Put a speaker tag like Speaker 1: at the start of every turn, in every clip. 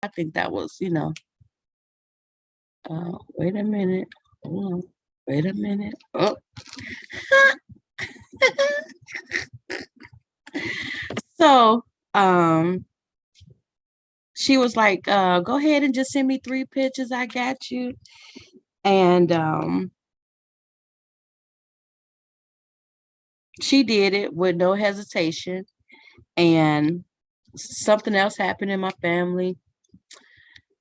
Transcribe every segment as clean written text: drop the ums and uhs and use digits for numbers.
Speaker 1: I think that was, wait a minute. Hold on. Wait a minute. Oh. So, she was like, go ahead and just send me 3 pictures. I got you. And she did it with no hesitation. And something else happened in my family.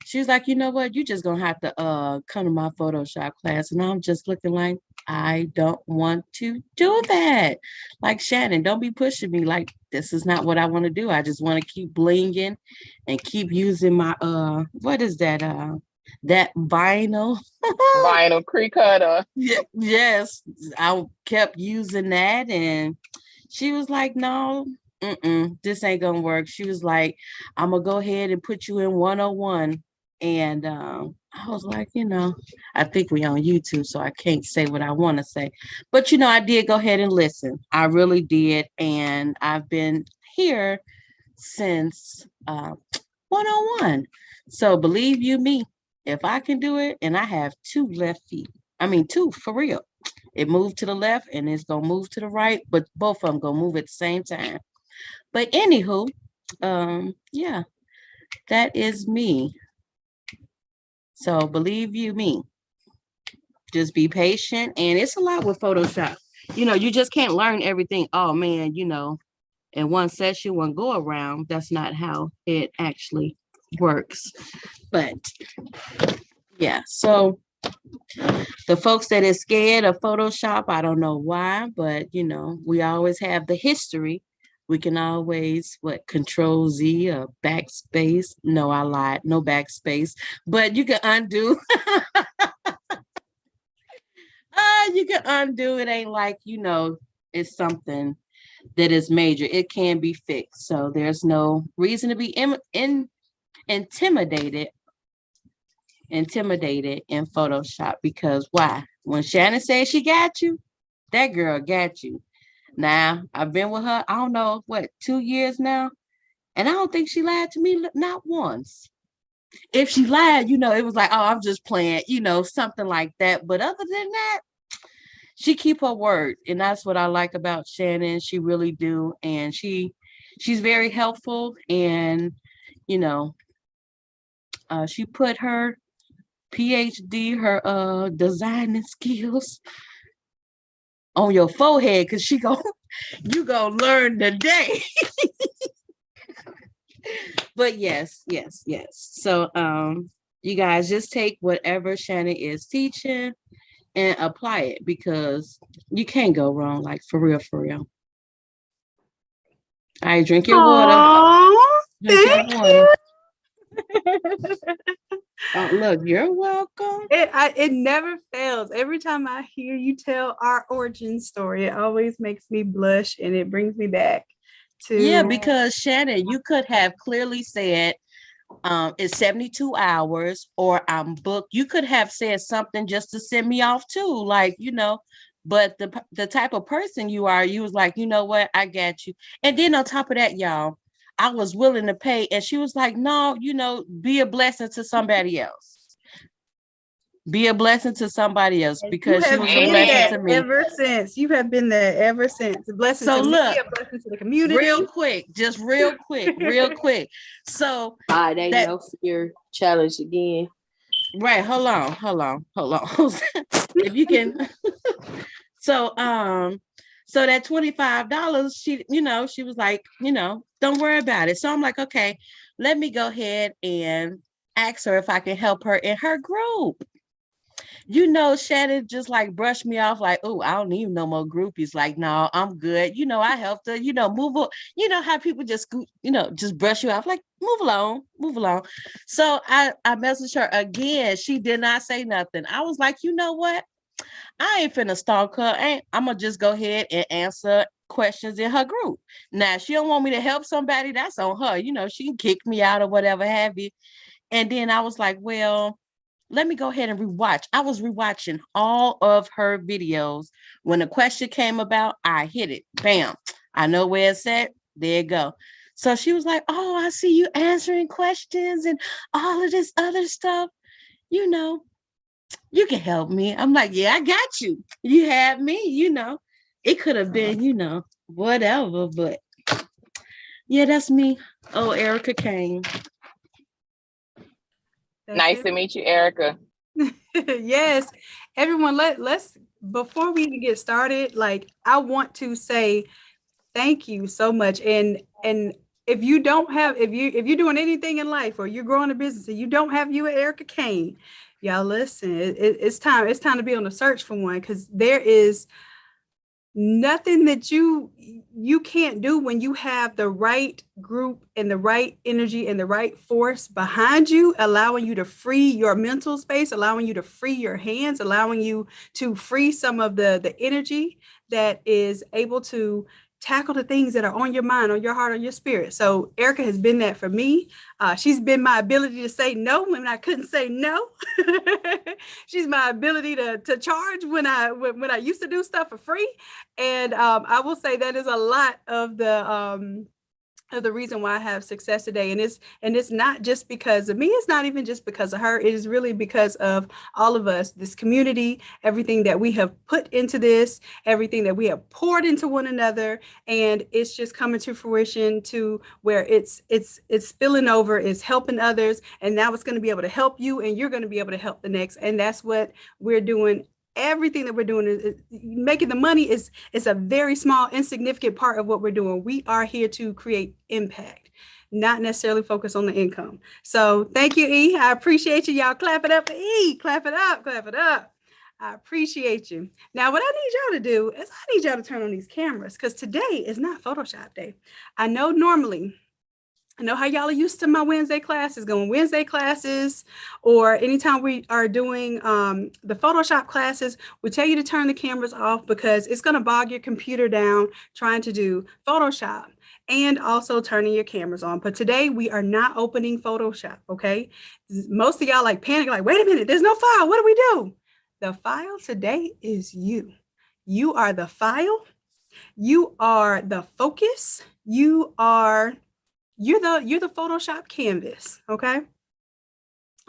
Speaker 1: She was like, you know what? You just gonna have to come to my Photoshop class. And I'm just looking like, I don't want to do that. Like, Shannon, don't be pushing me. Like, this is not what I want to do. I just want to keep blinging and keep using my what is that? That vinyl.
Speaker 2: Vinyl creek cutter.
Speaker 1: Yeah, yes. I kept using that, and she was like, no, this ain't gonna work. She was like, I'm gonna go ahead and put you in 101. And I was like, I think we on YouTube, so I can't say what I want to say. But I did go ahead and listen. I really did. And I've been here since 101. So believe you me, if I can do it, and I have 2 left feet. I mean 2 for real. It moved to the left and it's gonna move to the right, but both of them gonna move at the same time. But anywho, yeah, that is me. So believe you me, just be patient. And it's a lot with Photoshop. You just can't learn everything. Oh man, in one session, one go around. That's not how it actually works. But yeah, so the folks that is scared of Photoshop, I don't know why, but we always have the history. We can always Control Z or backspace. No, I lied. No backspace, but you can undo. You can undo. It ain't like it's something that is major. It can be fixed. So there's no reason to be intimidated in Photoshop, because why? When Shannon says she got you, that girl got you. Now, I've been with her, I don't know, 2 years now, and I don't think she lied to me, not once. If she lied, it was like, oh, I'm just playing, something like that. But other than that, she keep her word, and that's what I like about Shannon. She really do, and she's very helpful, and she put her PhD, her designing skills on your forehead, because you gonna learn today. But yes. So you guys just take whatever Shannon is teaching and apply it, because you can't go wrong. Like, for real. All right, drink your water.
Speaker 3: Aww,
Speaker 1: Drink your water.
Speaker 3: you.
Speaker 1: Oh, look, you're welcome.
Speaker 3: It never fails. Every time I hear you tell our origin story, it always makes me blush, and it brings me back to...
Speaker 1: Yeah, because Shannon, you could have clearly said it's 72 hours or I'm booked. You could have said something just to send me off too, like, but the type of person you are, you was like, you know what, I got you. And then on top of that, y'all, I was willing to pay. And she was like, no, be a blessing to somebody else. Be a blessing to somebody else, because she was a blessing to me.
Speaker 3: Ever since. You have been there ever since. A blessing to me, a blessing to the community.
Speaker 1: Real quick. So
Speaker 4: they no fear challenge again.
Speaker 1: Right. Hold on. If you can. So that $25, she was like, don't worry about it. So I'm like, okay, let me go ahead and ask her if I can help her in her group. Shannon just like brushed me off like, oh, I don't need no more groupies. Like, no, I'm good. I helped her, move on. How people just, just brush you off, like, move along. So I messaged her again. She did not say nothing. I was like, you know what? I ain't finna stalk her. I'm gonna just go ahead and answer questions in her group. Now, she don't want me to help somebody. That's on her. She can kick me out or whatever have you. And then I was like, well, let me go ahead and rewatch. I was rewatching all of her videos. When the question came about, I hit it. Bam. I know where it's at. There you go. So she was like, oh, I see you answering questions and all of this other stuff. You know, you can help me. I'm like, yeah, I got you. You had me, It could have been, whatever, but yeah, that's me. Oh, Erica Kane.
Speaker 3: That's
Speaker 2: Nice
Speaker 3: it.
Speaker 2: to meet you, Erica.
Speaker 3: Yes, everyone, let's before we even get started, like I want to say thank you so much. And if you don't have, if you're doing anything in life or you're growing a business and you don't have you and Erica Kane, y'all listen, it's time to be on the search for one, because there is nothing that you can't do when you have the right group and the right energy and the right force behind you, allowing you to free your mental space, allowing you to free your hands, allowing you to free some of the energy that is able to tackle the things that are on your mind, on your heart, on your spirit. So Erica has been that for me. She's been my ability to say no when I couldn't say no. She's my ability to charge when I used to do stuff for free. And I will say that is a lot of the reason why I have success today. And it's not just because of me. It's not even just because of her. It is really because of all of us, this community, everything that we have put into this, everything that we have poured into one another. And it's just coming to fruition to where it's spilling over, it's helping others. And now it's going to be able to help you, and you're going to be able to help the next. And that's what we're doing. Everything that we're doing is making the money is a very small, insignificant part of what we're doing. We are here to create impact, not necessarily focus on the income. So thank you, E. I appreciate you. Y'all clap it up for E. Clap it up, clap it up. I appreciate you. Now, what I need y'all to do is I need y'all to turn on these cameras, because today is not Photoshop day. I know normally, I know how y'all are used to my Wednesday classes, going Wednesday classes, or anytime we are doing the Photoshop classes, we tell you to turn the cameras off because it's going to bog your computer down trying to do Photoshop, and also turning your cameras on. But today we are not opening Photoshop, okay? Most of y'all like panic, like, wait a minute, there's no file. What do we do? The file today is you. You are the file. You are the focus. You're the Photoshop canvas, okay?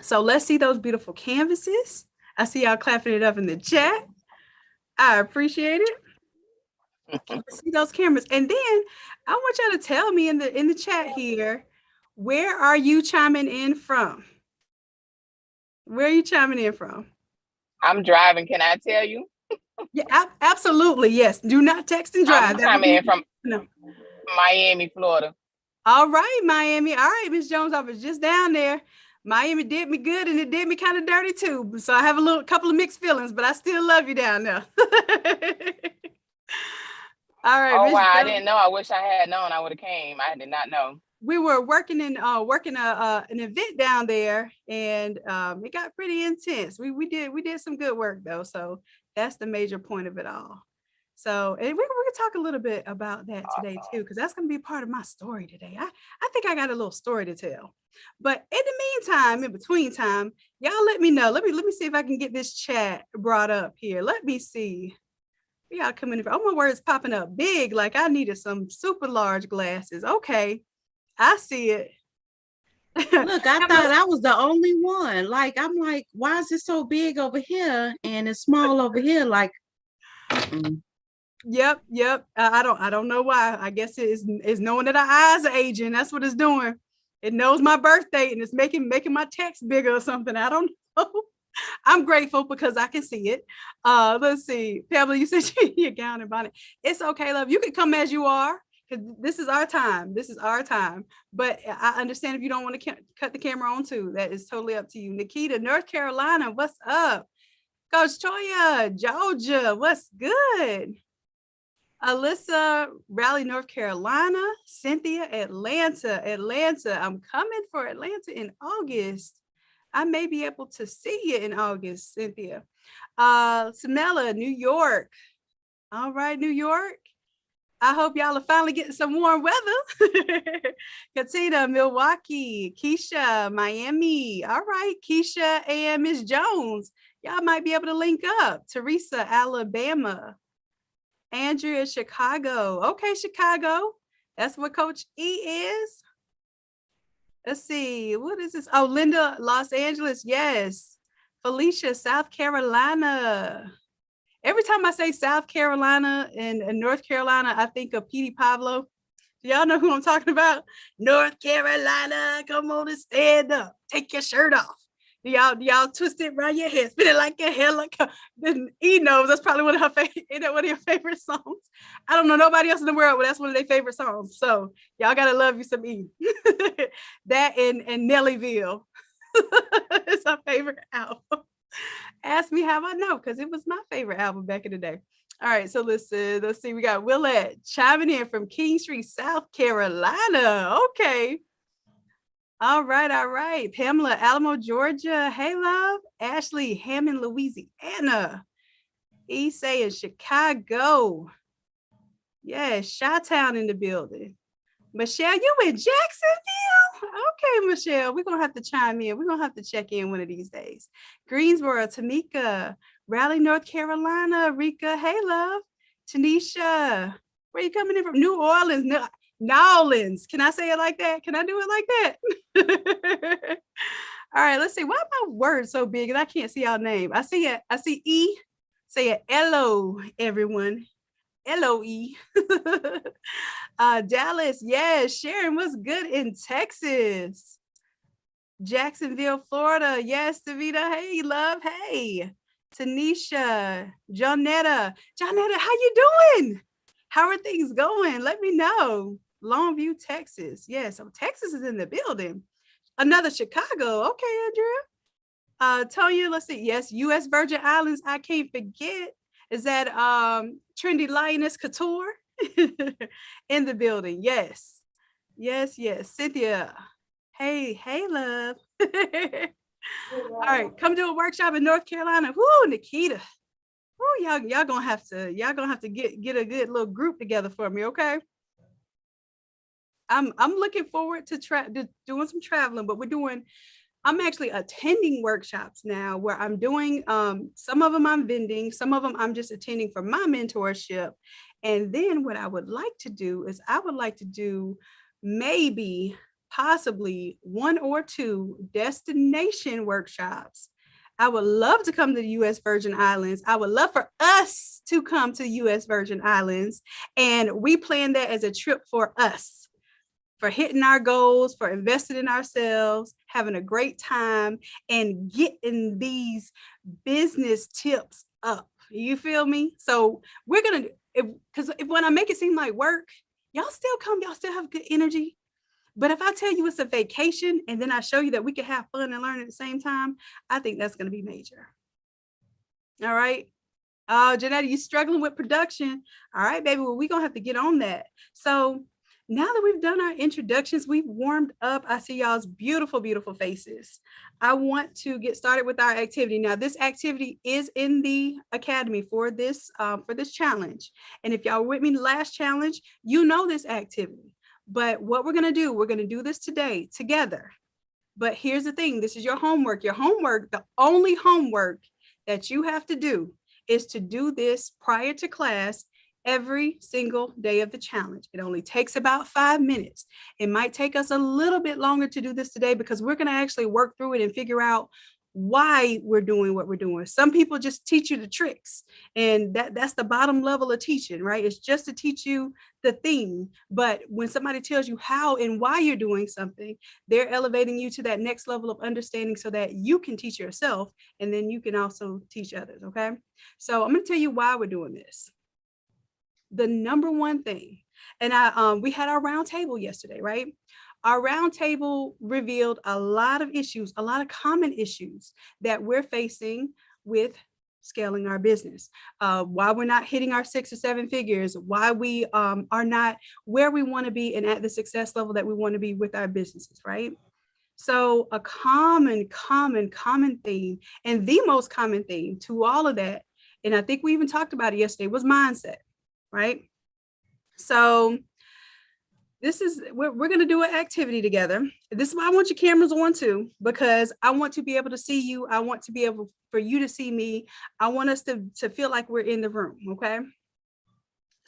Speaker 3: So let's see those beautiful canvases. I see y'all clapping it up in the chat. I appreciate it. Let's see those cameras. And then I want y'all to tell me in the chat here, where are you chiming in from? Where are you chiming in from?
Speaker 2: I'm driving. Can I tell you?
Speaker 3: Yeah, absolutely. Yes. Do not text and drive.
Speaker 2: I'm coming in from Miami, Florida.
Speaker 3: All right, Miami. All right, Miss Jones, I was just down there. Miami did me good, and it did me kind of dirty too. So I have a couple of mixed feelings, but I still love you down there. All right.
Speaker 2: Oh,
Speaker 3: Miss
Speaker 2: wow. I
Speaker 3: Jones,
Speaker 2: didn't know. I wish I had known. I would have came. I did not know.
Speaker 3: we were working an event down there, and it got pretty intense. We did some good work though. So that's the major point of it all. So, and we're going to talk a little bit about that today too, because that's going to be part of my story today. I think I got a little story to tell. But in the meantime, in between time, y'all let me know. Let me see if I can get this chat brought up here. Let me see. Y'all coming in. Oh, my word's popping up big, like I needed some super large glasses. Okay, I see it.
Speaker 1: Look, I thought I was the only one. Like, I'm like, why is it so big over here and it's small over here? Like,
Speaker 3: Yep. I don't know why. I guess it's knowing that our eyes are aging. That's what it's doing. It knows my birth date and it's making my text bigger or something. I don't know. I'm grateful because I can see it. Let's see. Pamela, you said your gown and bonnet. It's okay, love. You can come as you are, because this is our time. This is our time. But I understand if you don't want to cut the camera on too. That is totally up to you. Nikita, North Carolina, what's up? Coach Toya, Georgia, what's good? Alyssa, Raleigh, North Carolina. Cynthia, Atlanta. I'm coming for Atlanta in August. I may be able to see you in August, Cynthia. Samela, New York. All right, New York. I hope y'all are finally getting some warm weather. Katina, Milwaukee. Keisha, Miami. All right, Keisha and Miss Jones. Y'all might be able to link up. Teresa, Alabama. Andrea, Chicago. Okay, Chicago. That's what Coach E is. Let's see. What is this? Oh, Linda, Los Angeles. Yes. Felicia, South Carolina. Every time I say South Carolina and North Carolina, I think of Petey Pablo. Do y'all know who I'm talking about? North Carolina, come on and stand up. Take your shirt off. Do y'all twist it around your head, spin it like a helicopter. Then E knows that's probably one of your favorite songs. I don't know nobody else in the world, but that's one of their favorite songs. So y'all gotta love you some E. That and Nellyville. It's our favorite album. Ask me how I know, because it was my favorite album back in the day. All right, so listen, let's see. We got Willette chiming in from King Street, South Carolina. Okay. All right. Pamela, Alamo, Georgia. Hey, love. Ashley, Hammond, Louisiana. Issei in Chicago. Yes, Chi-Town in the building. Michelle, you in Jacksonville? Okay, Michelle, we're going to have to chime in. We're going to have to check in one of these days. Greensboro, Tamika, Raleigh, North Carolina, Rika. Hey, love. Tanisha, where you coming in from? New Orleans, Nolans. Can I say it like that? Can I do it like that? All right, let's see. Why are my words so big and I can't see y'all name? I see E. Say it. Hello, everyone. LOE. Dallas, yes. Sharon, what's good in Texas? Jacksonville, Florida. Yes, Davita. Hey, love. Hey. Tanisha, Jonetta, how you doing? How are things going? Let me know. Longview, Texas. Yeah, so Texas is in the building. Another Chicago. Okay, Andrea. Tonya, let's see. Yes, U.S. Virgin Islands. I can't forget. Is that Trendy Lioness Couture in the building? Yes. Cynthia. Hey, love. All right, come do a workshop in North Carolina. Woo, Nikita. Woo, y'all gonna have to get a good little group together for me, okay? I'm looking forward to doing some traveling, but I'm actually attending workshops now where I'm doing some of them I'm vending, some of them I'm just attending for my mentorship. And then what I would like to do is I would like to do maybe possibly 1 or 2 destination workshops. I would love to come to the U.S. Virgin Islands. I would love for us to come to the U.S. Virgin Islands. And we plan that as a trip for us, for hitting our goals, for investing in ourselves, having a great time, and getting these business tips up. You feel me? So we're going to, because when I make it seem like work, y'all still come, y'all still have good energy. But if I tell you it's a vacation and then I show you that we can have fun and learn at the same time, I think that's going to be major. All right. Janetta, you struggling with production. All right, baby. Well, we're going to have to get on that. So now that we've done our introductions, we've warmed up. I see y'all's beautiful, beautiful faces. I want to get started with our activity. Now, this activity is in the academy for this challenge. And if y'all were with me the last challenge, you know this activity. But what we're going to do this today together. But here's the thing. This is your homework. Your homework, the only homework that you have to do is to do this prior to class every single day of the challenge. It only takes about 5 minutes. It might take us a little bit longer to do this today because we're going to actually work through it and figure out why we're doing what we're doing. Some people just teach you the tricks, and that's the bottom level of teaching, right? It's just to teach you the thing. But when somebody tells you how and why you're doing something, they're elevating you to that next level of understanding so that you can teach yourself and then you can also teach others. Okay. So I'm going to tell you why we're doing this. The number one thing, and we had our round table yesterday, right? Our round table revealed a lot of issues, a lot of common issues that we're facing with scaling our business, why we're not hitting our 6 or 7 figures, why we are not where we want to be and at the success level that we want to be with our businesses, right? So a common theme, and the most common theme to all of that, and I think we even talked about it yesterday, was mindset, right? So we're going to do an activity together. This is why I want your cameras on too, because I want to be able to see you. I want to be able for you to see me. I want us to feel like we're in the room. Okay.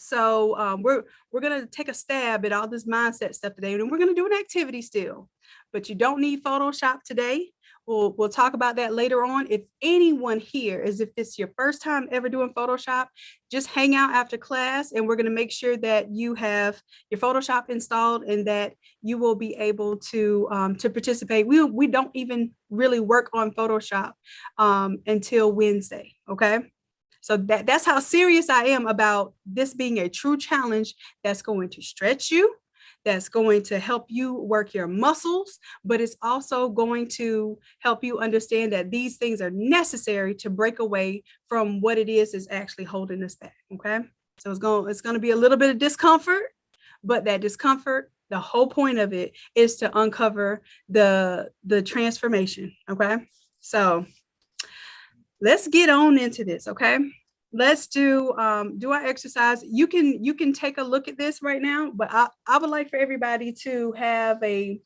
Speaker 3: So we're gonna take a stab at all this mindset stuff today, and we're gonna do an activity still. But you don't need Photoshop today. We'll talk about that later on. If anyone here is, if it's your first time ever doing Photoshop, just hang out after class, and we're gonna make sure that you have your Photoshop installed and that you will be able to participate. We don't even really work on Photoshop until Wednesday. Okay. So that's how serious I am about this being a true challenge that's going to stretch you, that's going to help you work your muscles, but it's also going to help you understand that these things are necessary to break away from what it is actually holding us back. Okay. So it's going to be a little bit of discomfort, but that discomfort, the whole point of it is to uncover the transformation. Okay. So let's get on into this. Okay. Let's do our exercise. You can take a look at this right now, but I would like for everybody to have a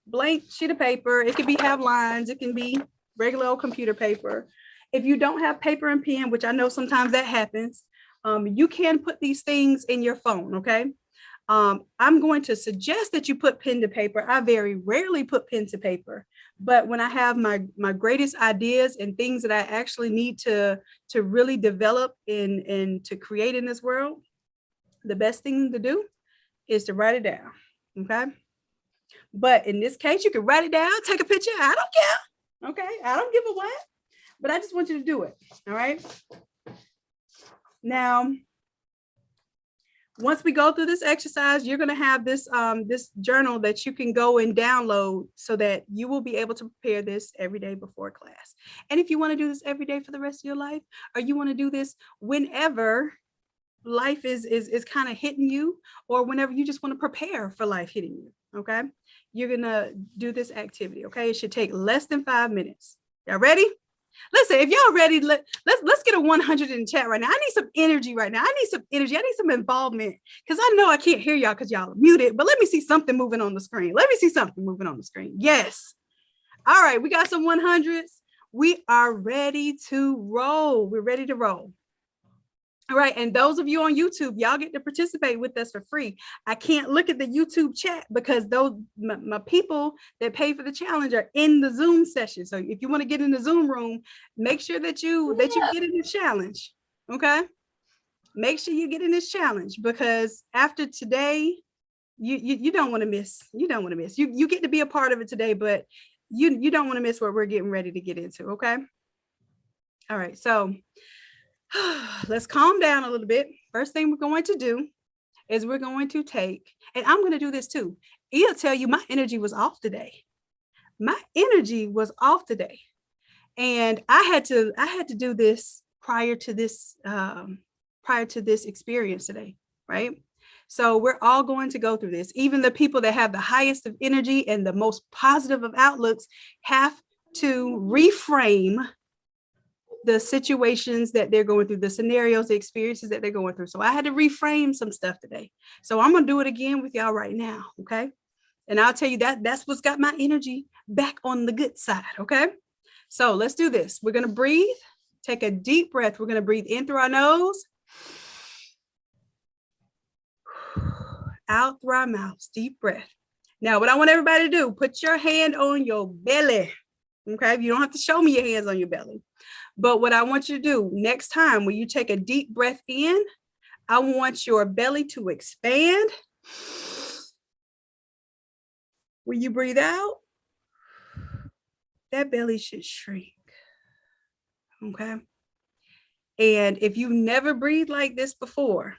Speaker 3: blank sheet of paper. It can have lines. It can be regular old computer paper. If you don't have paper and pen, which I know sometimes that happens, you can put these things in your phone. Okay. I'm going to suggest that you put pen to paper. I very rarely put pen to paper, but when I have my greatest ideas and things that I actually need to really develop and to create in this world, the best thing to do is to write it down. Okay. But in this case, you can write it down, take a picture. I don't care. Okay. I don't give a what, but I just want you to do it. All right. Now, once we go through this exercise, you're going to have this this journal that you can go and download so that you will be able to prepare this every day before class. And if you want to do this every day for the rest of your life, or you want to do this whenever life is kind of hitting you, or whenever you just want to prepare for life hitting you, okay, you're going to do this activity. Okay, it should take less than 5 minutes. Y'all ready? Listen, if y'all ready, let's get a 100 in the chat right now. I need some energy right now. I need some energy. I need some involvement, because I know I can't hear y'all because y'all are muted, but let me see something moving on the screen. Let me see something moving on the screen. Yes. All right, we got some 100s. We are ready to roll. We're ready to roll. All right, and those of you on YouTube, y'all get to participate with us for free. I can't look at the YouTube chat because those my people that pay for the challenge are in the Zoom session. So if you want to get in the Zoom room, make sure that you get in the challenge. Okay, make sure you get in this challenge, because after today, you don't want to miss. You don't want to miss. You get to be a part of it today, but you don't want to miss what we're getting ready to get into. Okay. All right, so let's calm down a little bit. First thing we're going to do is we're going to take, and I'm going to do this too. He'll tell you my energy was off today. My energy was off today. And I had to do this prior to this experience today, right? So we're all going to go through this. Even the people that have the highest of energy and the most positive of outlooks have to reframe the situations that they're going through, the scenarios, the experiences that they're going through. So I had to reframe some stuff today. So I'm going to do it again with y'all right now. Okay. And I'll tell you that's what's got my energy back on the good side. Okay. So let's do this. We're going to breathe, take a deep breath. We're going to breathe in through our nose, out through our mouths, deep breath. Now, what I want everybody to do, put your hand on your belly. Okay. You don't have to show me your hands on your belly. But what I want you to do next time, when you take a deep breath in, I want your belly to expand. When you breathe out, that belly should shrink. Okay. And if you've never breathed like this before,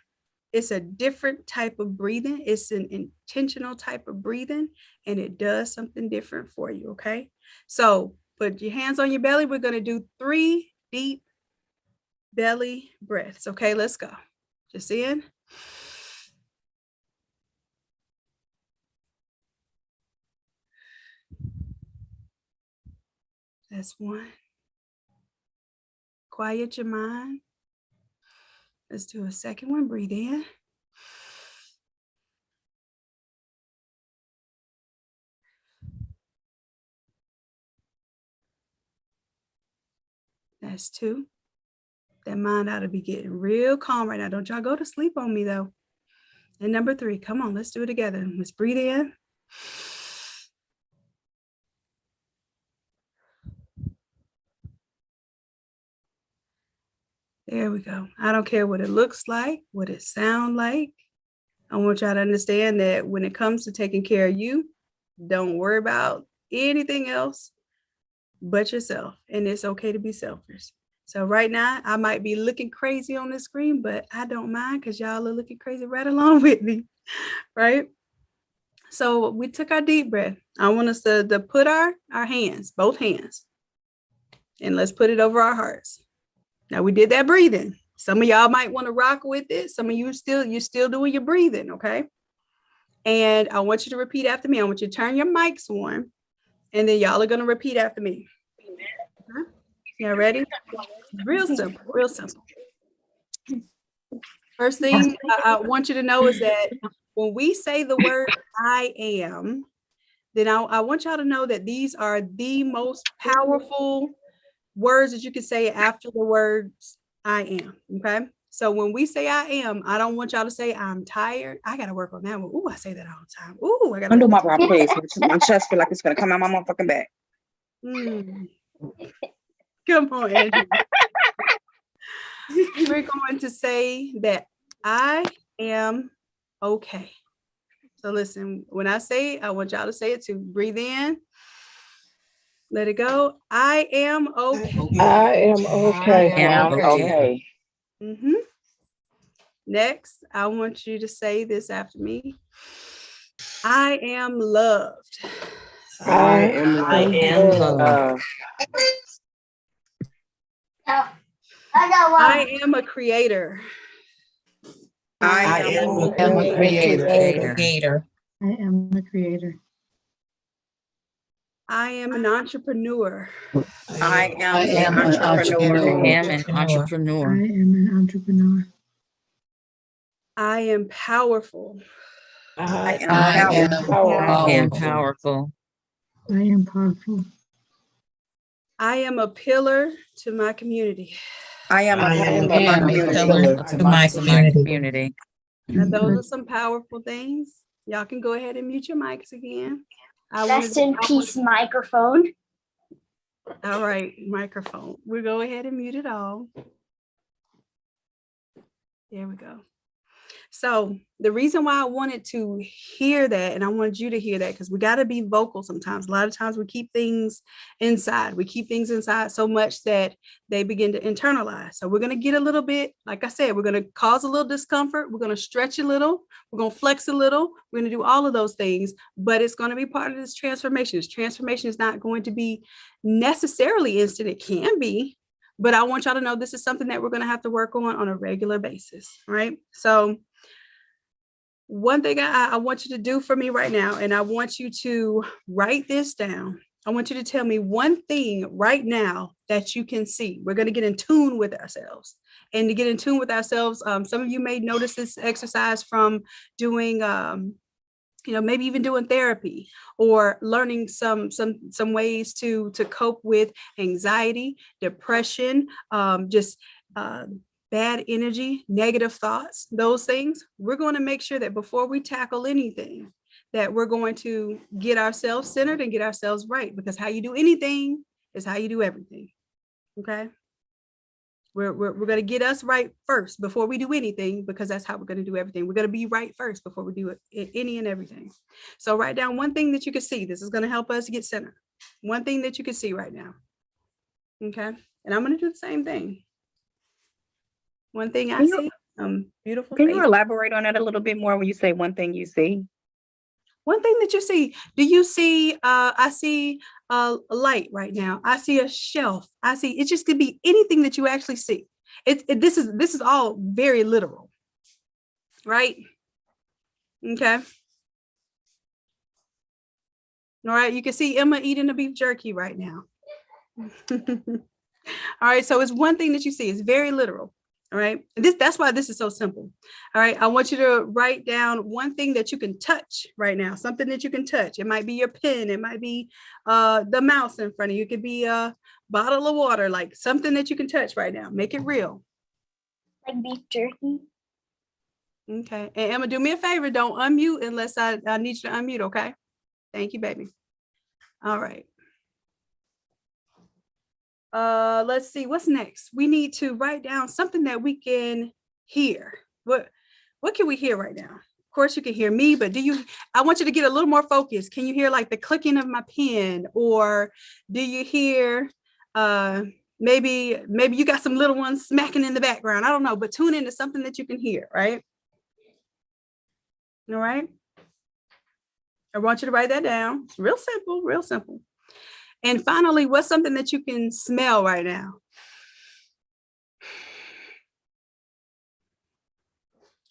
Speaker 3: it's a different type of breathing. It's an intentional type of breathing, and it does something different for you. Okay. So put your hands on your belly. We're going to do 3 deep belly breaths. Okay, let's go. Just in. That's 1. Quiet your mind. Let's do a second one. Breathe in. That's 2. That mind ought to be getting real calm right now. Don't y'all go to sleep on me though. And number 3, come on, let's do it together. Let's breathe in. There we go. I don't care what it looks like, what it sounds like. I want y'all to understand that when it comes to taking care of you, don't worry about anything else but yourself. And it's okay to be selfish. So right now, I might be looking crazy on the screen, but I don't mind because y'all are looking crazy right along with me, right? So we took our deep breath. I want us to put our hands, both hands, and let's put it over our hearts. Now we did that breathing. Some of y'all might want to rock with it. Some of you're still doing your breathing, okay? And I want you to repeat after me. I want you to turn your mics on, and then y'all are going to repeat after me. Y'all ready? Real simple, real simple. First thing I want you to know is that when we say the word I am, then I want y'all to know that these are the most powerful words that you can say after the words I am, okay? So when we say I am, I don't want y'all to say I'm tired. I got to work on that one. Ooh, I say that all the time. Ooh, I got to
Speaker 5: do my brow, please. My chest feel like it's going to come out my motherfucking back.
Speaker 3: Come on, Andrew. We're going to say that I am okay. So listen, when I say it, I want y'all to say it too. Breathe in. Let it go. I am okay.
Speaker 6: I am okay.
Speaker 2: I am okay.
Speaker 3: Mm-hmm. Next, I want you to say this after me. I am loved.
Speaker 6: I am
Speaker 2: loved.
Speaker 3: I am a creator.
Speaker 5: I am a creator.
Speaker 7: I am a creator.
Speaker 3: I am an entrepreneur.
Speaker 5: I am an entrepreneur.
Speaker 1: I am an entrepreneur.
Speaker 7: I am an entrepreneur.
Speaker 3: I am powerful.
Speaker 5: I am
Speaker 6: powerful.
Speaker 1: I am powerful.
Speaker 7: I am powerful.
Speaker 3: I am a pillar to my community.
Speaker 5: I am a
Speaker 1: Pillar to my community.
Speaker 3: Now, those are some powerful things. Y'all can go ahead and mute your mics again.
Speaker 8: Rest in peace, microphone.
Speaker 3: All right, microphone. We'll go ahead and mute it all. There we go. So the reason why I wanted to hear that, and I wanted you to hear that, because we got to be vocal sometimes. A lot of times we keep things inside. We keep things inside so much that they begin to internalize. So we're going to get a little bit, like I said, we're going to cause a little discomfort. We're going to stretch a little. We're going to flex a little. We're going to do all of those things, but it's going to be part of this transformation. This transformation is not going to be necessarily instant. It can be, but I want y'all to know this is something that we're going to have to work on a regular basis, right? So one thing I want you to do for me right now, and I want you to write this down. I want you to tell me one thing right now that you can see. We're going to get in tune with ourselves. And to get in tune with ourselves, some of you may notice this exercise from doing, maybe even doing therapy or learning some ways to cope with anxiety, depression, bad energy, negative thoughts, those things. We're going to make sure that before we tackle anything, that we're going to get ourselves centered and get ourselves right, because how you do anything is how you do everything. Okay. We're going to get us right first before we do anything, because that's how we're going to do everything. We're going to be right first before we do any and everything. So write down one thing that you can see. This is going to help us get centered. One thing that you can see right now. Okay. And I'm going to do the same thing. One thing I see, beautiful.
Speaker 5: Can you elaborate on that a little bit more when you say one thing you see?
Speaker 3: One thing that you see. Do you see, I see a light right now. I see a shelf. I see, it just could be anything that you actually see. This is all very literal, right? Okay. All right, you can see Emma eating the beef jerky right now. All right, so it's one thing that you see. It's very literal. All right. That's why this is so simple. All right. I want you to write down one thing that you can touch right now, something that you can touch. It might be your pen. It might be the mouse in front of you. It could be a bottle of water, like something that you can touch right now. Make it real.
Speaker 8: Like beef jerky.
Speaker 3: Okay. And Emma, do me a favor. Don't unmute unless I need you to unmute, okay? Thank you, baby. All right. Let's see. What's next? We need to write down something that we can hear. What can we hear right now? Of course, you can hear me, but I want you to get a little more focused. Can you hear like the clicking of my pen? Or do you hear maybe you got some little ones smacking in the background? I don't know, but tune into something that you can hear, right? All right. I want you to write that down. It's real simple, real simple. And finally, what's something that you can smell right now?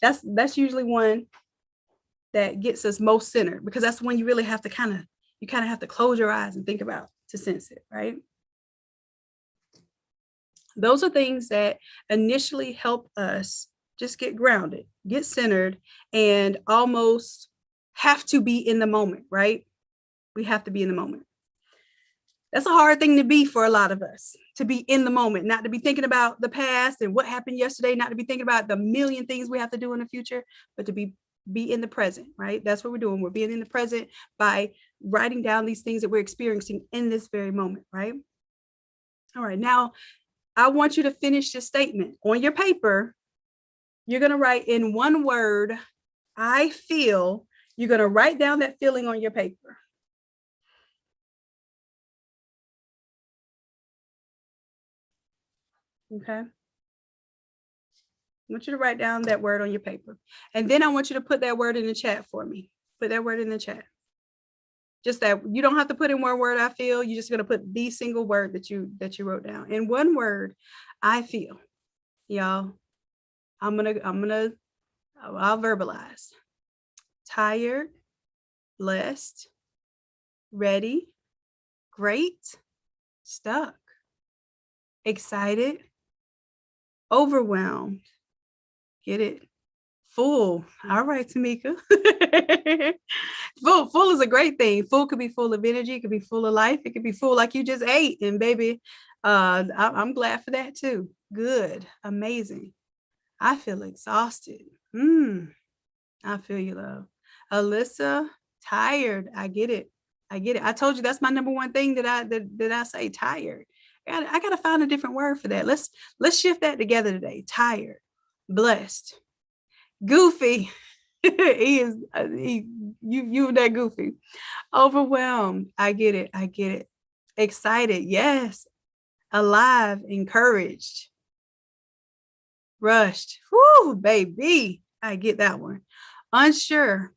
Speaker 3: That's usually one that gets us most centered, because that's when you really have to kind of have to close your eyes and think about to sense it, right? Those are things that initially help us just get grounded, get centered, and almost have to be in the moment, right? We have to be in the moment. That's a hard thing to be for a lot of us, to be in the moment, not to be thinking about the past and what happened yesterday, not to be thinking about the million things we have to do in the future, but to be in the present, right? That's what we're doing. We're being in the present by writing down these things that we're experiencing in this very moment, right? All right, now I want you to finish this statement. On your paper, you're going to write in one word, I feel. You're going to write down that feeling on your paper. Okay. I want you to write down that word on your paper. And then I want you to put that word in the chat for me. Put that word in the chat. Just that. You don't have to put in one word, I feel. You're just going to put the single word that you wrote down. In one word, I feel. Y'all, I'll verbalize. Tired, blessed, ready, great, stuck, excited, overwhelmed. Get it? Full. All right, Tamika. Full is a great thing. Full could be full of energy. It could be full of life. It could be full like you just ate. And baby, I'm glad for that too. Good. Amazing. I feel exhausted. I feel you, love. Alyssa, tired. I get it. I told you that's my number one thing that I say, tired. I gotta find a different word for that. Let's shift that together today. Tired, blessed, goofy. You that goofy. Overwhelmed. I get it. Excited. Yes. Alive, encouraged. Rushed. Whoo, baby. I get that one. Unsure.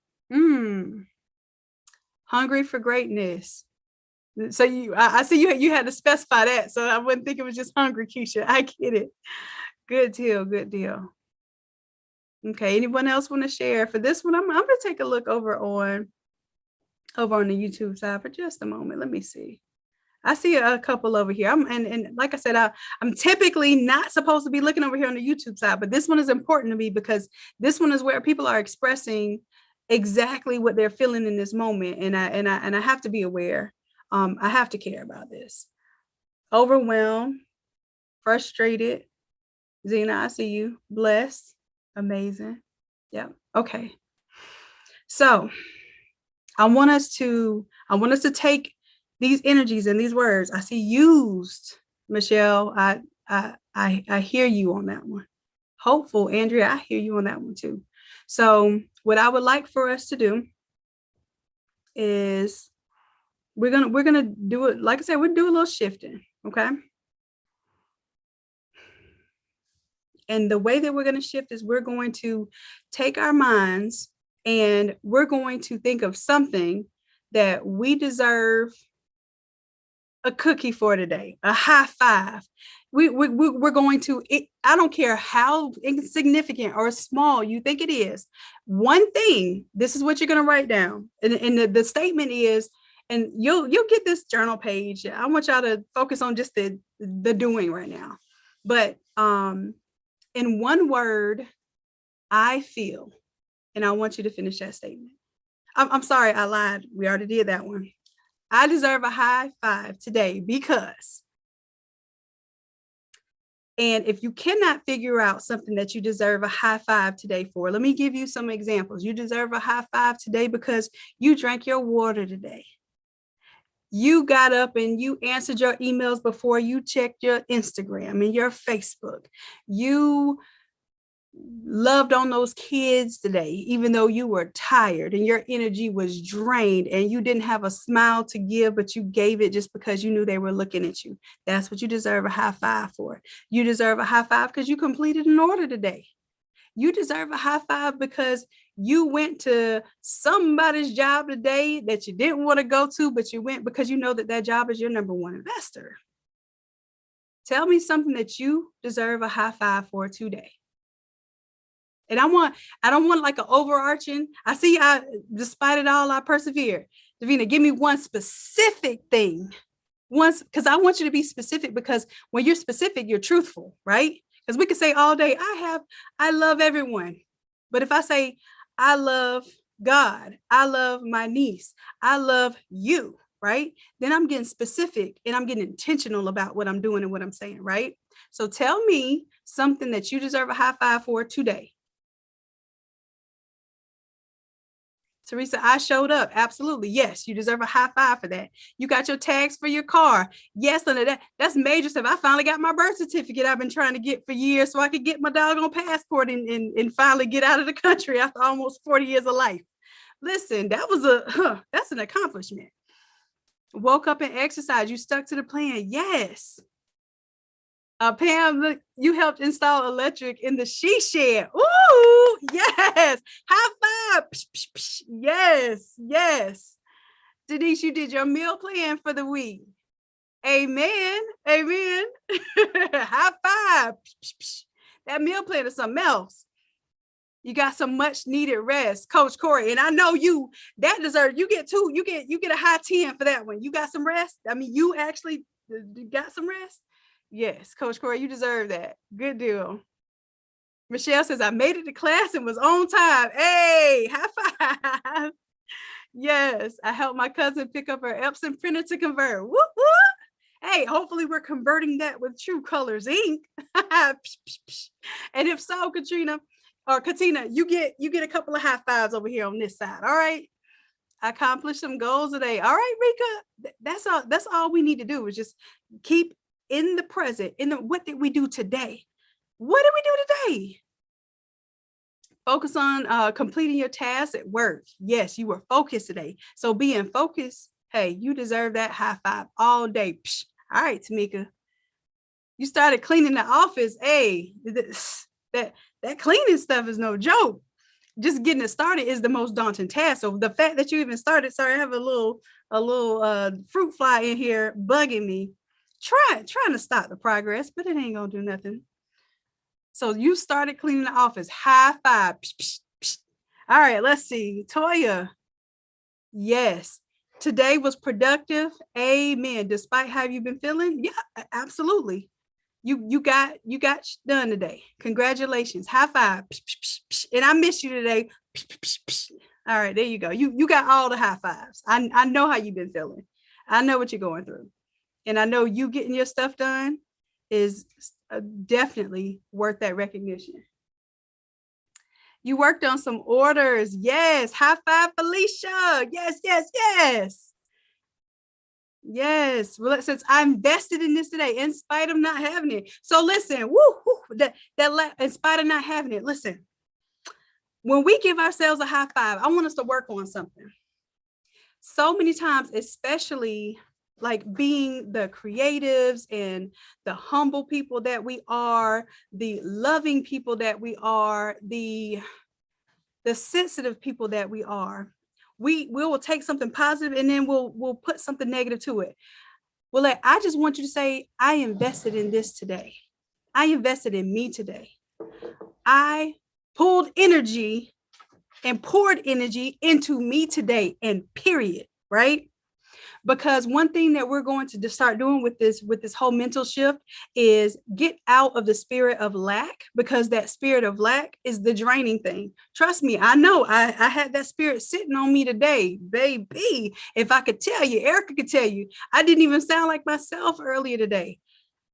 Speaker 3: Hungry for greatness. So I see you had to specify that, so I wouldn't think it was just hungry, Keisha. I get it. Good deal. Okay, anyone else want to share? For this one, I'm gonna take a look over on the YouTube side for just a moment. Let me see. I see a couple over here. And like I said, I'm typically not supposed to be looking over here on the YouTube side, but this one is important to me because this one is where people are expressing exactly what they're feeling in this moment, and I have to be aware. I have to care about this. Overwhelmed, frustrated. Zena, I see you. Blessed, amazing. Yeah. Okay. So I want us to take these energies and these words. I see used, Michelle. I hear you on that one. Hopeful, Andrea, I hear you on that one too. So what I would like for us to do is we're gonna do it. Like I said, we'll do a little shifting, okay? And the way that we're going to shift is we're going to take our minds and we're going to think of something that we deserve a cookie for today, a high five. We're going to, I don't care how insignificant or small you think it is. One thing, this is what you're going to write down. And the statement is, and you'll get this journal page. I want y'all to focus on just the doing right now. But in one word, I feel, and I want you to finish that statement. I'm sorry, I lied. We already did that one. I deserve a high five today because And if you cannot figure out something that you deserve a high five today for, let me give you some examples. You deserve a high five today because you drank your water today. You got up and you answered your emails before you checked your Instagram and your Facebook. You loved on those kids today, even though you were tired and your energy was drained and you didn't have a smile to give, but you gave it just because you knew they were looking at you. That's what you deserve a high five for. You deserve a high five because you completed an order today. You deserve a high five because you went to somebody's job today that you didn't want to go to, but you went because you know that that job is your number one investor. Tell me something that you deserve a high five for today. And I don't want like an overarching, despite it all, I persevere. Davina, give me one specific thing. Because I want you to be specific, because when you're specific, you're truthful, right? Because we could say all day, I love everyone. But if I say, I love God, I love my niece, I love you, right? Then I'm getting specific and I'm getting intentional about what I'm doing and what I'm saying, right? So tell me something that you deserve a high five for today. Teresa, I showed up. Absolutely. Yes, you deserve a high five for that. You got your tags for your car. Yes, that's major stuff. I finally got my birth certificate I've been trying to get for years so I could get my doggone passport and finally get out of the country after almost 40 years of life. Listen, that's an accomplishment. Woke up and exercised. You stuck to the plan. Yes. Pam, look, you helped install electric in the she shed. Ooh, yes. High five. Psh, psh, psh. Yes, yes. Denise, you did your meal plan for the week. Amen. Amen. High five. Psh, psh, psh. That meal plan is something else. You got some much needed rest, Coach Corey. And I know you get a high 10 for that one. You got some rest. I mean, you actually got some rest. Yes, Coach Corey, you deserve that. Good deal. Michelle says, I made it to class and was on time. Hey, high five. Yes, I helped my cousin pick up her Epson printer to convert. Whoop, whoop. Hey, hopefully we're converting that with True Colors Ink. And if so, Katina, you get a couple of high fives over here on this side. All right. I accomplished some goals today. All right, Rika. That's all we need to do is just keep in the present, what did we do today? What did we do today? Focus on completing your tasks at work. Yes, you were focused today. So being focused, hey, you deserve that high five all day. Psh. All right, Tamika. You started cleaning the office. Hey, that cleaning stuff is no joke. Just getting it started is the most daunting task. So the fact that you even started, sorry, I have a little fruit fly in here bugging me. Trying to stop the progress, but it ain't gonna do nothing. So you started cleaning the office. High five. Psh, psh, psh. All right, let's see. Toya. Yes. Today was productive. Amen. Despite how you've been feeling. Yeah, absolutely. You got done today. Congratulations. High five. Psh, psh, psh, psh. And I miss you today. Psh, psh, psh, psh. All right, there you go. You got all the high fives. I know how you've been feeling. I know what you're going through. And I know you getting your stuff done is definitely worth that recognition. You worked on some orders. Yes. High five, Felicia. Yes, yes, yes. Yes. Well, since I invested in this today, in spite of not having it. So listen, in spite of not having it, listen, when we give ourselves a high five, I want us to work on something. So many times, especially like being the creatives and the humble people that we are, the loving people that we are, the sensitive people that we are, we will take something positive and then we'll put something negative to it. Well, I just want you to say, I invested in this today. I invested in me today. I pulled energy and poured energy into me today, and period, right? Because one thing that we're going to start doing with this whole mental shift is get out of the spirit of lack, because that spirit of lack is the draining thing. Trust me, I know I had that spirit sitting on me today, baby. If I could tell you, Erica could tell you, I didn't even sound like myself earlier today.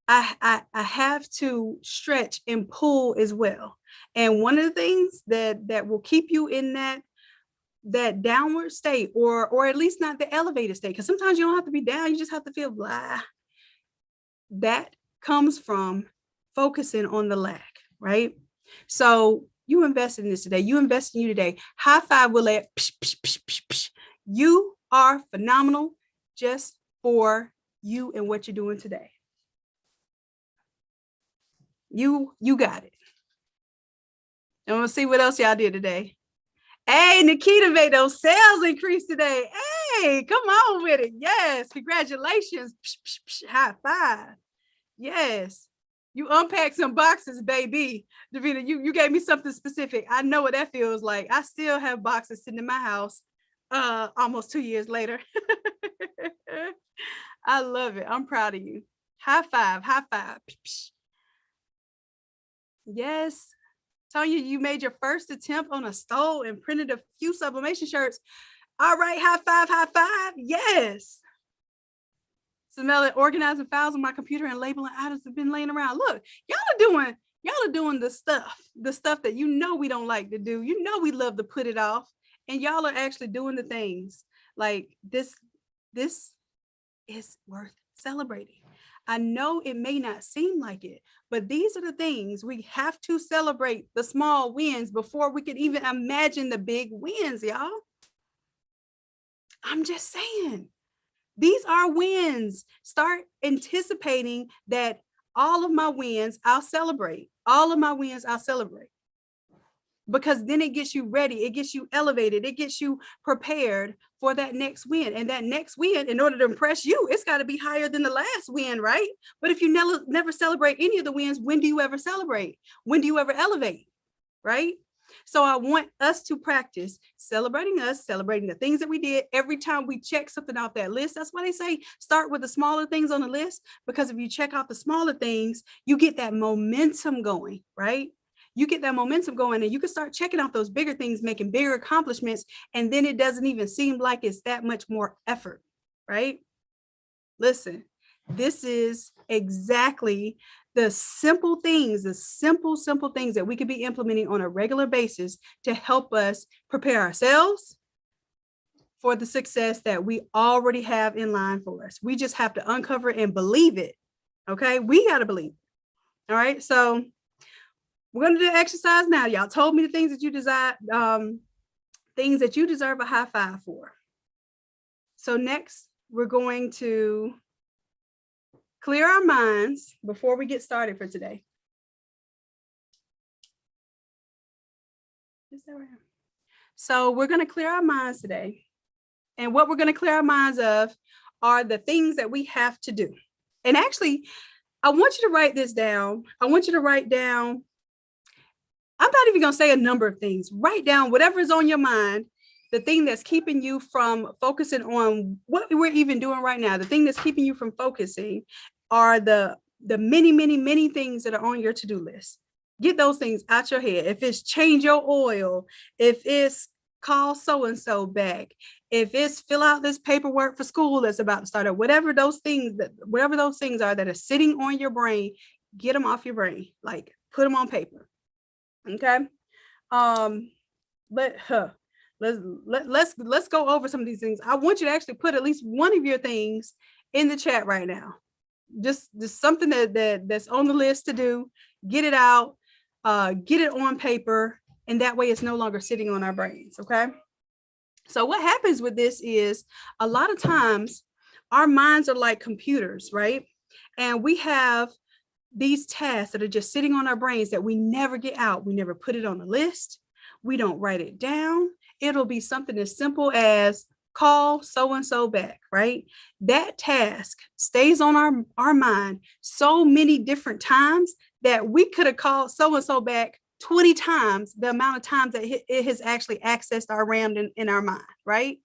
Speaker 3: I have to stretch and pull as well. And one of the things that will keep you in that downward state, or at least not the elevated state, because sometimes you don't have to be down, you just have to feel blah. That comes from focusing on the lack, right? So you invest in this today. You invest in you today. High five, Willette. Psh, psh, psh, psh, psh. You are phenomenal just for you and what you're doing today. You got it. And we'll see what else y'all did today. Hey, Nikita made those sales increase today. Hey, come on with it. Yes, congratulations. Psh, psh, psh. High five. Yes. You unpacked some boxes, baby. Davina, you gave me something specific. I know what that feels like. I still have boxes sitting in my house almost 2 years later. I love it. I'm proud of you. High five, high five. Yes. Tanya, you made your first attempt on a stole and printed a few sublimation shirts. All right, high five, high five. Yes. Samela, organizing files on my computer and labeling items have been laying around. Look, y'all are doing the stuff that you know we don't like to do. You know we love to put it off, and y'all are actually doing the things. Like this is worth celebrating. I know it may not seem like it, but these are the things we have to celebrate, the small wins before we can even imagine the big wins, y'all. I'm just saying. These are wins. Start anticipating that all of my wins I'll celebrate. All of my wins I'll celebrate. Because then it gets you ready. It gets you elevated. It gets you prepared for that next win. And that next win, in order to impress you, it's got to be higher than the last win, right? But if you never celebrate any of the wins, when do you ever celebrate? When do you ever elevate, right? So I want us to practice celebrating us, celebrating the things that we did every time we check something off that list. That's why they say start with the smaller things on the list, because if you check off the smaller things, you get that momentum going, right? You get that momentum going and you can start checking off those bigger things, making bigger accomplishments. And then it doesn't even seem like it's that much more effort, right? Listen, this is exactly the simple things, the simple things that we could be implementing on a regular basis to help us prepare ourselves for the success that we already have in line for us. We just have to uncover and believe it. Okay, we got to believe it. All right, so we're going to do the exercise now. Y'all told me the things that you desire, things that you deserve a high five for. So next, we're going to clear our minds before we get started for today. So we're going to clear our minds today. And what we're going to clear our minds of are the things that we have to do. And actually, I want you to write this down. I want you to write down, I'm not even going to say a number of things. Write down whatever is on your mind, the thing that's keeping you from focusing on what we're even doing right now. The thing that's keeping you from focusing are the many things that are on your to-do list. Get those things out your head. If it's change your oil, if it's call so-and-so back, if it's fill out this paperwork for school that's about to start, or whatever those things are that are sitting on your brain, get them off your brain. Like put them on paper. Okay. Let's go over some of these things. I want you to actually put at least one of your things in the chat right now. Just something that's on the list to do. Get it out, get it on paper, and that way it's no longer sitting on our brains. Okay. So what happens with this is a lot of times our minds are like computers, right? And we have these tasks that are just sitting on our brains that we never get out. We never put it on a list. We don't write it down. It'll be something as simple as call so-and-so back, right? That task stays on our mind so many different times that we could have called so-and-so back 20 times the amount of times that it has actually accessed our RAM in our mind, right?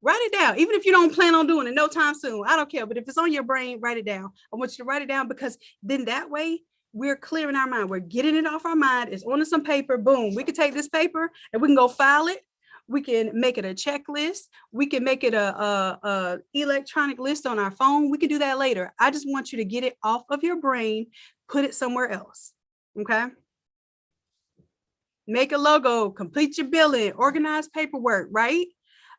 Speaker 3: Write it down. Even if you don't plan on doing it no time soon, I don't care. But if it's on your brain, write it down. I want you to write it down, because then that way we're clearing our mind. We're getting it off our mind. It's on some paper. Boom. We can take this paper and we can go file it. We can make it a checklist. We can make it a electronic list on our phone. We can do that later. I just want you to get it off of your brain, put it somewhere else. Okay. Make a logo, complete your billing, organize paperwork, right?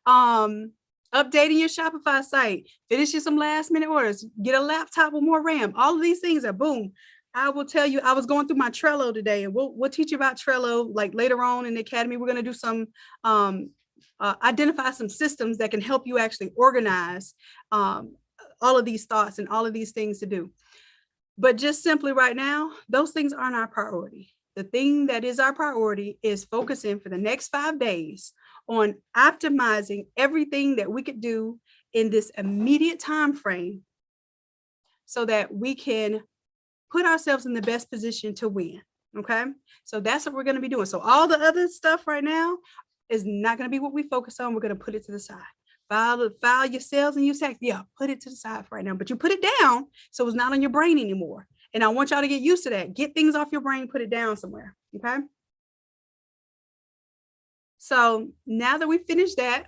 Speaker 3: Updating your Shopify site, finishing some last minute orders, get a laptop with more RAM. All of these things are boom. I will tell you, I was going through my Trello today, and we'll teach you about Trello like later on in the academy. We're going to do some identify some systems that can help you actually organize all of these thoughts and all of these things to do. But just simply right now, those things aren't our priority. The thing that is our priority is focusing for the next 5 days on optimizing everything that we could do in this immediate time frame so that we can put ourselves in the best position to win. Okay. So that's what we're going to be doing. So all the other stuff right now is not going to be what we focus on. We're going to put it to the side. File your sales and your tax. Yeah, put it to the side for right now, but you put it down so it's not on your brain anymore. And I want y'all to get used to that. Get things off your brain, put it down somewhere. Okay. So now that we finished that,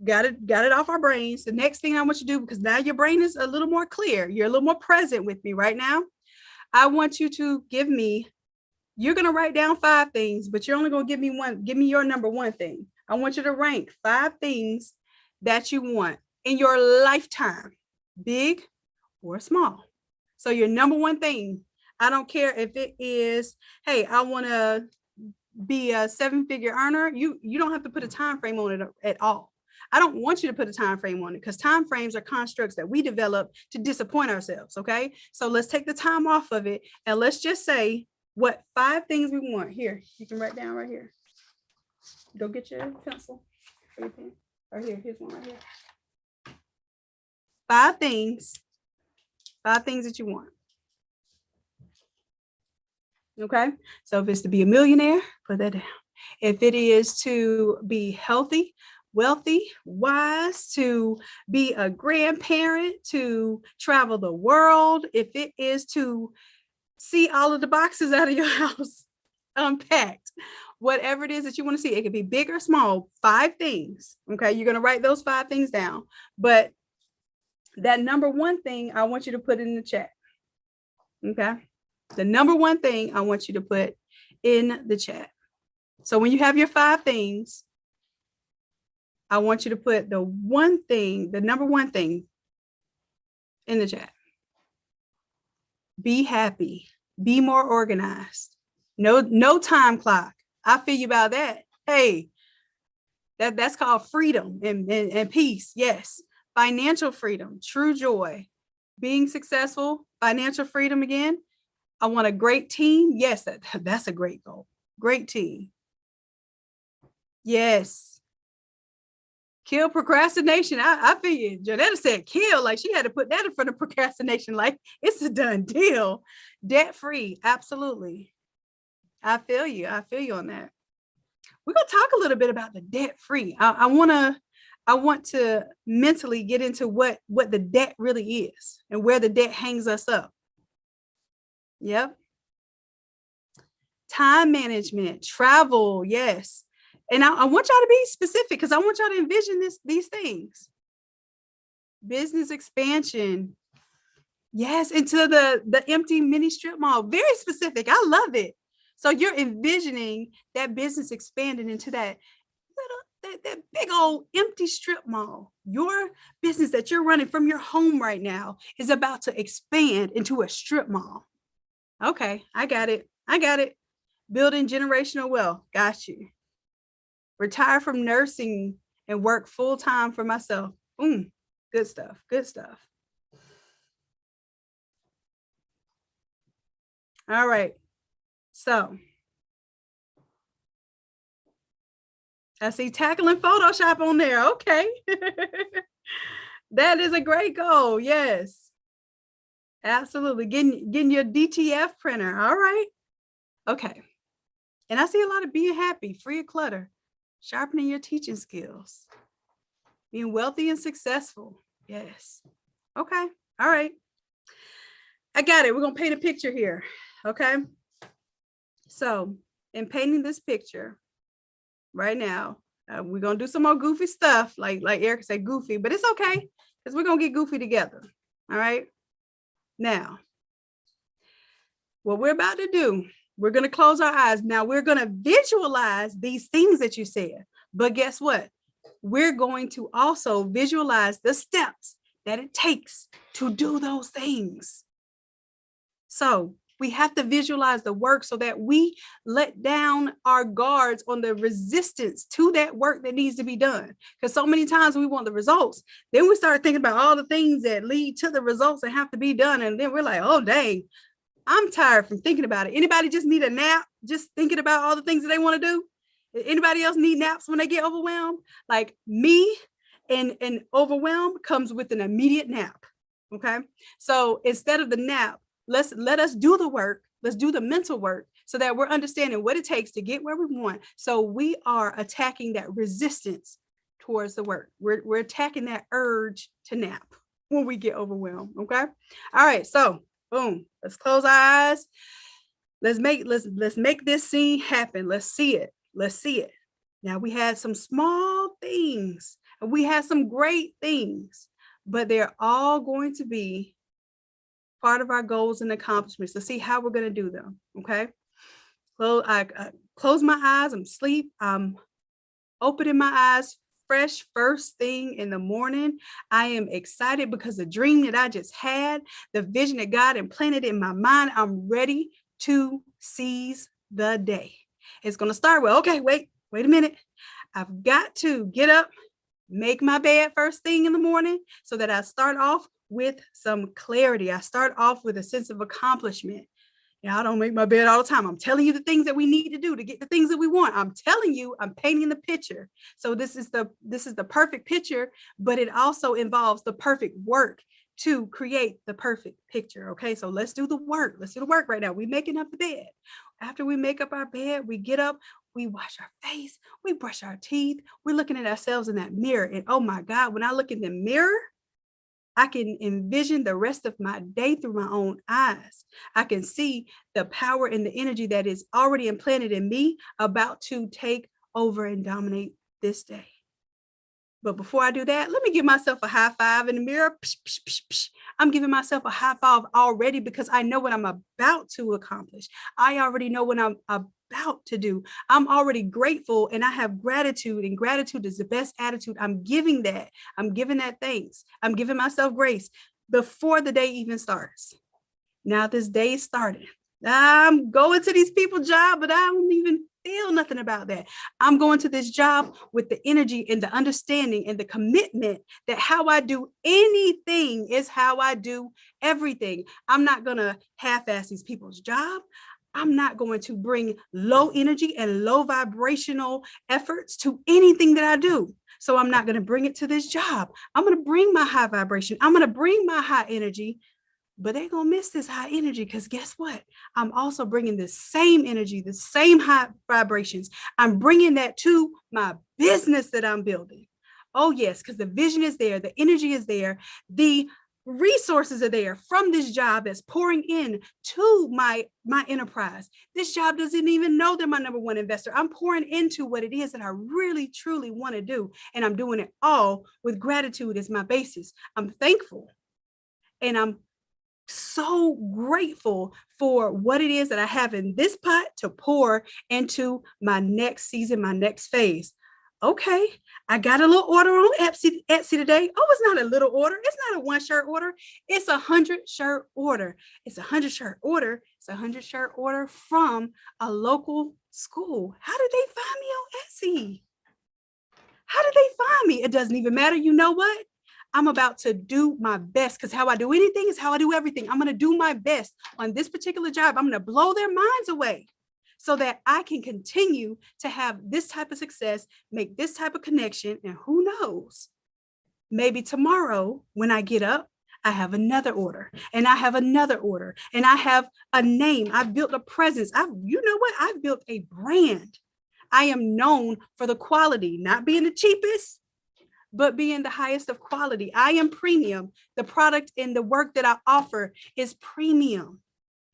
Speaker 3: got it off our brains. The next thing I want you to do, because now your brain is a little more clear, you're a little more present with me right now. I want you to give me, you're going to write down 5 things, but you're only going to give me one. Give me your number 1 thing. I want you to rank 5 things that you want in your lifetime, big or small. So your number 1 thing, I don't care if it is, hey, I want to be a 7-figure earner. You don't have to put a time frame on it at all. I don't want you to put a time frame on it because time frames are constructs that we develop to disappoint ourselves. Okay. So let's take the time off of it. And let's just say what 5 things we want. Here, you can write down right here. Go get your pencil or your pen. Right here. Here's one right here. 5 things. 5 things that you want. Okay. So if it's to be a millionaire, put that down. If it is to be healthy, wealthy, wise, to be a grandparent, to travel the world, if it is to see all of the boxes out of your house unpacked, whatever it is that you want to see, it could be big or small, 5 things. Okay. You're going to write those 5 things down. But that number 1 thing, I want you to put in the chat. Okay. The number 1 thing I want you to put in the chat. So when you have your 5 things, I want you to put the one thing, the number 1 thing in the chat. Be happy, be more organized. No time clock. I feel you about that. Hey, that's called freedom and peace. Yes. Financial freedom, true joy, being successful, financial freedom again. I want a great team. Yes, that's a great goal. Great team. Yes. Kill procrastination. I feel you. Janetta said kill, like she had to put that in front of procrastination, like it's a done deal. Debt free. Absolutely. I feel you. I feel you on that. We're going to talk a little bit about the debt free. I want to mentally get into what the debt really is and where the debt hangs us up. Yep. Time management, travel. Yes. And I want y'all to be specific because I want y'all to envision these things. Business expansion. Yes, into the empty mini strip mall. Very specific. I love it. So you're envisioning that business expanding into that big old empty strip mall. Your business that you're running from your home right now is about to expand into a strip mall. Okay, I got it. Building generational wealth. Got you. Retire from nursing and work full time for myself. Good stuff. Good stuff. All right. So I see tackling Photoshop on there. Okay. That is a great goal. Yes. Absolutely. Getting your DTF printer. All right. Okay. And I see a lot of being happy, free of clutter, sharpening your teaching skills, being wealthy and successful. Yes. Okay. All right. I got it. We're going to paint a picture here. Okay. So in painting this picture right now, We're gonna do some more goofy stuff, like Erica said, goofy, but it's okay because we're gonna get goofy together. All right. Now, what we're about to do, we're gonna close our eyes. Now we're gonna visualize these things that you said, but guess what? We're going to also visualize the steps that it takes to do those things. So we have to visualize the work so that we let down our guards on the resistance to that work that needs to be done. Because so many times we want the results. Then we start thinking about all the things that lead to the results that have to be done. And then we're like, oh, dang, I'm tired from thinking about it. Anybody just need a nap just thinking about all the things that they want to do? Anybody else need naps when they get overwhelmed? Like me, and overwhelm comes with an immediate nap. Okay. So instead of the nap, let us do the work. Let's do the mental work so that we're understanding what it takes to get where we want. So we are attacking that resistance towards the work. We're attacking that urge to nap when we get overwhelmed. Okay. All right. So boom, let's close our eyes. Let's make this scene happen. Let's see it. Let's see it. Now we had some small things and we had some great things, but they're all going to be part of our goals and accomplishments. Let's see how we're going to do them. Okay. Well, I close my eyes. I'm asleep. I'm opening my eyes fresh first thing in the morning. I am excited because the dream that I just had, the vision that God implanted in my mind, I'm ready to seize the day. It's going to start with, okay, wait a minute. I've got to get up, make my bed first thing in the morning so that I start off with some clarity. I start off with a sense of accomplishment. I don't make my bed all the time. I'm telling you the things that we need to do to get the things that we want. I'm telling you, I'm painting the picture. So this is the perfect picture, but it also involves the perfect work to create the perfect picture. Okay, so let's do the work. Let's do the work right now. We're making up the bed. After we make up our bed, we get up, we wash our face, we brush our teeth. We're looking at ourselves in that mirror. And oh my God, when I look in the mirror, I can envision the rest of my day through my own eyes. I can see the power and the energy that is already implanted in me about to take over and dominate this day. But before I do that, let me give myself a high five in the mirror. Psh, psh, psh, psh. I'm giving myself a high five already because I know what I'm about to accomplish. I already know what I'm about to do. I'm already grateful and I have gratitude, and gratitude is the best attitude. I'm giving that thanks. I'm giving myself grace before the day even starts. Now this day is starting. I'm going to these people's job, but I don't even feel nothing about that. I'm going to this job with the energy and the understanding and the commitment that how I do anything is how I do everything. I'm not going to half-ass these people's job. I'm not going to bring low energy and low vibrational efforts to anything that I do. So I'm not going to bring it to this job. I'm going to bring my high vibration. I'm going to bring my high energy. But they're going to miss this high energy because guess what? I'm also bringing the same energy, the same high vibrations. I'm bringing that to my business that I'm building. Oh, yes, because the vision is there. The energy is there. The resources are there from this job that's pouring in to my enterprise. This job doesn't even know they're my number one investor. I'm pouring into what it is that I really, truly want to do. And I'm doing it all with gratitude as my basis. I'm thankful. And I'm so grateful for what it is that I have in this pot to pour into my next season, my next phase. Okay, I got a little order on Etsy today. Oh, it's not a little order. It's not a 1 shirt order. It's a 100 shirt order. It's a 100 shirt order. It's a 100 shirt order from a local school. How did they find me on Etsy? How did they find me? It doesn't even matter. You know what? I'm about to do my best because how I do anything is how I do everything. I'm going to do my best on this particular job. I'm going to blow their minds away so that I can continue to have this type of success, make this type of connection. And who knows, maybe tomorrow when I get up, I have another order and I have another order and I have a name. I've built a presence. You know what? I've built a brand. I am known for the quality, not being the cheapest, but being the highest of quality. I am premium. The product and the work that I offer is premium.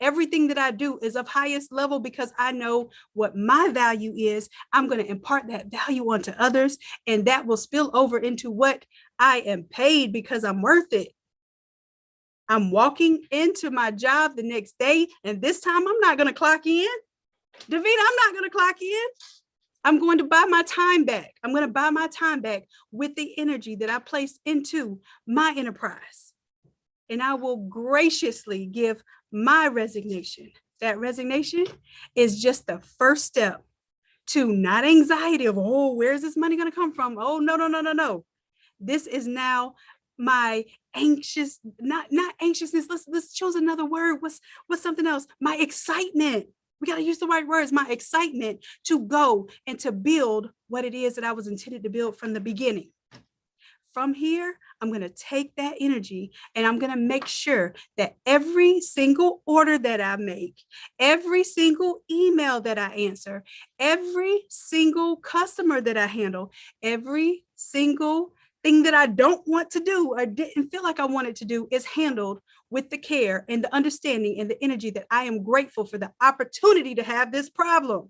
Speaker 3: Everything that I do is of highest level because I know what my value is. I'm going to impart that value onto others, and that will spill over into what I am paid because I'm worth it. I'm walking into my job the next day, and this time I'm not going to clock in. Davina, I'm not going to clock in. I'm going to buy my time back. I'm going to buy my time back with the energy that I placed into my enterprise. And I will graciously give my resignation. That resignation is just the first step to not anxiety of, oh, where's this money going to come from? Oh, no. This is now my anxious, not anxiousness. Let's choose another word. What's something else? My excitement. We got to use the right words. My excitement to go and to build what it is that I was intended to build from the beginning. From here, I'm going to take that energy and I'm going to make sure that every single order that I make, every single email that I answer, every single customer that I handle, every single thing that I don't want to do or didn't feel like I wanted to do is handled with the care and the understanding and the energy that I am grateful for the opportunity to have this problem.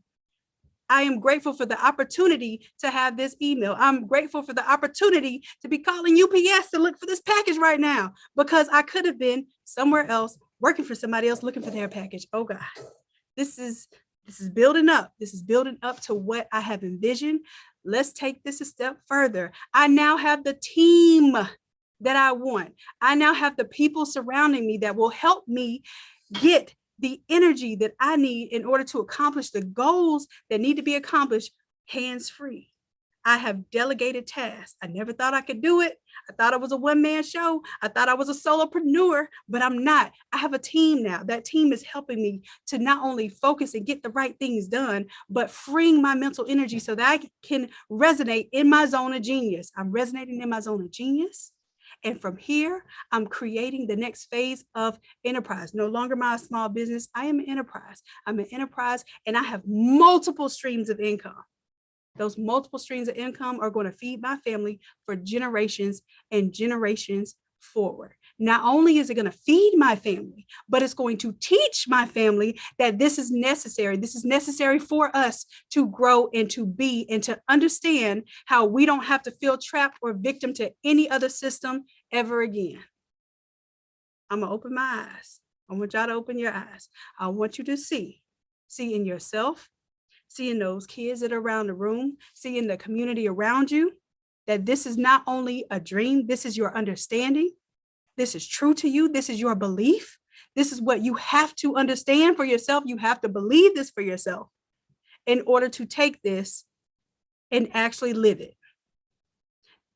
Speaker 3: I am grateful for the opportunity to have this email. I'm grateful for the opportunity to be calling UPS to look for this package right now because I could have been somewhere else working for somebody else looking for their package. Oh God, this is building up. This is building up to what I have envisioned. Let's take this a step further. I now have the team that I want. I now have the people surrounding me that will help me get the energy that I need in order to accomplish the goals that need to be accomplished hands-free. I have delegated tasks. I never thought I could do it. I thought it was a one-man show. I thought I was a solopreneur, but I'm not. I have a team now. That team is helping me to not only focus and get the right things done, but freeing my mental energy so that I can resonate in my zone of genius. I'm resonating in my zone of genius. And from here, I'm creating the next phase of enterprise. No longer my small business. I am an enterprise. I'm an enterprise and I have multiple streams of income. Those multiple streams of income are going to feed my family for generations and generations forward. Not only is it going to feed my family, but it's going to teach my family that this is necessary. This is necessary for us to grow and to be and to understand how we don't have to feel trapped or victim to any other system ever again. I'm going to open my eyes. I want y'all to open your eyes. I want you to see in yourself, see in those kids that are around the room, see in the community around you, that this is not only a dream, this is your understanding. This is true to you. This is your belief. This is what you have to understand for yourself. You have to believe this for yourself in order to take this and actually live it.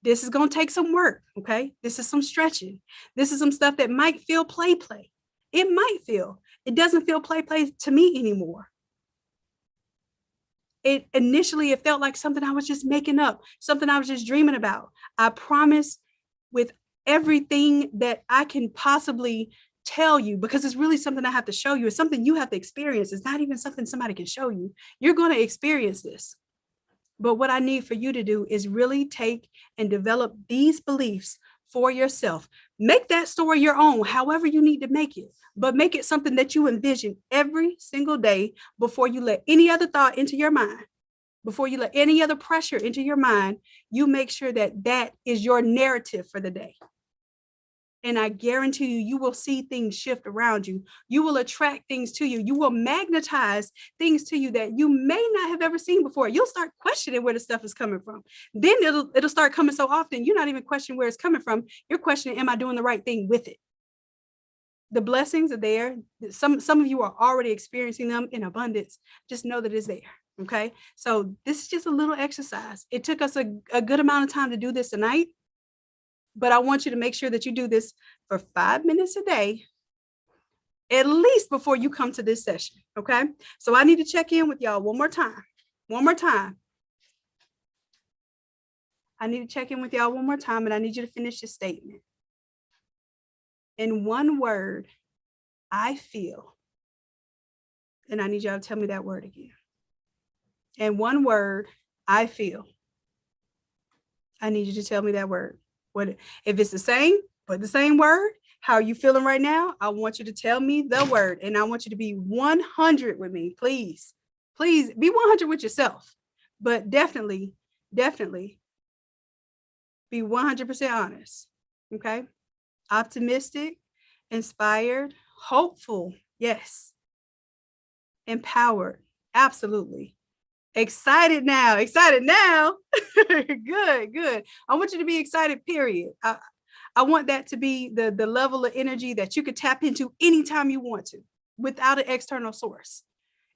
Speaker 3: This is going to take some work, okay? This is some stretching. This is some stuff that might feel play. It might feel. It doesn't feel play to me anymore. It felt like something I was just making up, something I was just dreaming about. I promise with everything that I can possibly tell you, because it's really something I have to show you. It's something you have to experience. It's not even something somebody can show you. You're going to experience this. But what I need for you to do is really take and develop these beliefs for yourself. Make that story your own, however you need to make it, but make it something that you envision every single day before you let any other thought into your mind. Before you let any other pressure into your mind, you make sure that that is your narrative for the day. And I guarantee you, you will see things shift around you. You will attract things to you. You will magnetize things to you that you may not have ever seen before. You'll start questioning where the stuff is coming from. Then it'll start coming so often, you're not even questioning where it's coming from. You're questioning, am I doing the right thing with it? The blessings are there. Some of you are already experiencing them in abundance. Just know that it's there. Okay. So this is just a little exercise. It took us a good amount of time to do this tonight. But I want you to make sure that you do this for 5 minutes a day, at least before you come to this session, okay? So I need to check in with y'all one more time. I need to check in with y'all one more time, and I need you to finish your statement. In one word, I feel. And I need y'all to tell me that word again. In one word, I feel. I need you to tell me that word. What if it's the same, but the same word? How are you feeling right now? I want you to tell me the word, and I want you to be 100 with me, please. Please be 100 with yourself, but definitely be 100% honest. Okay. Optimistic, inspired, hopeful. Yes. Empowered. Absolutely. Excited now. Good. I want you to be excited, period. I want that to be the level of energy that you could tap into anytime you want to without an external source.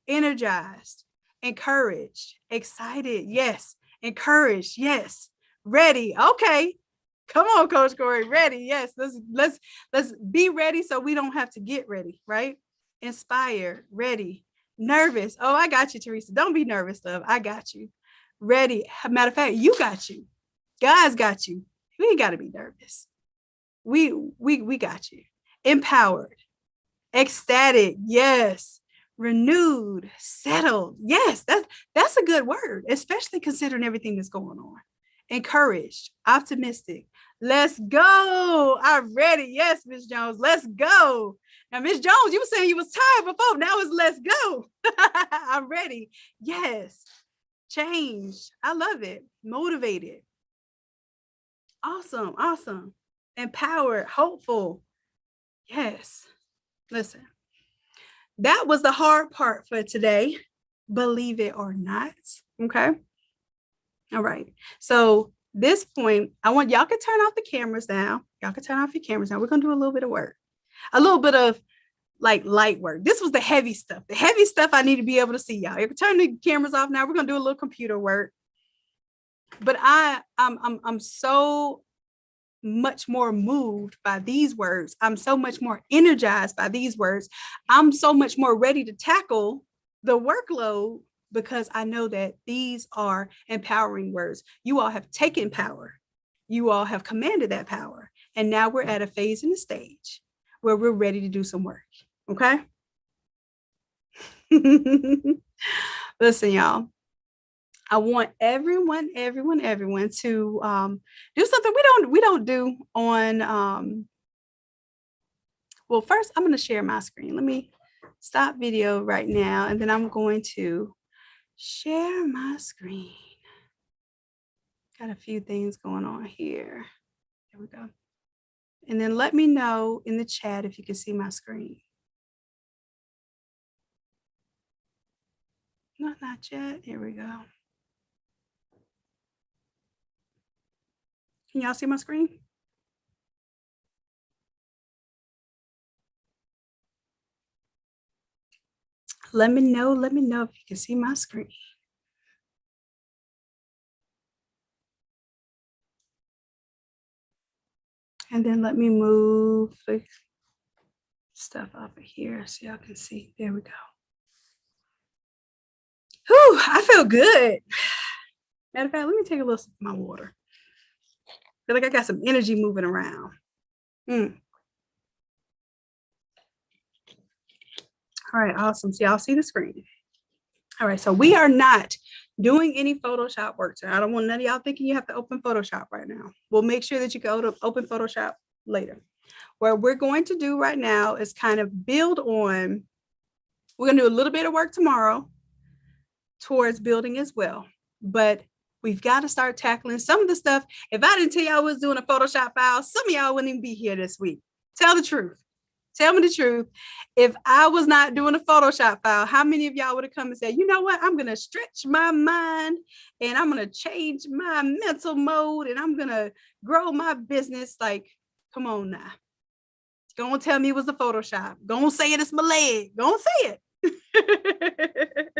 Speaker 3: Energized, encouraged, excited. Yes. Encouraged. Yes. Ready. Okay. Come on, Coach Corey. Ready. Yes. Let's be ready so we don't have to get ready, right? Inspired, ready, nervous. Oh, I got you, Teresa. Don't be nervous, love. I got you. Ready. Matter of fact, you got you. God's got you. We ain't got to be nervous. We got you. Empowered, ecstatic. Yes. Renewed, settled. Yes, that's a good word, especially considering everything that's going on. Encouraged, optimistic. Let's go. I'm ready. Yes, Miss Jones. Let's go. Now, Miss Jones, you were saying you was tired before. Now it's let's go. I'm ready. Yes. Change. I love it. Motivated. Awesome. Empowered, hopeful. Yes. Listen, that was the hard part for today, believe it or not. Okay. All right. So this point, I want y'all to turn off the cameras now. Y'all can turn off your cameras now. We're going to do a little bit of work, a little bit of like light work. This was the heavy stuff. The heavy stuff I need to be able to see y'all. You can turn the cameras off now. We're going to do a little computer work. But I'm so much more moved by these words. I'm so much more energized by these words. I'm so much more ready to tackle the workload because I know that these are empowering words. You all have taken power. You all have commanded that power. And now we're at a phase in the stage where we're ready to do some work. Okay. Listen, y'all. I want everyone to do something we don't do on. Well, first I'm going to share my screen. Let me stop video right now, and then I'm going to share my screen. Got a few things going on here. There we go. And then let me know in the chat if you can see my screen. No, not yet. Here we go. Can y'all see my screen? Let me know if you can see my screen. And then let me move the stuff over here so y'all can see. There we go. Whew, I feel good. Matter of fact, let me take a little sip of my water. I feel like I got some energy moving around. All right, awesome. So y'all see the screen. All right, so we are not doing any Photoshop work today. I don't want none of y'all thinking you have to open Photoshop right now. We'll make sure that you go to open Photoshop later. What we're going to do right now is kind of build on, we're gonna do a little bit of work tomorrow towards building as well, but we've got to start tackling some of the stuff. If I didn't tell y'all I was doing a Photoshop file, some of y'all wouldn't even be here this week. Tell the truth. Tell me the truth. If I was not doing a Photoshop file, how many of y'all would have come and said, you know what, I'm going to stretch my mind and I'm going to change my mental mode and I'm going to grow my business? Like, come on now. Go and tell me it was the Photoshop. Go and say it's my leg. Go and say it.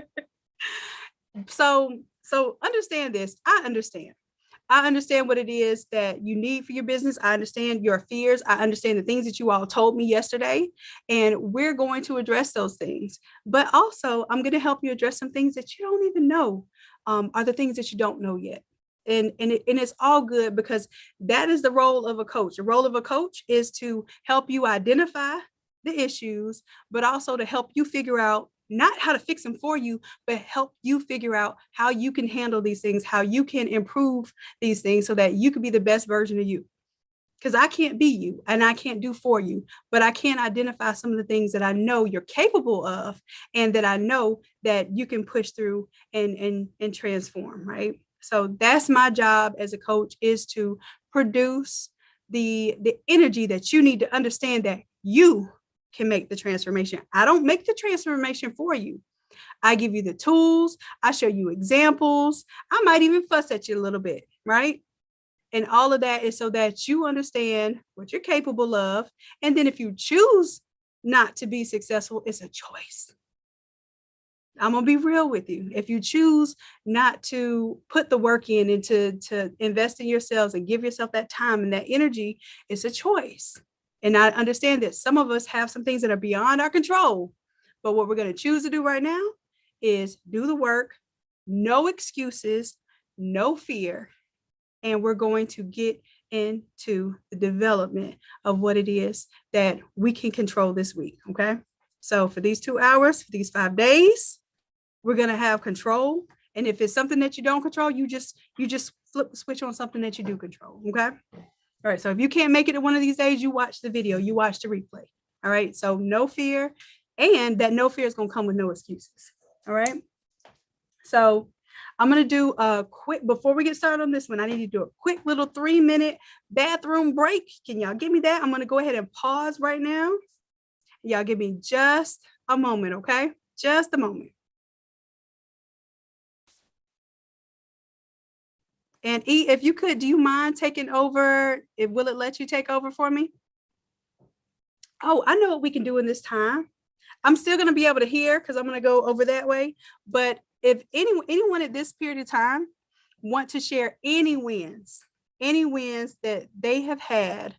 Speaker 3: So understand this. I understand what it is that you need for your business. I understand your fears. I understand the things that you all told me yesterday, and we're going to address those things. But also, I'm going to help you address some things that you don't even know are the things that you don't know yet. And it's all good because that is the role of a coach. The role of a coach is to help you identify the issues, but also to help you figure out not how to fix them for you, but help you figure out how you can handle these things, how you can improve these things so that you can be the best version of you. because I can't be you and I can't do for you, but I can identify some of the things that I know you're capable of and that I know that you can push through and transform, right? So that's my job as a coach, is to produce the energy that you need to understand that you can make the transformation. I don't make the transformation for you. I give you the tools. I show you examples. I might even fuss at you a little bit, right? And all of that is so that you understand what you're capable of. And then if you choose not to be successful, it's a choice. I'm going to be real with you. If you choose not to put the work in and to invest in yourselves and give yourself that time and that energy, it's a choice. And I understand that some of us have some things that are beyond our control. But what we're going to choose to do right now is do the work, no excuses, no fear. And we're going to get into the development of what it is that we can control this week. Okay. So for these 2 hours, for these 5 days, we're going to have control. And if it's something that you don't control, you just flip the switch on something that you do control. Okay. All right. So if you can't make it to one of these days, you watch the video, you watch the replay. All right. So no fear. And that no fear is going to come with no excuses. All right. So I'm going to do a quick, before we get started on this one, I need to do a quick little 3-minute bathroom break. Can y'all give me that? I'm going to go ahead and pause right now. Y'all give me just a moment. Okay. Just a moment. And E, if you could, do you mind taking over? Will it let you take over for me? Oh, I know what we can do in this time. I'm still going to be able to hear because I'm going to go over that way. But if anyone at this period of time want to share any wins that they have had,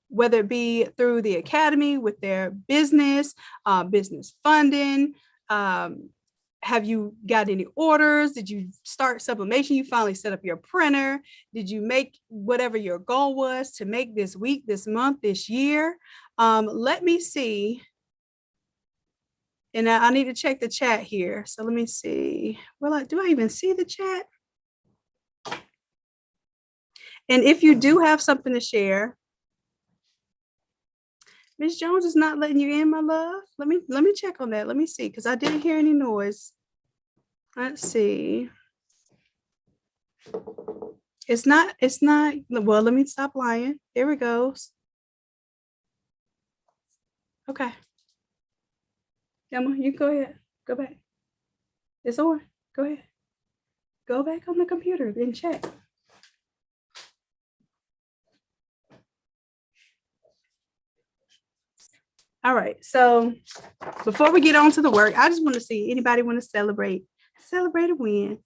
Speaker 3: whether it be through the academy with their business, business funding, have you got any orders? Did you start sublimation? You finally set up your printer? Did you make whatever your goal was to make this week, this month, this year? Let me see. And I need to check the chat here. So let me see. Well, do I even see the chat? And if you do have something to share, Ms. Jones is not letting you in, my love. Let me check on that. Let me see, because I didn't hear any noise. Let's see. It's not, well, let me stop lying. There it goes. Okay. Emma, you go ahead. Go back. It's on. Go ahead. Go back on the computer and check. All right. So before we get on to the work, I just want to see anybody want to celebrate a win.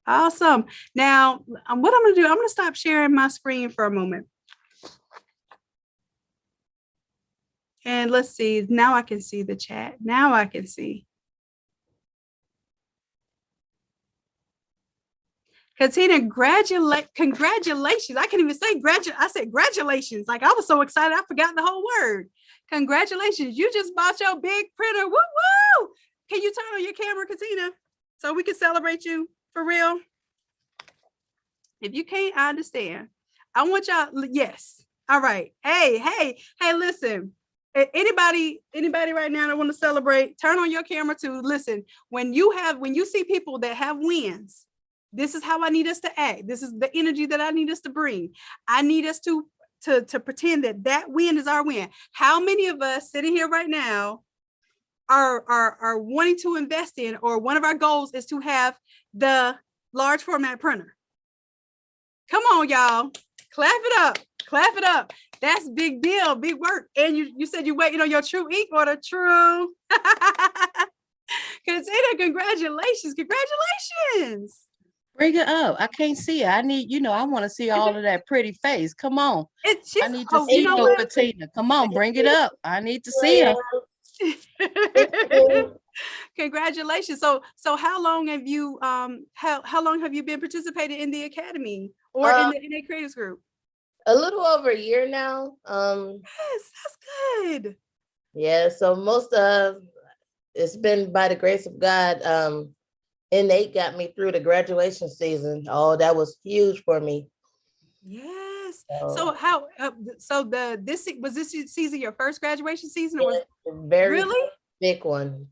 Speaker 3: Awesome. Now, what I'm going to do, I'm going to stop sharing my screen for a moment. And let's see. Now I can see the chat. Now I can see. Katina, congratulations. I can't even say I said congratulations. Like I was so excited, I forgot the whole word. Congratulations. You just bought your big printer. Woo woo. Can you turn on your camera, Katina, so we can celebrate you for real? If you can't, I understand. I want y'all, yes. All right. Hey, listen. Anybody right now that want to celebrate, turn on your camera too. Listen, when you see people that have wins, this is how I need us to act. This is the energy that I need us to bring. I need us to pretend that win is our win. How many of us sitting here right now are wanting to invest in, or one of our goals is to have the large format printer? Come on, y'all. Clap it up. Clap it up. That's big deal, big work. And you said you're waiting on your True Ink order. True. Katina, congratulations. Congratulations.
Speaker 1: Bring it up. I can't see it. I need, I want to see all of that pretty face. Come on. I need to see you, Katina. Come on, bring it up. I need to see her.
Speaker 3: Congratulations. So how long have you how long have you been participating in the academy or in the NA Creators Group?
Speaker 4: A little over a year now.
Speaker 3: Yes, that's good.
Speaker 4: Yeah, so most of it's been by the grace of God. N8 got me through the graduation season. Oh, that was huge for me.
Speaker 3: Yes.
Speaker 4: So
Speaker 3: So how? So this season your first graduation season? Or was
Speaker 4: very
Speaker 3: really
Speaker 4: big one,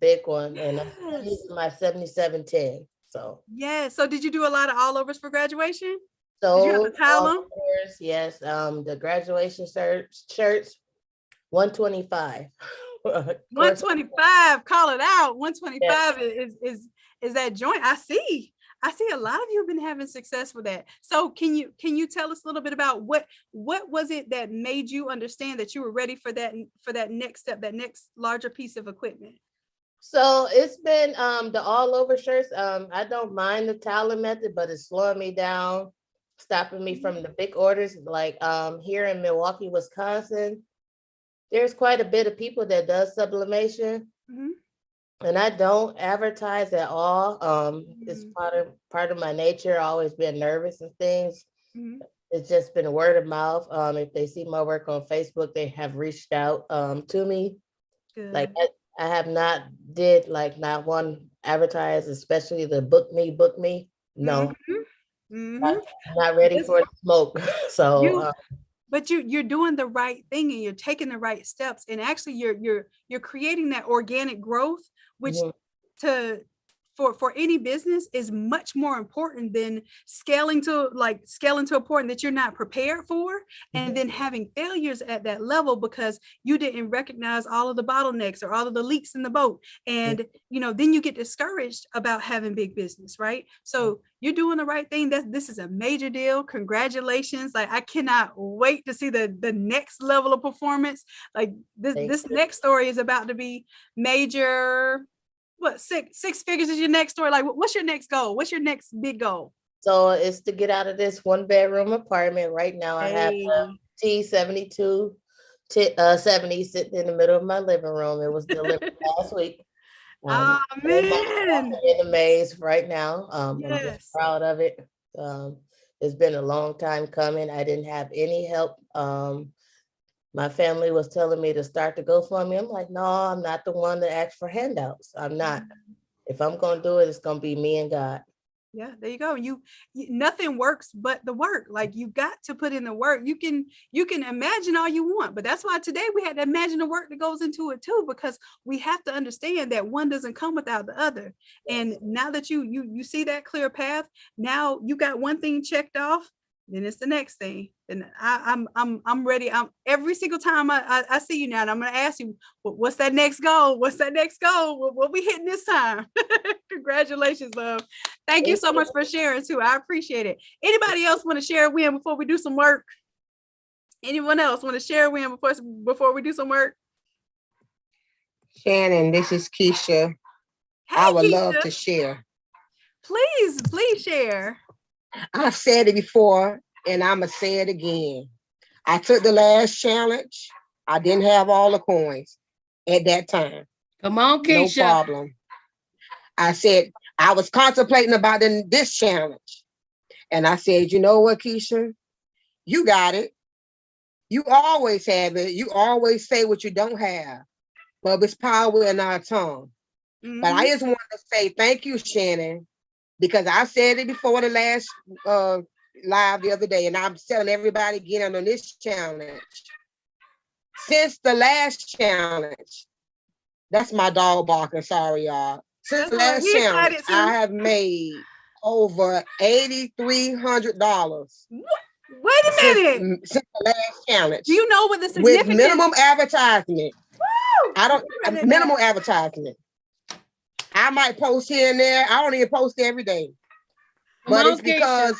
Speaker 4: and I'm still
Speaker 3: yes.
Speaker 4: using my 7710. So
Speaker 3: Yes. So did you do a lot of all overs for graduation? Did you have to
Speaker 4: so
Speaker 3: tile
Speaker 4: all
Speaker 3: them?
Speaker 4: overs, yes. The graduation shirts 125. Of course,
Speaker 3: 125. Call it out.
Speaker 4: yeah.
Speaker 3: 125 is that joint. I see a lot of you have been having success with that. So can you tell us a little bit about what was it that made you understand that you were ready for that next step, that next larger piece of equipment?
Speaker 4: So it's been the all over shirts. I don't mind the talent method, but it's slowing me down, stopping me from the big orders. Like here in Milwaukee, Wisconsin, there's quite a bit of people that does sublimation.
Speaker 3: Mhm.
Speaker 4: And I don't advertise at all. It's part of my nature. Always been nervous and things.
Speaker 3: Mhm.
Speaker 4: It's just been word of mouth. If they see my work on Facebook, they have reached out to me.
Speaker 3: Good.
Speaker 4: Like I have not did like not one advertise, especially the book me. No, not ready for the smoke. So
Speaker 3: but you're doing the right thing and you're taking the right steps, and actually you're creating that organic growth, which to for any business is much more important than scaling to a point that you're not prepared for, and then having failures at that level because you didn't recognize all of the bottlenecks or all of the leaks in the boat, and then you get discouraged about having big business, right? So you're doing the right thing. This is a major deal. Congratulations. Like, I cannot wait to see the next level of performance. Like this next story is about to be major. What, six figures is your next story? Like, what's your next goal? What's your next big goal?
Speaker 4: So it's to get out of this 1-bedroom apartment. Right now I have a T72 70 sitting in the middle of my living room. It was delivered last week.
Speaker 3: Oh man,
Speaker 4: in the maze right now. I'm just
Speaker 3: yes.
Speaker 4: proud of it. It's been a long time coming. I didn't have any help. My family was telling me to start the GoFundMe. I'm like, no, I'm not the one that asked for handouts. I'm not. If I'm going to do it, it's going to be me and God.
Speaker 3: Yeah, there you go. You nothing works but the work. Like, you got to put in the work. You can imagine all you want, but that's why today we had to imagine the work that goes into it too, because we have to understand that one doesn't come without the other. And now that you see that clear path, now you got one thing checked off, then it's the next thing. And I'm ready. I'm every single time I see you now, and I'm gonna ask you, what's that next goal? What's that next goal? What we hitting this time? Congratulations, love. Thank you so much for sharing too. I appreciate it. Anybody else want to share a win before we do some work? Anyone else want to share a win before we do some work?
Speaker 9: Shannon, this is Keisha.
Speaker 3: Hey,
Speaker 9: I would
Speaker 3: Keisha.
Speaker 9: love to share.
Speaker 3: Please share.
Speaker 9: I've said it before and I'm going to say it again. I took the last challenge. I didn't have all the coins at that time.
Speaker 1: Come on, Keisha.
Speaker 9: No problem. I said, I was contemplating about this challenge. And I said, you know what, Keisha? You got it. You always have it. You always say what you don't have. But it's power in our tongue. But I just want to say thank you, Shannon, because I said it before the last live the other day, and I'm telling everybody again on this challenge. Since the last challenge, that's my dog barking, sorry, y'all. Since the last challenge, I have made over $8,300.
Speaker 3: Wait a minute.
Speaker 9: Since the last challenge.
Speaker 3: Do you know what the significance?
Speaker 9: With minimum advertisement.
Speaker 3: Woo!
Speaker 9: I don't, minimal advertisement. I might post here and there. I don't even post every day. But it's because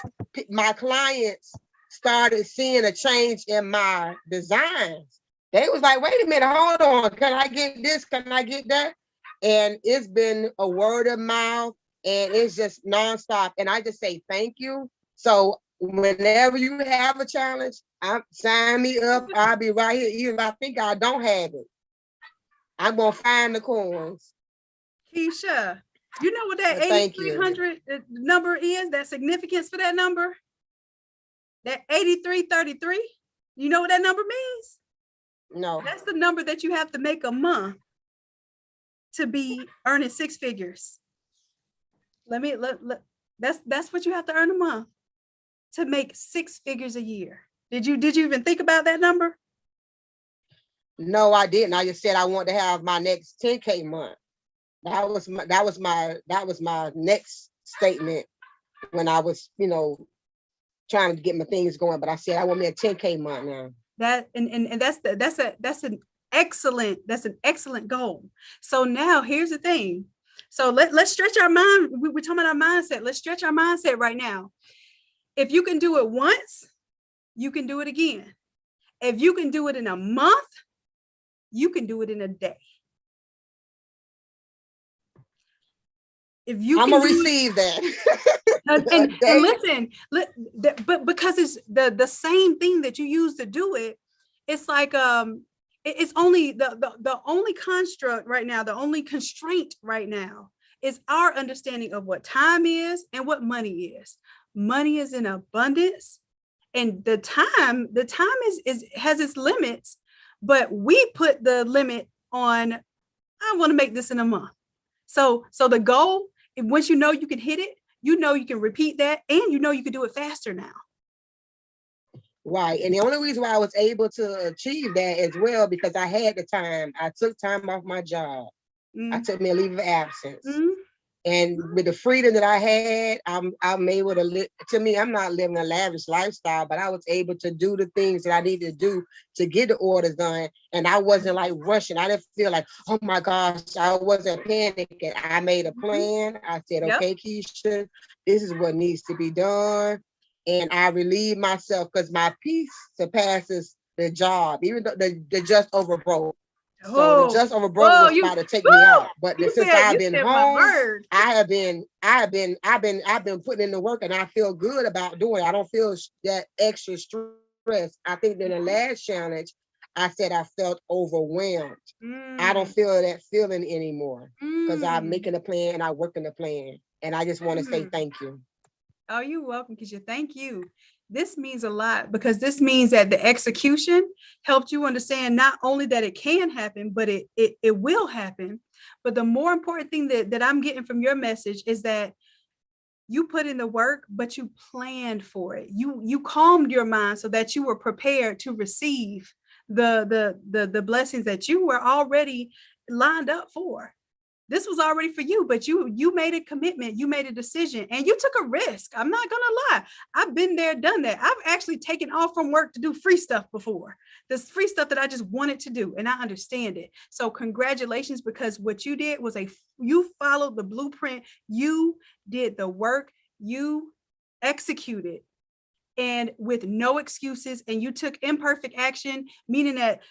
Speaker 9: my clients started seeing a change in my designs. They was like, wait a minute, hold on. Can I get this? Can I get that? And it's been a word of mouth, and it's just nonstop. And I just say thank you. So whenever you have a challenge, sign me up. I'll be right here. Even if I think I don't have it, I'm going to find the coins.
Speaker 3: Keisha, you know what that 8,300 number is? That significance for that number? That 8333? You know what that number means?
Speaker 9: No.
Speaker 3: That's the number that you have to make a month to be earning 6 figures. That's what you have to earn a month to make 6 figures a year. Did you even think about that number?
Speaker 9: No, I didn't. I just said I want to have my next 10K month. That was my next statement when I was, trying to get my things going. But I said I want me a 10K month now.
Speaker 3: That's an excellent goal. So now here's the thing. So let's stretch our mind. We're talking about our mindset. Let's stretch our mindset right now. If you can do it once, you can do it again. If you can do it in a month, you can do it in a day. If you
Speaker 9: I'm
Speaker 3: can
Speaker 9: gonna receive that.
Speaker 3: and listen, but because it's the same thing that you use to do it, it's like it's only the only construct right now, the only constraint right now is our understanding of what time is and what money is. Money is in abundance, and the time has its limits, but we put the limit on, I want to make this in a month. So the goal, once you know you can hit it, you can repeat that, and you can do it faster now.
Speaker 9: Right. And the only reason why I was able to achieve that as well, because I had the time. I took time off my job. I took me a leave of absence. And with the freedom that I had, I'm able to live. To me, I'm not living a lavish lifestyle, but I was able to do the things that I needed to do to get the orders done. And I wasn't like rushing. I didn't feel like, oh my gosh, I wasn't panicking. I made a plan. I said, okay, Keisha, this is what needs to be done. And I relieved myself because my peace surpasses the job, even though the just over broke. So the just over broke was about to take me out. But since I've been home, I've been putting in the work, and I feel good about doing it. I don't feel that extra stress. I think in the last challenge, I said I felt overwhelmed. I don't feel that feeling anymore because I'm making a plan and I'm working the plan. And I just want to say thank you.
Speaker 3: Oh, you're welcome, Keisha. Thank you. This means a lot, because this means that the execution helped you understand not only that it can happen, but it will happen. But the more important thing that I'm getting from your message is that you put in the work, but you planned for it. You calmed your mind so that you were prepared to receive the blessings that you were already lined up for. This was already for you, but you made a commitment, you made a decision, and you took a risk. I'm not gonna lie. I've been there, done that. I've actually taken off from work to do free stuff before. This free stuff that I just wanted to do, and I understand it. So congratulations, because what you did was you followed the blueprint, you did the work, you executed, and with no excuses, and you took imperfect action, meaning that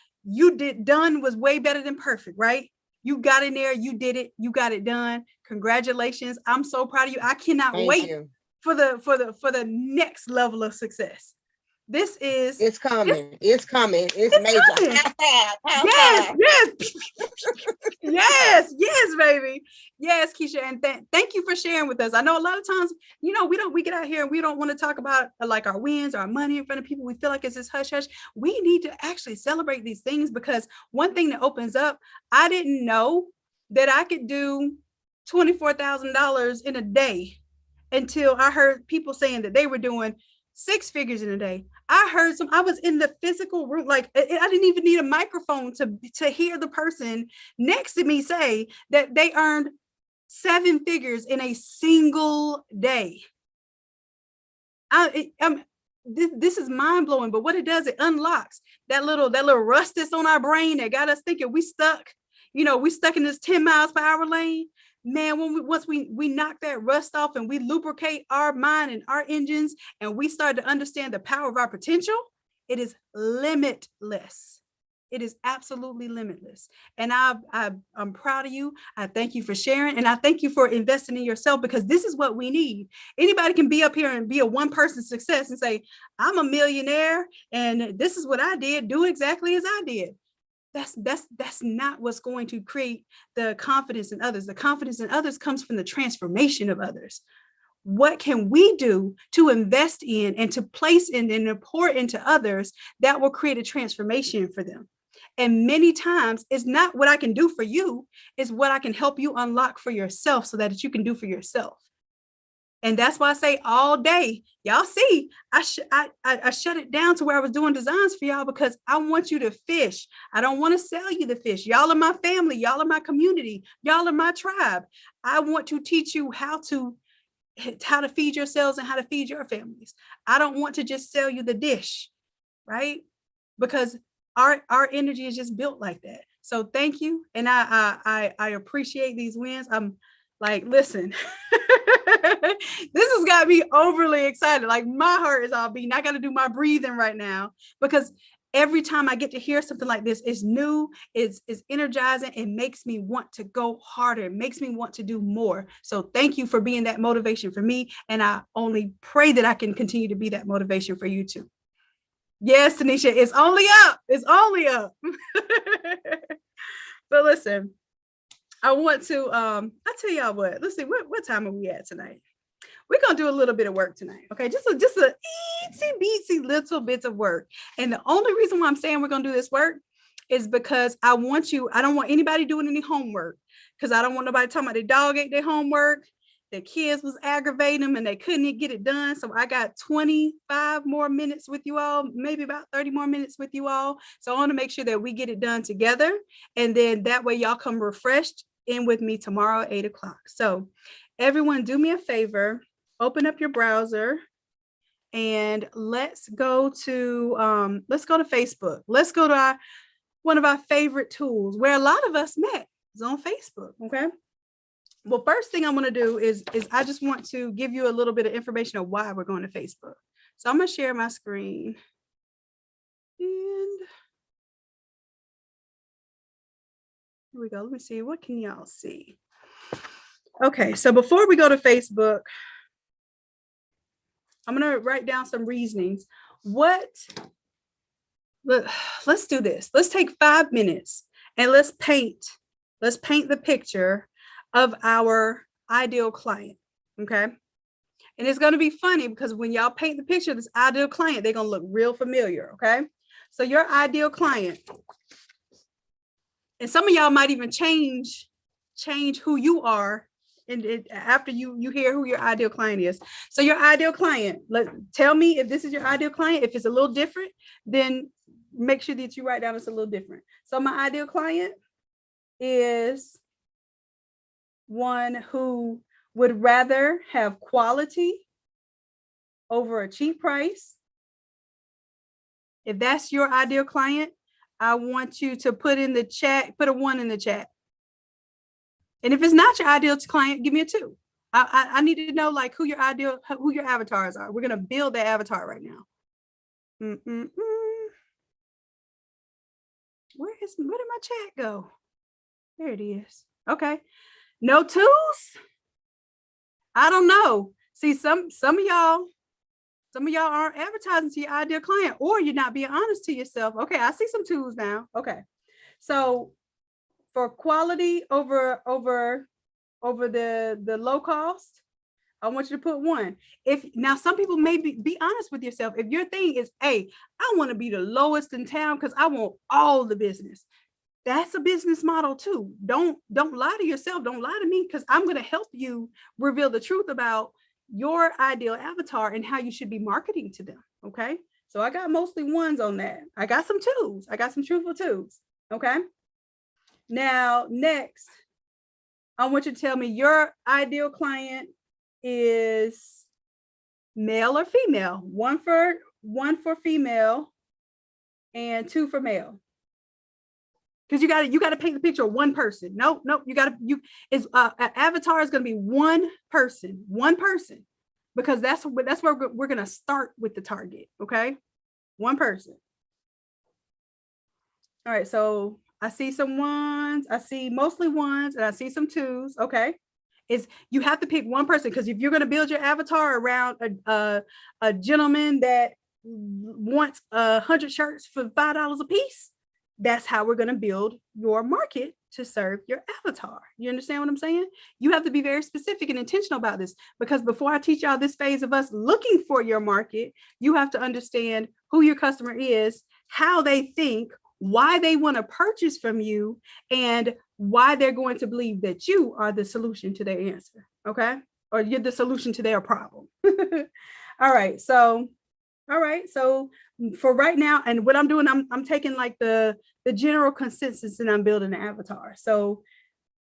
Speaker 3: done was way better than perfect, right? You got in there, you did it, you got it done. Congratulations. I'm so proud of you. I cannot wait for the next level of success. It's
Speaker 9: coming. It's major.
Speaker 3: Coming. Yes, baby. Yes, Keisha. And thank you for sharing with us. I know a lot of times, we get out here and we don't want to talk about like our wins or our money in front of people. We feel like it's this hush hush. We need to actually celebrate these things, because one thing that opens up, I didn't know that I could do $24,000 in a day until I heard people saying that they were doing 6 figures in a day. I was in the physical room, like I didn't even need a microphone to hear the person next to me say that they earned 7 figures in a single day. This is mind blowing, but what it does, it unlocks that little rust that's on our brain that got us thinking we stuck in this 10 miles per hour lane. Man, once we knock that rust off and we lubricate our mind and our engines, and we start to understand the power of our potential, it is limitless. It is absolutely limitless. And I'm proud of you. I thank you for sharing, and I thank you for investing in yourself, because this is what we need. Anybody can be up here and be a one-person success and say, I'm a millionaire and this is what I did. Do exactly as I did. That's not what's going to create the confidence in others. The confidence in others comes from the transformation of others. What can we do to invest in and to place in and to pour into others that will create a transformation for them? And many times it's not what I can do for you, it's what I can help you unlock for yourself so that you can do for yourself. And that's why I say all day. Y'all see, I shut it down to where I was doing designs for y'all because I want you to fish. I don't want to sell you the fish. Y'all are my family. Y'all are my community. Y'all are my tribe. I want to teach you how to feed yourselves and how to feed your families. I don't want to just sell you the dish, right? Because our energy is just built like that. So thank you. And I appreciate these wins. I'm like, listen, this has got me overly excited. Like my heart is all beating. I got to do my breathing right now because every time I get to hear something like this, it's new, it's energizing, it makes me want to go harder, it makes me want to do more. So thank you for being that motivation for me. And I only pray that I can continue to be that motivation for you too. Yes, Tanisha, it's only up. It's only up. But listen, I want to, I tell y'all what, let's see, what time are we at tonight? We're going to do a little bit of work tonight. Okay. Just a itsy beatsy little bits of work. And the only reason why I'm saying we're going to do this work is because I don't want anybody doing any homework because I don't want nobody talking about their dog ate their homework. Their kids was aggravating them and they couldn't get it done. So I got 25 more minutes with you all, maybe about 30 more minutes with you all. So I want to make sure that we get it done together. And then that way y'all come refreshed in with me tomorrow at 8 o'clock. So everyone do me a favor, open up your browser and let's go to Facebook. Let's go to one of our favorite tools where a lot of us met is on Facebook. Okay. Well, first thing I'm going to do is I just want to give you a little bit of information of why we're going to Facebook. So I'm going to share my screen. And here we go. Let me see. What can y'all see? Okay. So before we go to Facebook, I'm going to write down some reasonings. Let's do this. Let's take 5 minutes and let's paint the picture of our ideal client. Okay. And it's going to be funny because when y'all paint the picture of this ideal client, they're going to look real familiar. Okay. So your ideal client, and some of y'all might even change who you are and after you hear who your ideal client is. So your ideal client, tell me if this is your ideal client. If it's a little different, then make sure that you write down it's a little different. So my ideal client is one who would rather have quality over a cheap price. If that's your ideal client, I want you to put in the chat, put a 1 in the chat. And if it's not your ideal client, give me a 2. I need to know like who your avatars are. We're going to build that avatar right now. Where did my chat go? There it is. Okay. No 2s? I don't know. See, some of y'all aren't advertising to your ideal client, or you're not being honest to yourself. Okay, I see some 2s now. Okay. So for quality over the low cost, I want you to put 1. Now some people may be honest with yourself. If your thing is, hey, I want to be the lowest in town because I want all the business. That's a business model too. Don't lie to yourself. Don't lie to me because I'm going to help you reveal the truth about your ideal avatar and how you should be marketing to them. Okay. So I got mostly 1s on that. I got some 2s. I got some truthful 2s. Okay. Now, next, I want you to tell me your ideal client is male or female. 1 for female and 2 for male. Because you got to paint the picture of 1 person. No, avatar is going to be 1 person, because that's where we're going to start with the target. Okay. 1 person. All right. So I see some 1s. I see mostly 1s and I see some 2s. Okay. You have to pick 1 person, because if you're going to build your avatar around a gentleman that wants 100 shirts for $5 a piece, that's how we're going to build your market to serve your avatar. You understand what I'm saying? You have to be very specific and intentional about this, because before I teach y'all this phase of us looking for your market, you have to understand who your customer is, how they think, why they want to purchase from you, and why they're going to believe that you are the solution to their answer. Okay. or you're the solution to their problem. All right. So for right now, and what I'm doing, I'm taking like the general consensus and I'm building an avatar. So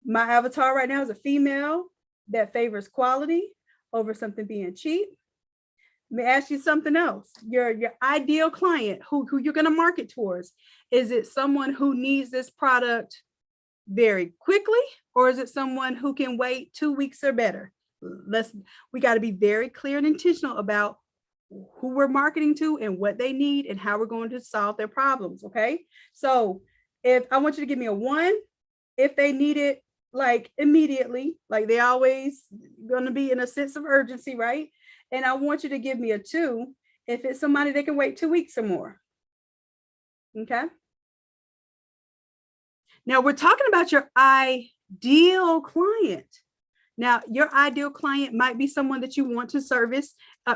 Speaker 3: my avatar right now is a female that favors quality over something being cheap. Let me ask you something else. Your ideal client, who you're going to market towards, is it someone who needs this product very quickly, or is it someone who can wait 2 weeks or better? We got to be very clear and intentional about who we're marketing to and what they need and how we're going to solve their problems. Okay. So if I want you to give me a 1, if they need it like immediately, like they always going to be in a sense of urgency, right? And I want you to give me a 2 if it's somebody that can wait 2 weeks or more. Okay. Now we're talking about your ideal client. Now, your ideal client might be someone that you want to service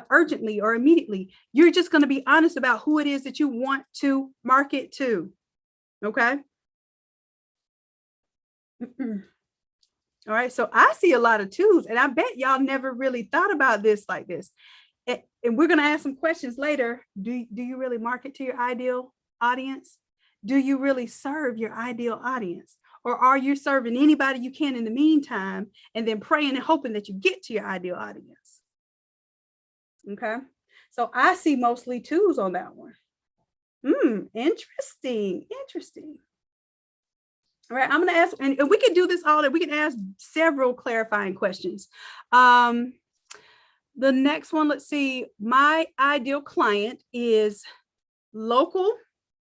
Speaker 3: urgently or immediately. You're just going to be honest about who it is that you want to market to. Okay. All right. So I see a lot of 2s, and I bet y'all never really thought about this like this. And we're going to ask some questions later. Do you really market to your ideal audience? Do you really serve your ideal audience? Or are you serving anybody you can in the meantime and then praying and hoping that you get to your ideal audience? Okay. So I see mostly 2s on that one. Interesting. All right. I'm going to ask, and we can do this all day. We can ask several clarifying questions. The next one, let's see. My ideal client is local.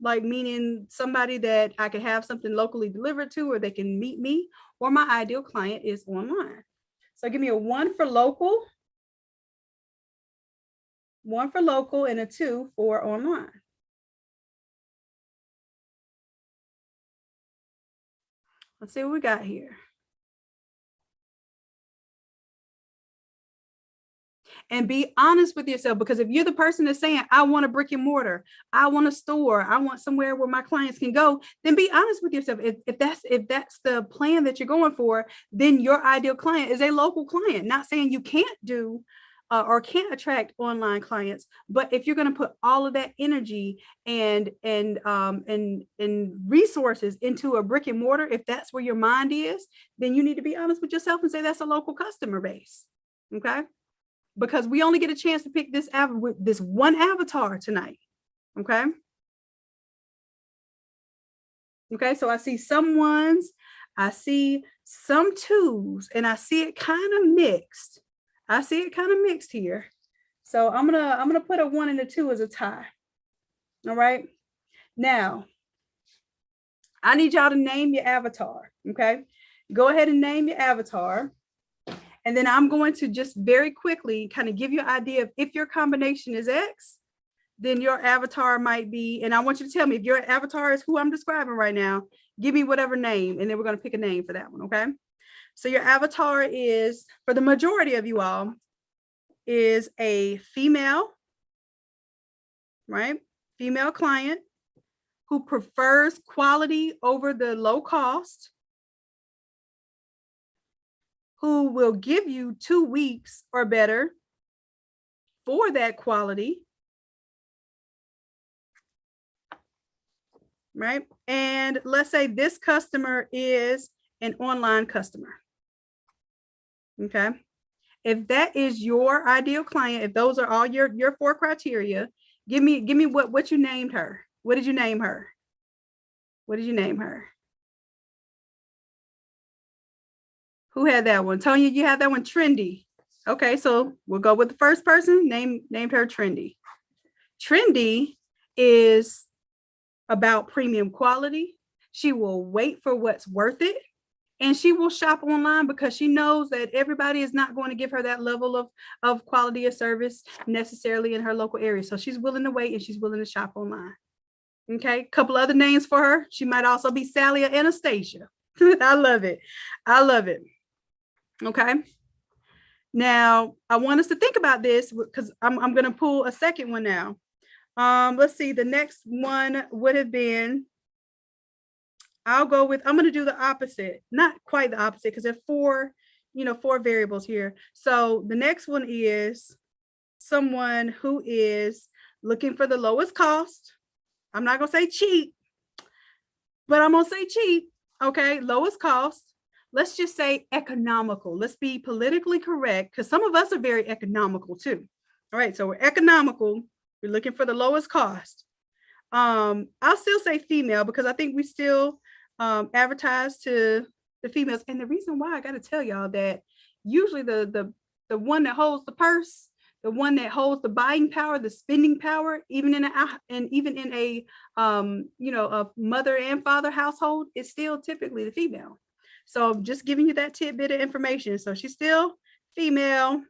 Speaker 3: Like meaning somebody that I could have something locally delivered to, or they can meet me, or my ideal client is online. So give me a 1 for local, 1 for local, and a 2 for online. Let's see what we got here. And be honest with yourself, because if you're the person that's saying, I want a brick and mortar, I want a store, I want somewhere where my clients can go, then be honest with yourself. If that's the plan that you're going for, then your ideal client is a local client. Not saying you can't do or can't attract online clients, but if you're going to put all of that energy and resources into a brick and mortar, if that's where your mind is, then you need to be honest with yourself and say that's a local customer base. Okay. Because we only get a chance to pick this one avatar tonight. Okay. Okay. So I see some 1s, I see some 2s, and I see it kind of mixed. Here. So I'm gonna put a 1 and a 2 as a tie. All right. Now, I need y'all to name your avatar. Okay. Go ahead and name your avatar. And then I'm going to just very quickly kind of give you an idea of if your combination is X, then your avatar might be, and I want you to tell me if your avatar is who I'm describing right now, give me whatever name, and then we're going to pick a name for that one, okay? So your avatar is, for the majority of you all, is a female, right? Female client who prefers quality over the low cost, who will give you 2 weeks or better for that quality, right? And let's say this customer is an online customer. Okay. If that is your ideal client, if those are all your 4 criteria, give me what you named her. What did you name her? What did you name her? Who had that one? Tonya, you had that one, Trendy. Okay, so we'll go with the first person, named her Trendy. Trendy is about premium quality. She will wait for what's worth it. And she will shop online because she knows that everybody is not going to give her that level of quality of service necessarily in her local area. So she's willing to wait and she's willing to shop online. Okay, a couple other names for her. She might also be Sally or Anastasia. I love it. Okay. Now, I want us to think about this because I'm going to pull a second one now. Let's see. The next one would have been, I'm going to do the opposite. Not quite the opposite because there are 4 4 variables here. So the next one is someone who is looking for the lowest cost. I'm not gonna say cheap, but I'm gonna say cheap. Okay, lowest cost. Let's just say economical. Let's be politically correct, because some of us are very economical too. All right, so we're economical. We're looking for the lowest cost. I'll still say female because I think we still advertise to the females. And the reason why, I got to tell y'all that usually the one that holds the purse, the one that holds the buying power, the spending power, even in a a mother and father household, is still typically the female. So I'm just giving you that tidbit of information. So she's still female.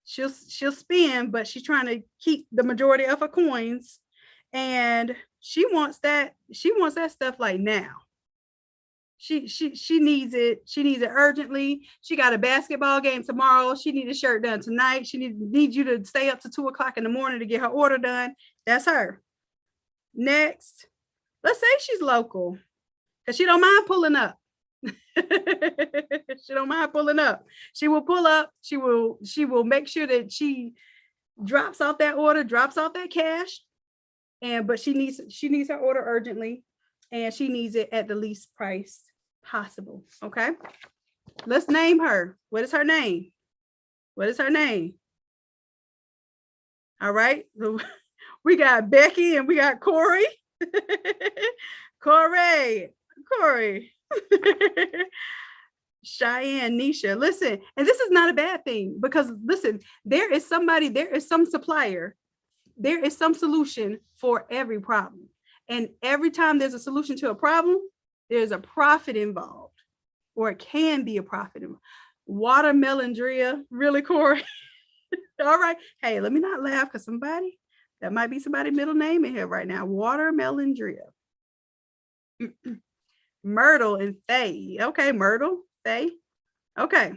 Speaker 3: She'll spend, but she's trying to keep the majority of her coins, and she wants that stuff like now. She needs it. She needs it urgently. She got a basketball game tomorrow. She needs a shirt done tonight. She needs you to stay up to 2 o'clock in the morning to get her order done. That's her. Next, let's say she's local, because she don't mind pulling up. She don't mind pulling up. She will pull up. She will make sure that she drops off that order, drops off that cash, but she needs her order urgently, and she needs it at the least price possible. Okay, let's name her. What is her name? What is her name? All right, we got Becky and we got Corey. Corey. Cheyenne, Nisha, listen, and this is not a bad thing, because listen, there is some supplier, there is some solution for every problem. And every time there's a solution to a problem, there's a profit involved, or it can be a profit involved. Watermelon Drea, really, Corey? All right. Hey, let me not laugh, because that might be somebody's middle name in here right now. Watermelon Drea. Myrtle and Faye. Okay, Myrtle, Faye. Okay.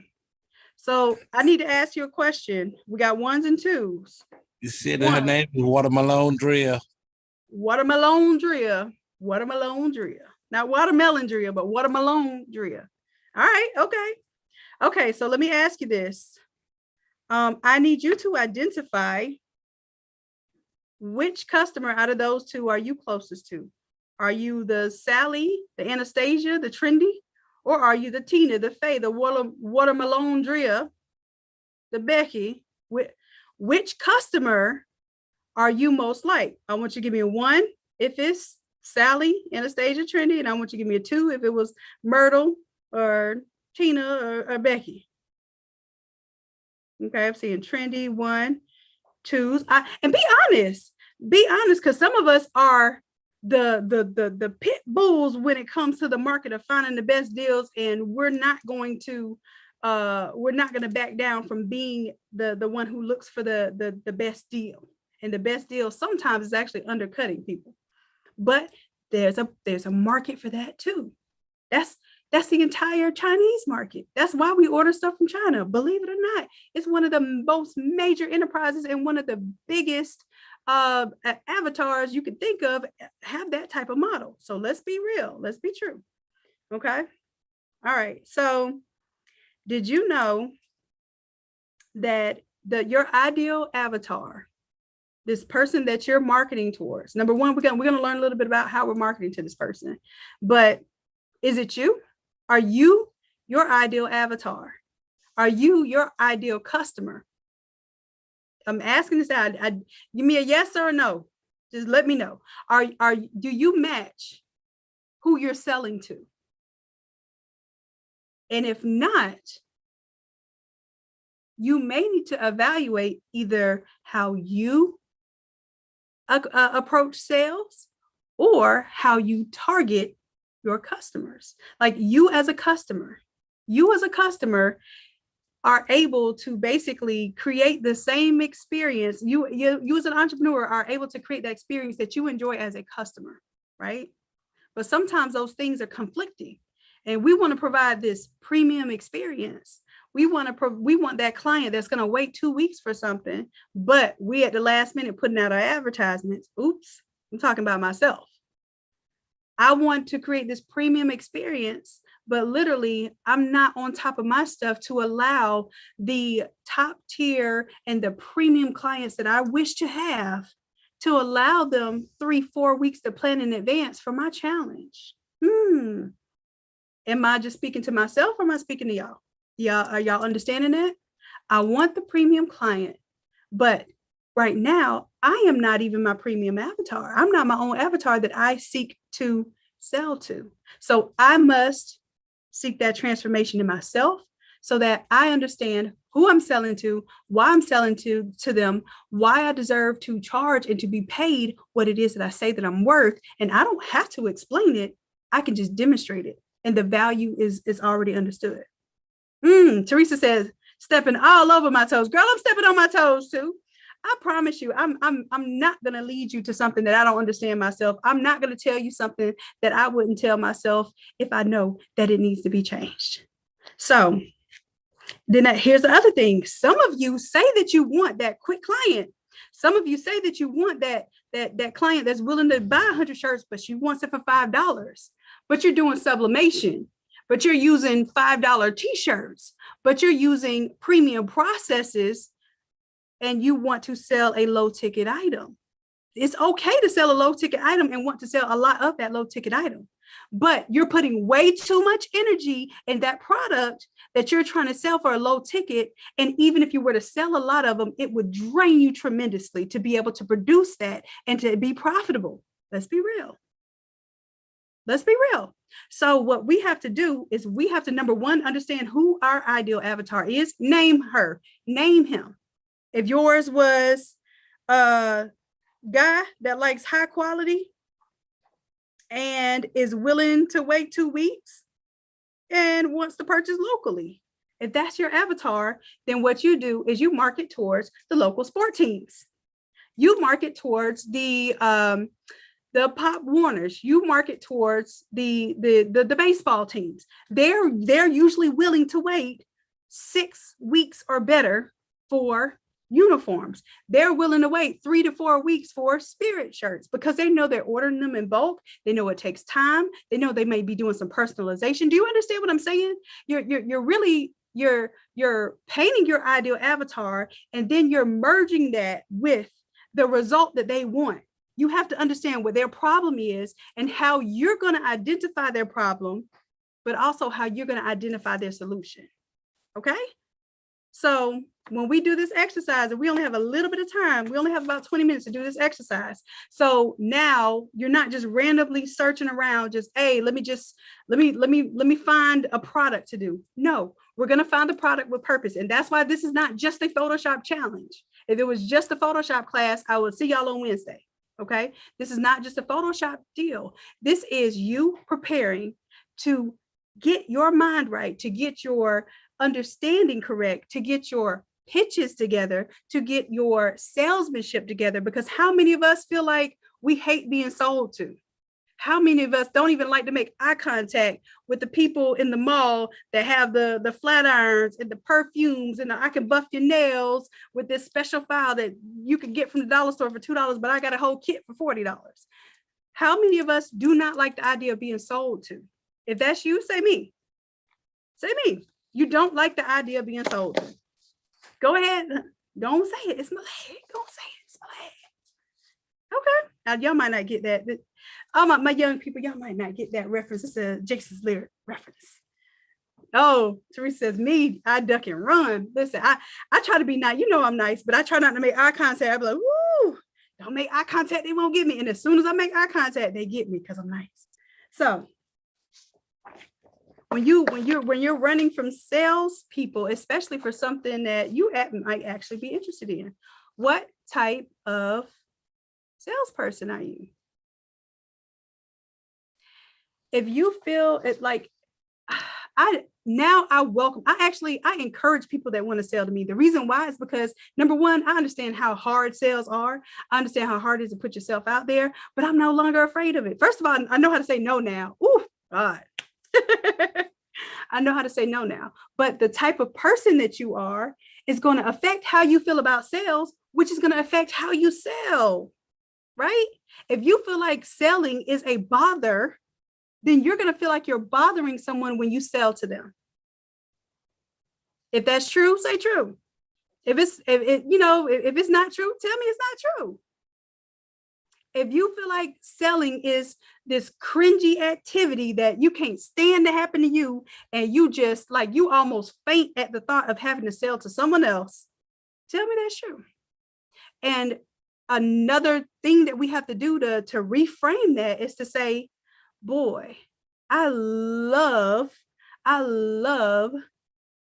Speaker 3: So I need to ask you a question. We got 1s and 2s.
Speaker 10: You said that her name is Watermelon Drea.
Speaker 3: Watermelon Drea. Watermelon Drea. Not Watermelon Drea, but Watermelon Drea. All right. Okay. Okay. So let me ask you this. I need you to identify which customer out of those 2 are you closest to. Are you the Sally, the Anastasia, the Trendy, or are you the Tina, the Faye, the Watermelon Drea, the Becky? Which customer are you most like? I want you to give me a 1 if it's Sally, Anastasia, Trendy, and I want you to give me a 2 if it was Myrtle or Tina or Becky. Okay, I'm seeing Trendy, 1, 2s. And be honest, because some of us are the pit bulls when it comes to the market of finding the best deals, and we're not going to back down from being the one who looks for the best deal. And the best deal sometimes is actually undercutting people, but there's a market for that too. That's the entire Chinese market. That's why we order stuff from China. Believe it or not, it's one of the most major enterprises and one of the biggest avatars you could think of have that type of model. So let's be real. Let's be true. Okay. All right. So did you know that your ideal avatar, this person that you're marketing towards, number one, we're going to learn a little bit about how we're marketing to this person, but is it you? Are you your ideal avatar? Are you your ideal customer? I'm asking this out. Give me a yes or a no. Just let me know. Do you match who you're selling to? And if not, you may need to evaluate either how you approach sales or how you target your customers. Like you as a customer are able to basically create the same experience. You as an entrepreneur are able to create that experience that you enjoy as a customer, right? But sometimes those things are conflicting, and we want to provide this premium experience. We want that client that's going to wait 2 weeks for something, but we at the last minute putting out our advertisements. Oops, I'm talking about myself. I want to create this premium experience, but literally I'm not on top of my stuff to allow the top tier and the premium clients that I wish to have, to allow them 3-4 weeks to plan in advance for my challenge. Am I just speaking to myself or am I speaking to y'all? Are y'all understanding that? I want the premium client, but right now I am not even my premium avatar. I'm not my own avatar that I seek to sell to. So I must seek that transformation in myself so that I understand who I'm selling to, why I'm selling to them, why I deserve to charge and to be paid what it is that I say that I'm worth. And I don't have to explain it. I can just demonstrate it. And the value is already understood. Teresa says, stepping all over my toes. Girl, I'm stepping on my toes too. I promise you, I'm not going to lead you to something that I don't understand myself. I'm not going to tell you something that I wouldn't tell myself if I know that it needs to be changed. So then here's the other thing. Some of you say that you want that quick client. Some of you say that you want that client that's willing to buy 100 shirts, but she wants it for $5. But you're doing sublimation, but you're using $5 t-shirts, but you're using premium processes, and you want to sell a low ticket item. It's okay to sell a low ticket item and want to sell a lot of that low ticket item, but you're putting way too much energy in that product that you're trying to sell for a low ticket. And even if you were to sell a lot of them, it would drain you tremendously to be able to produce that and to be profitable. Let's be real. Let's be real. So what we have to do is we have to, number one, understand who our ideal avatar is. Name her, name him. If yours was a guy that likes high quality and is willing to wait 2 weeks and wants to purchase locally, if that's your avatar, then what you do is you market towards the local sport teams. You market towards the Pop Warners. You market towards the baseball teams. They're usually willing to wait 6 weeks or better for uniforms. They're willing to wait 3 to 4 weeks for spirit shirts because they know they're ordering them in bulk. They know it takes time. They know they may be doing some personalization. Do you understand what I'm saying? You're really painting your ideal avatar, and then you're merging that with the result that they want. You have to understand what their problem is and how you're going to identify their problem, but also how you're going to identify their solution. Okay? So when we do this exercise, and we only have a little bit of time, we only have about 20 minutes to do this exercise. So now you're not just randomly searching around, just, hey, let me find a product to do. No, we're going to find a product with purpose. And that's why this is not just a Photoshop challenge. If it was just a Photoshop class, I will see y'all on Wednesday. Okay. This is not just a Photoshop deal. This is you preparing to get your mind right, to get your understanding correct, to get your pitches together, to get your salesmanship together. Because how many of us feel like we hate being sold to? How many of us don't even like to make eye contact with the people in the mall that have the flat irons and the perfumes and I can buff your nails with this special file that you could get from the dollar store for $2, but I got a whole kit for $40. How many of us do not like the idea of being sold to? If that's you, say me. Say me. You don't like the idea of being sold to. Go ahead. Don't say it. It's my leg. Don't say it. It's my leg. Okay. Now, y'all might not get that. Oh, my young people, y'all might not get that reference. It's a Jason's lyric reference. Oh, Teresa says, me, I duck and run. Listen, I try to be nice. You know I'm nice, but I try not to make eye contact. I be like, woo, don't make eye contact. They won't get me. And as soon as I make eye contact, they get me because I'm nice. So when you're running from sales people, especially for something that you might actually be interested in, what type of salesperson are you? If you feel it like, I encourage people that want to sell to me. The reason why is because, number one, I understand how hard sales are. I understand how hard it is to put yourself out there, but I'm no longer afraid of it. First of all, I know how to say no now. Ooh, God. I know how to say no now. But the type of person that you are is going to affect how you feel about sales, which is going to affect how you sell, right? If you feel like selling is a bother, then you're going to feel like you're bothering someone when you sell to them. If that's true, say true. If it's not true, tell me it's not true. If you feel like selling is this cringy activity that you can't stand to happen to you, and you just like, you almost faint at the thought of having to sell to someone else, tell me that's true. And another thing that we have to do to reframe that is to say, boy, I love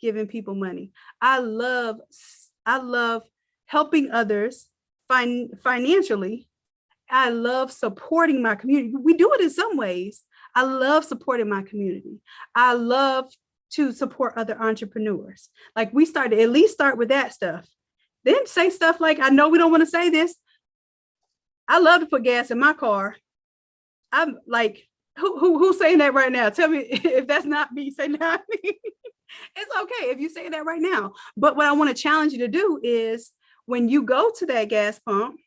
Speaker 3: giving people money. I love helping others financially. I love supporting my community. We do it in some ways. I love supporting my community. I love to support other entrepreneurs. Like, we started, at least start with that stuff. Then say stuff like, I know we don't want to say this. I love to put gas in my car. I'm like, who's saying that right now? Tell me if that's not me, say not me. It's okay if you say that right now. But what I want to challenge you to do is, when you go to that gas pump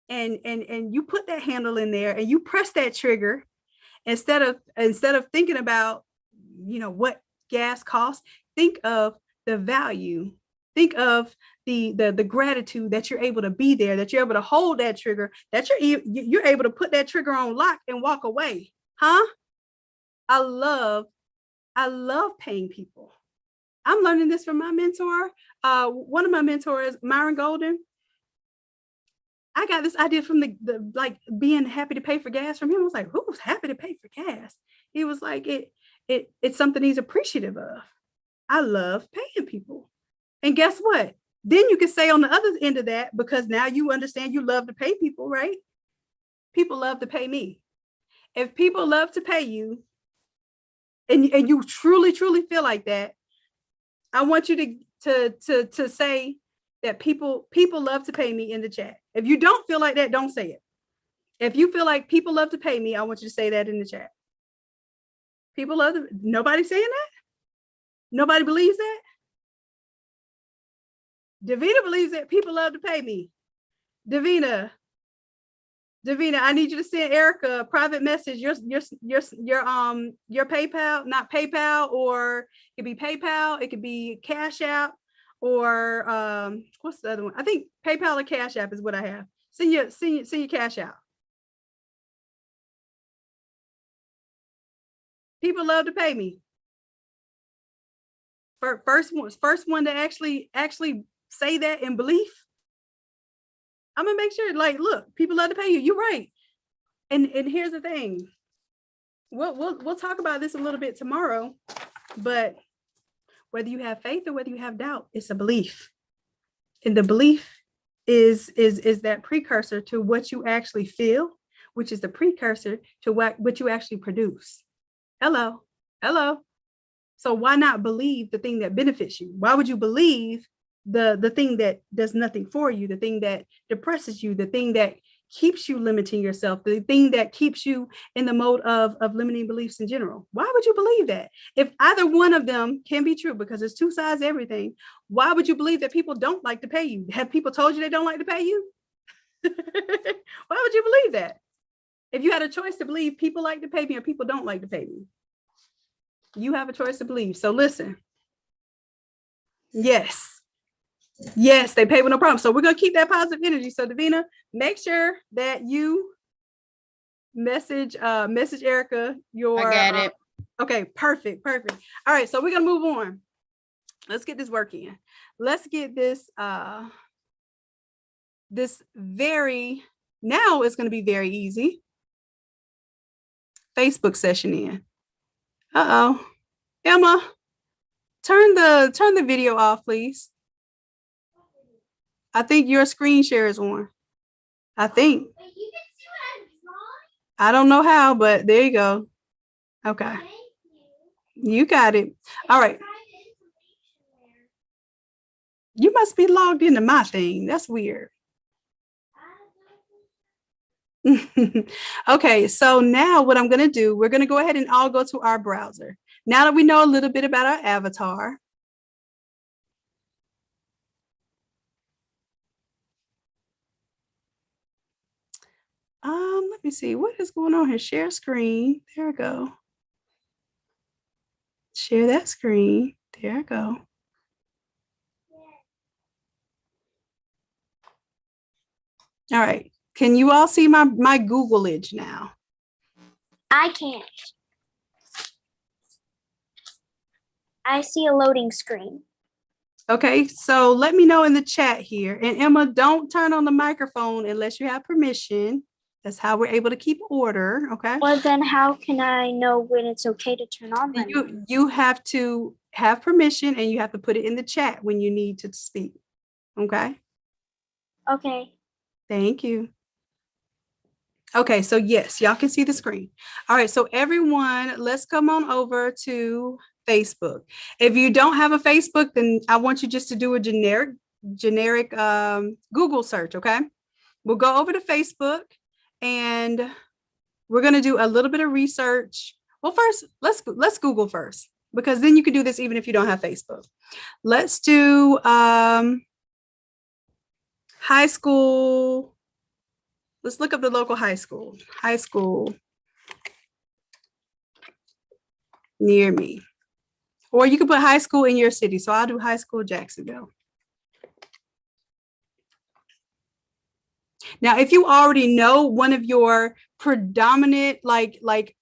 Speaker 3: and you put that handle in there and you press that trigger, instead of thinking about, what gas costs, think of the value. Think of the gratitude that you're able to be there, that you're able to hold that trigger, that you're able to put that trigger on lock and walk away. Huh? I love paying people. I'm learning this from my mentor. One of my mentors, Myron Golden. I got this idea from the like being happy to pay for gas from him. I was like, who's happy to pay for gas? He was like, it's something he's appreciative of. I love paying people. And guess what? Then you can say on the other end of that, because now you understand you love to pay people, right? People love to pay me. If people love to pay you, and you truly feel like that, I want you to say that people love to pay me in the chat. If you don't feel like that, don't say it. If you feel like people love to pay me, I want you to say that in the chat. People love to, nobody saying that? Nobody believes that? Davina believes that people love to pay me. Davina, I need you to send Erica a private message. Your PayPal, not PayPal, or it could be PayPal, it could be Cash App, or what's the other one? I think PayPal or Cash App is what I have. Send your Cash App. People love to pay me. First one to actually say that in belief. I'm gonna make sure, like, look, people love to pay you. You're right. And here's the thing. We'll talk about this a little bit tomorrow, but whether you have faith or whether you have doubt, it's a belief. And the belief is that precursor to what you actually feel, which is the precursor to what you actually produce. Hello. So why not believe the thing that benefits you? Why would you believe the thing that does nothing for you, the thing that depresses you, the thing that keeps you limiting yourself, the thing that keeps you in the mode of limiting beliefs in general? Why would you believe that? If either one of them can be true, because there's two sides to everything, why would you believe that people don't like to pay you? Have people told you they don't like to pay you? Why would you believe that? If you had a choice to believe people like to pay me or people don't like to pay me, you have a choice to believe. So listen. Yes, they pay with no problem. So we're going to keep that positive energy. So Davina, make sure that you message Erica your.
Speaker 1: I got it.
Speaker 3: Okay, perfect. All right, so we're going to move on. Let's get this work in. Let's get this now it's going to be very easy Facebook session in. Emma, turn the video off, please. I think your screen share is on. I think. I don't know how, but there you go. Okay. You got it. All right. You must be logged into my thing. That's weird. Okay, so now what I'm going to do, we're going to go ahead and all go to our browser. Now that we know a little bit about our avatar, let me see what is going on here. Share screen. There we go. Share that screen. There I go. All right. Can you all see my Googleage now?
Speaker 8: I can't. I see a loading screen.
Speaker 3: Okay, so let me know in the chat here. And Emma, don't turn on the microphone unless you have permission. That's how we're able to keep order, okay?
Speaker 8: Well, then how can I know when it's okay to turn on my mic?
Speaker 3: You have to have permission and you have to put it in the chat when you need to speak, okay?
Speaker 8: Okay.
Speaker 3: Thank you. Okay, so yes, y'all can see the screen. All right, so everyone, let's come on over to Facebook. If you don't have a Facebook, then I want you just to do a generic Google search, okay? We'll go over to Facebook and we're gonna do a little bit of research. Well, first, let's Google first, because then you can do this even if you don't have Facebook. Let's do high school. Let's look up the local high school. High school near me. Or you can put high school in your city. So I'll do high school Jacksonville. Now, if you already know one of your predominant like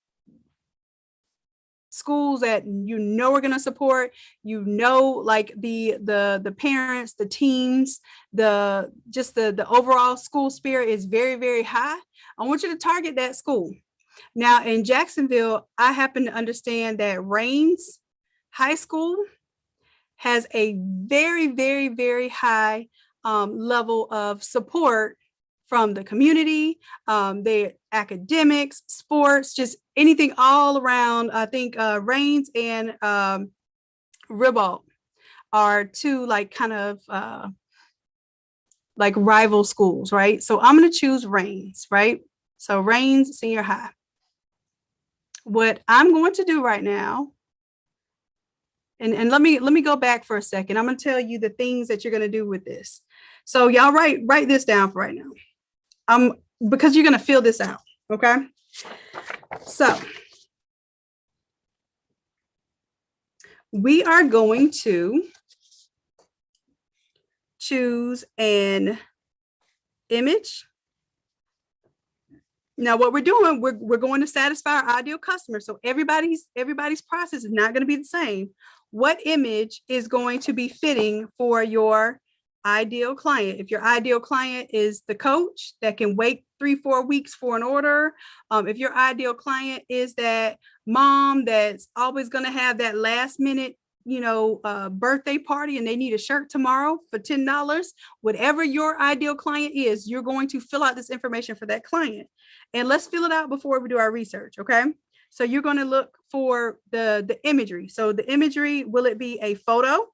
Speaker 3: schools that you know are going to support, you know, like the parents, the teams, the overall school spirit is very, very high, I want you to target that school. Now in Jacksonville, I happen to understand that Rains High School has a very, very, very high level of support from the community, their academics, sports, just anything all around. I think Rains and Ribault are two like kind of like rival schools, right? So I'm going to choose Rains, right? So Rains Senior High. What I'm going to do right now, and let me go back for a second. I'm going to tell you the things that you're going to do with this. So y'all write this down for right now. Because you're going to fill this out, okay? So we are going to choose an image. Now what we're doing, we're going to satisfy our ideal customer. So everybody's process is not going to be the same. What image is going to be fitting for your ideal client? If your ideal client is the coach that can wait 3-4 weeks for an order, if your ideal client is that mom that's always going to have that last minute, birthday party and they need a shirt tomorrow for $10, whatever your ideal client is, you're going to fill out this information for that client. And let's fill it out before we do our research, okay? So you're going to look for the imagery. So the imagery, will it be a photo?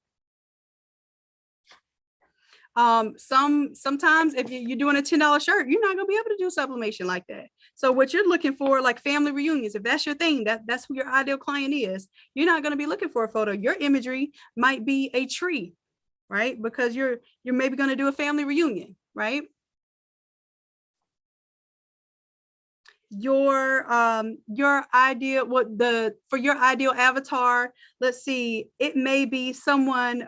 Speaker 3: Sometimes if you're doing a $10 shirt, you're not going to be able to do sublimation like that. So what you're looking for, like family reunions, if that's your thing, that's who your ideal client is, you're not going to be looking for a photo. Your imagery might be a tree, right? Because you're maybe going to do a family reunion, right? Your ideal, for your ideal avatar, let's see, it may be someone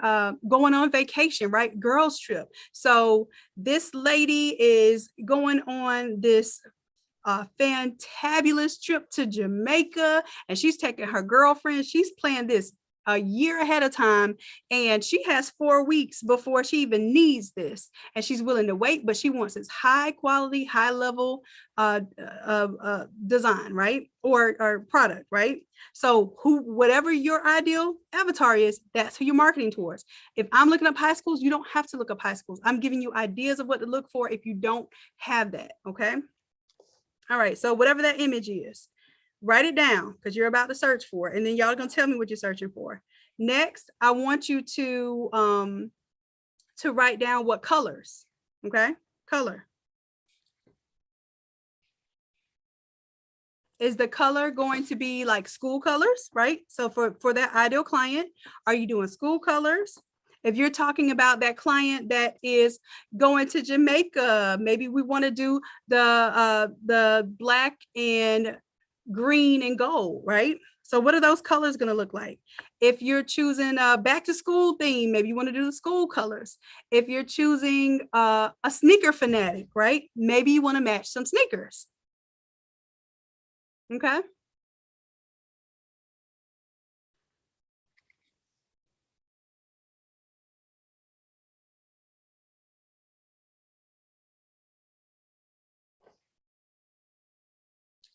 Speaker 3: going on vacation, right? Girls trip. So this lady is going on this fantabulous trip to Jamaica, and she's taking her girlfriend. She's planned this a year ahead of time, and she has 4 weeks before she even needs this, and she's willing to wait, but she wants this high quality, high level design, right? Or product, right? So whatever your ideal avatar is, that's who you're marketing towards. If I'm looking up high schools, you don't have to look up high schools. I'm giving you ideas of what to look for if you don't have that, okay? All right, so whatever that image is, write it down because you're about to search for it, and then y'all are gonna tell me what you're searching for. Next, I want you to write down what colors, okay? Color. Is the color going to be like school colors, right? So for that ideal client, are you doing school colors? If you're talking about that client that is going to Jamaica, maybe we want to do the black and green and gold, right? So what are those colors going to look like? If you're choosing a back to school theme, maybe you want to do the school colors. If you're choosing a sneaker fanatic, right? Maybe you want to match some sneakers. Okay.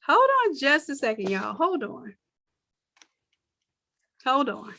Speaker 3: Hold on just a second, y'all. Hold on. Hold on.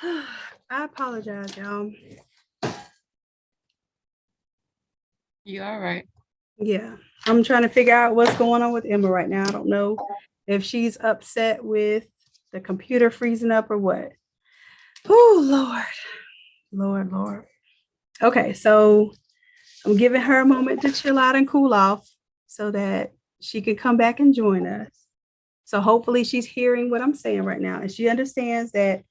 Speaker 3: I apologize, y'all.
Speaker 1: You all right?
Speaker 3: Yeah, I'm trying to figure out what's going on with Emma right now. I don't know if she's upset with the computer freezing up or what. Oh, Lord. Lord, Lord. Okay, so I'm giving her a moment to chill out and cool off so that she can come back and join us. So hopefully she's hearing what I'm saying right now and she understands that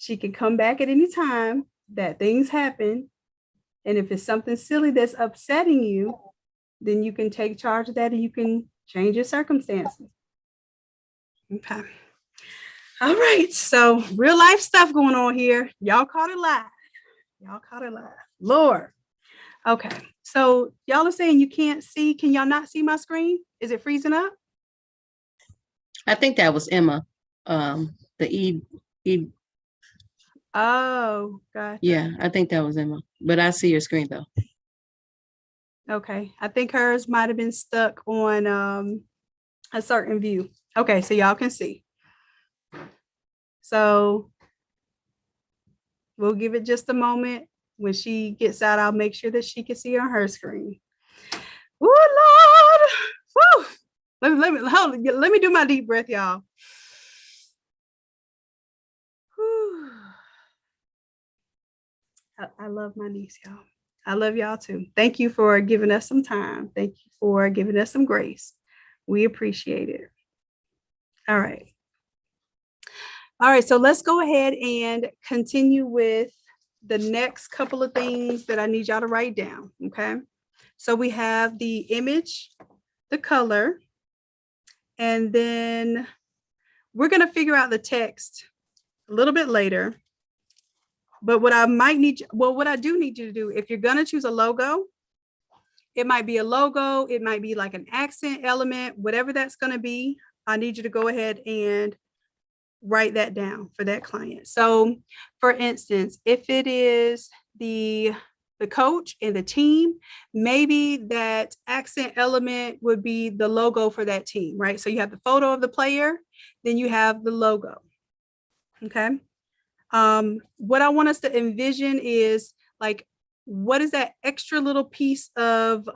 Speaker 3: she can come back at any time, that things happen. And if it's something silly that's upsetting you, then you can take charge of that and you can change your circumstances. Okay. All right. So real life stuff going on here. Y'all caught it live. Y'all caught it live. Lord. Okay. So y'all are saying you can't see. Can y'all not see my screen? Is it freezing up?
Speaker 1: I think that was Emma. The E.
Speaker 3: Oh, gotcha.
Speaker 1: Yeah, I think that was Emma. But I see your screen though.
Speaker 3: Okay. I think hers might have been stuck on a certain view. Okay, so y'all can see. So we'll give it just a moment. When she gets out, I'll make sure that she can see on her screen. Oh, Lord. Woo. Let me do my deep breath, y'all. Whew. I love my niece, y'all. I love y'all too. Thank you for giving us some time. Thank you for giving us some grace. We appreciate it. All right. All right, so let's go ahead and continue with the next couple of things that I need y'all to write down, okay? So we have the image, the color, and then we're gonna figure out the text a little bit later. But what I might need, what I do need you to do, if you're gonna choose a logo, it might be a logo, it might be like an accent element, whatever that's gonna be, I need you to go ahead and write that down for that client. So for instance, if it is the coach and the team, maybe that accent element would be the logo for that team, right? So you have the photo of the player, then you have the logo, okay? What I want us to envision is like, what is that extra little piece of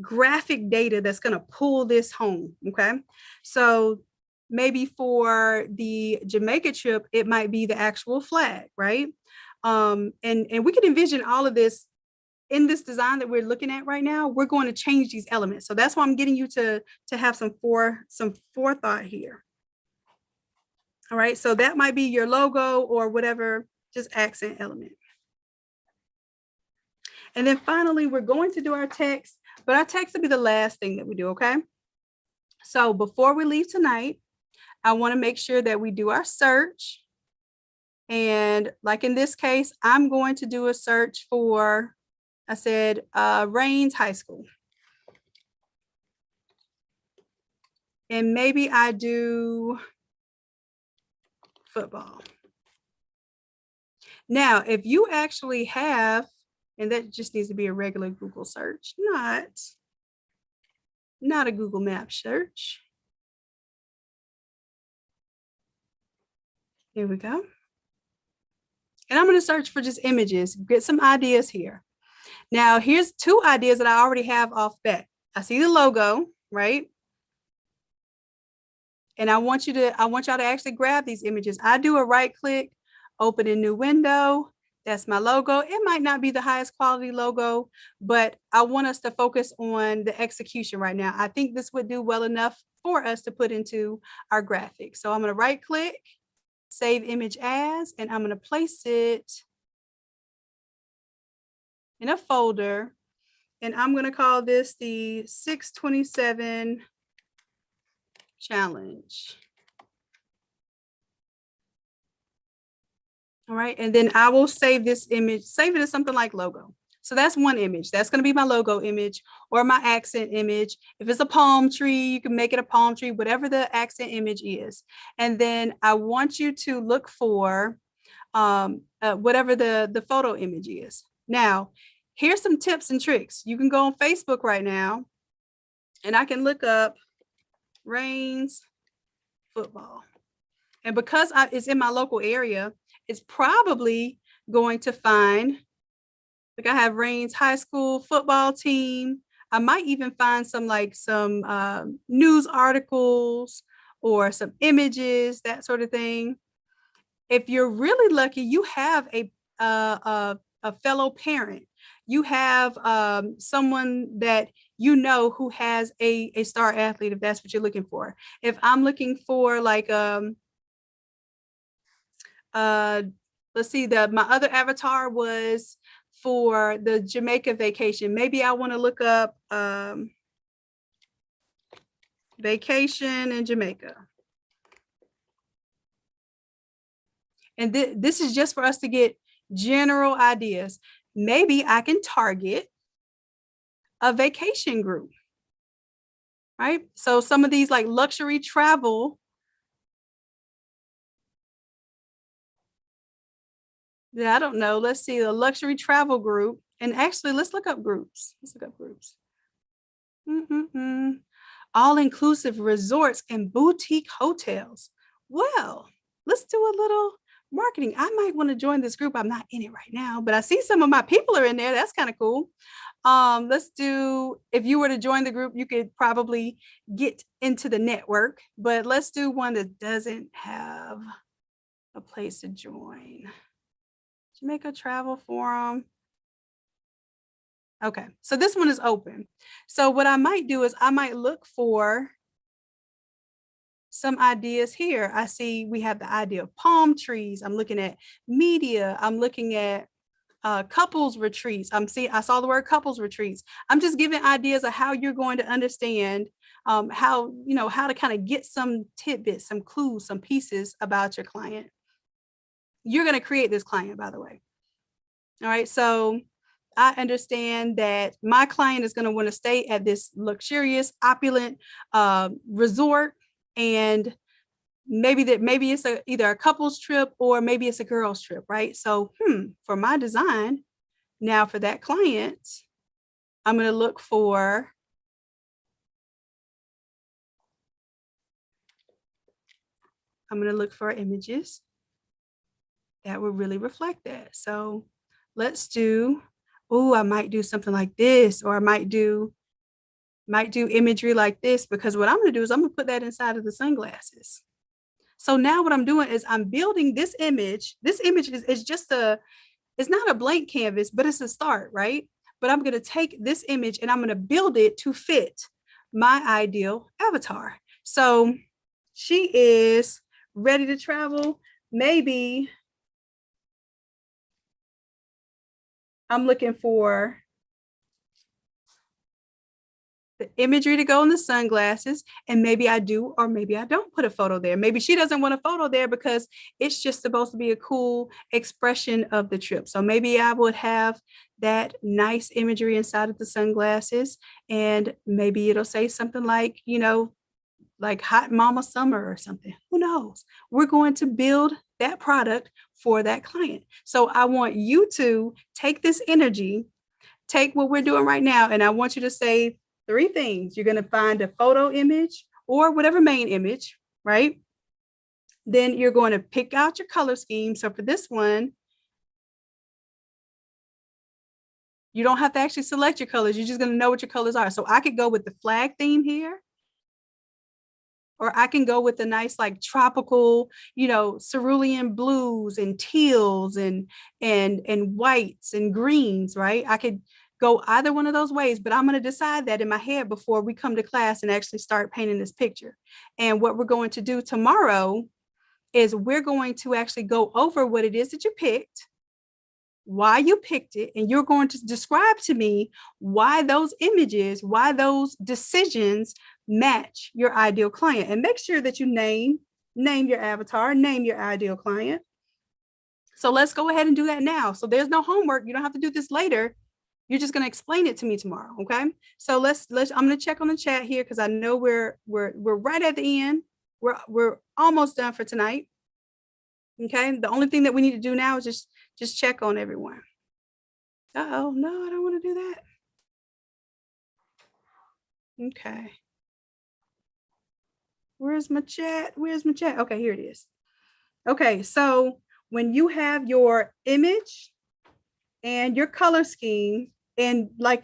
Speaker 3: graphic data that's going to pull this home, okay? So maybe for the Jamaica trip, it might be the actual flag, right? And we can envision all of this in this design that we're looking at right now. We're going to change these elements. So that's why I'm getting you to have some forethought here. All right, so that might be your logo or whatever, just accent element. And then finally, we're going to do our text, but our text will be the last thing that we do, okay? So before we leave tonight, I want to make sure that we do our search. And like in this case, I'm going to do a search for, I said, Rains High School. And maybe I do football. Now, if you actually have, and that just needs to be a regular Google search, not a Google Map search. Here we go. And I'm going to search for just images, get some ideas here. Now, here's two ideas that I already have off bat. I see the logo, right? And I want y'all to actually grab these images. I do a right click, open a new window. That's my logo. It might not be the highest quality logo, but I want us to focus on the execution right now. I think this would do well enough for us to put into our graphics. So I'm going to right click, save image as, and I'm going to place it in a folder. And I'm going to call this the 627 challenge. All right, and then I will save this image, save it as something like logo. So that's one image. That's going to be my logo image or my accent image. If it's a palm tree, you can make it a palm tree, whatever the accent image is. And then I want you to look for whatever the photo image is. Now, here's some tips and tricks. You can go on Facebook right now, and I can look up Rains football. And because it's in my local area, it's probably going to find, like I have Rains High School football team. I might even find some news articles or some images, that sort of thing. If you're really lucky, you have a fellow parent. You have someone that you know who has a star athlete, if that's what you're looking for. If I'm looking for like let's see, my other avatar was for the Jamaica vacation. Maybe I want to look up vacation in Jamaica. And this is just for us to get general ideas. Maybe I can target a vacation group, right? So some of these like luxury travel, yeah, I don't know. Let's see, the luxury travel group. And actually, let's look up groups. All-inclusive resorts and boutique hotels. Well, let's do a little marketing. I might want to join this group. I'm not in it right now, but I see some of my people are in there. That's kind of cool. Let's do, if you were to join the group, you could probably get into the network, but let's do one that doesn't have a place to join. Jamaica Travel Forum. Okay, so this one is open. So what I might do is I might look for some ideas here. I see we have the idea of palm trees. I'm looking at media. I'm looking at couples retreats. I saw the word couples retreats. I'm just giving ideas of how you're going to understand how to kind of get some tidbits, some clues, some pieces about your client. You're going to create this client, by the way. All right, so I understand that my client is going to want to stay at this luxurious, opulent resort, and maybe it's either a couple's trip or maybe it's a girl's trip, right? So for my design, now for that client, I'm going to look for images that will really reflect that. So let's do, I might do something like this, or I might do imagery like this, because what I'm going to do is I'm going to put that inside of the sunglasses. So now what I'm doing is I'm building this image. This image is just it's not a blank canvas, but it's a start, right? But I'm going to take this image and I'm going to build it to fit my ideal avatar. So she is ready to travel. Maybe I'm looking for the imagery to go in the sunglasses, and maybe I do, or maybe I don't put a photo there. Maybe she doesn't want a photo there because it's just supposed to be a cool expression of the trip. So maybe I would have that nice imagery inside of the sunglasses, and maybe it'll say something like, like hot mama summer or something. Who knows? We're going to build that product for that client. So I want you to take this energy, take what we're doing right now, and I want you to say 3 things. You're going to find a photo image or whatever main image, right? Then you're going to pick out your color scheme. So for this one, you don't have to actually select your colors. You're just going to know what your colors are. So I could go with the flag theme here, or I can go with the nice, like tropical, cerulean blues and teals and whites and greens, right? I could go either one of those ways, but I'm going to decide that in my head before we come to class and actually start painting this picture. And what we're going to do tomorrow is we're going to actually go over what it is that you picked, why you picked it, and you're going to describe to me why those images, why those decisions match your ideal client. And make sure that you name your avatar, name your ideal client. So let's go ahead and do that now. So there's no homework. You don't have to do this later. You're just going to explain it to me tomorrow. Okay. So let's I'm going to check on the chat here, because I know we're right at the end. We're almost done for tonight. Okay. The only thing that we need to do now is just check on everyone. Uh-oh, no, I don't want to do that. Okay. Where's my chat? Okay, here it is. Okay, so when you have your image and your color scheme, and like,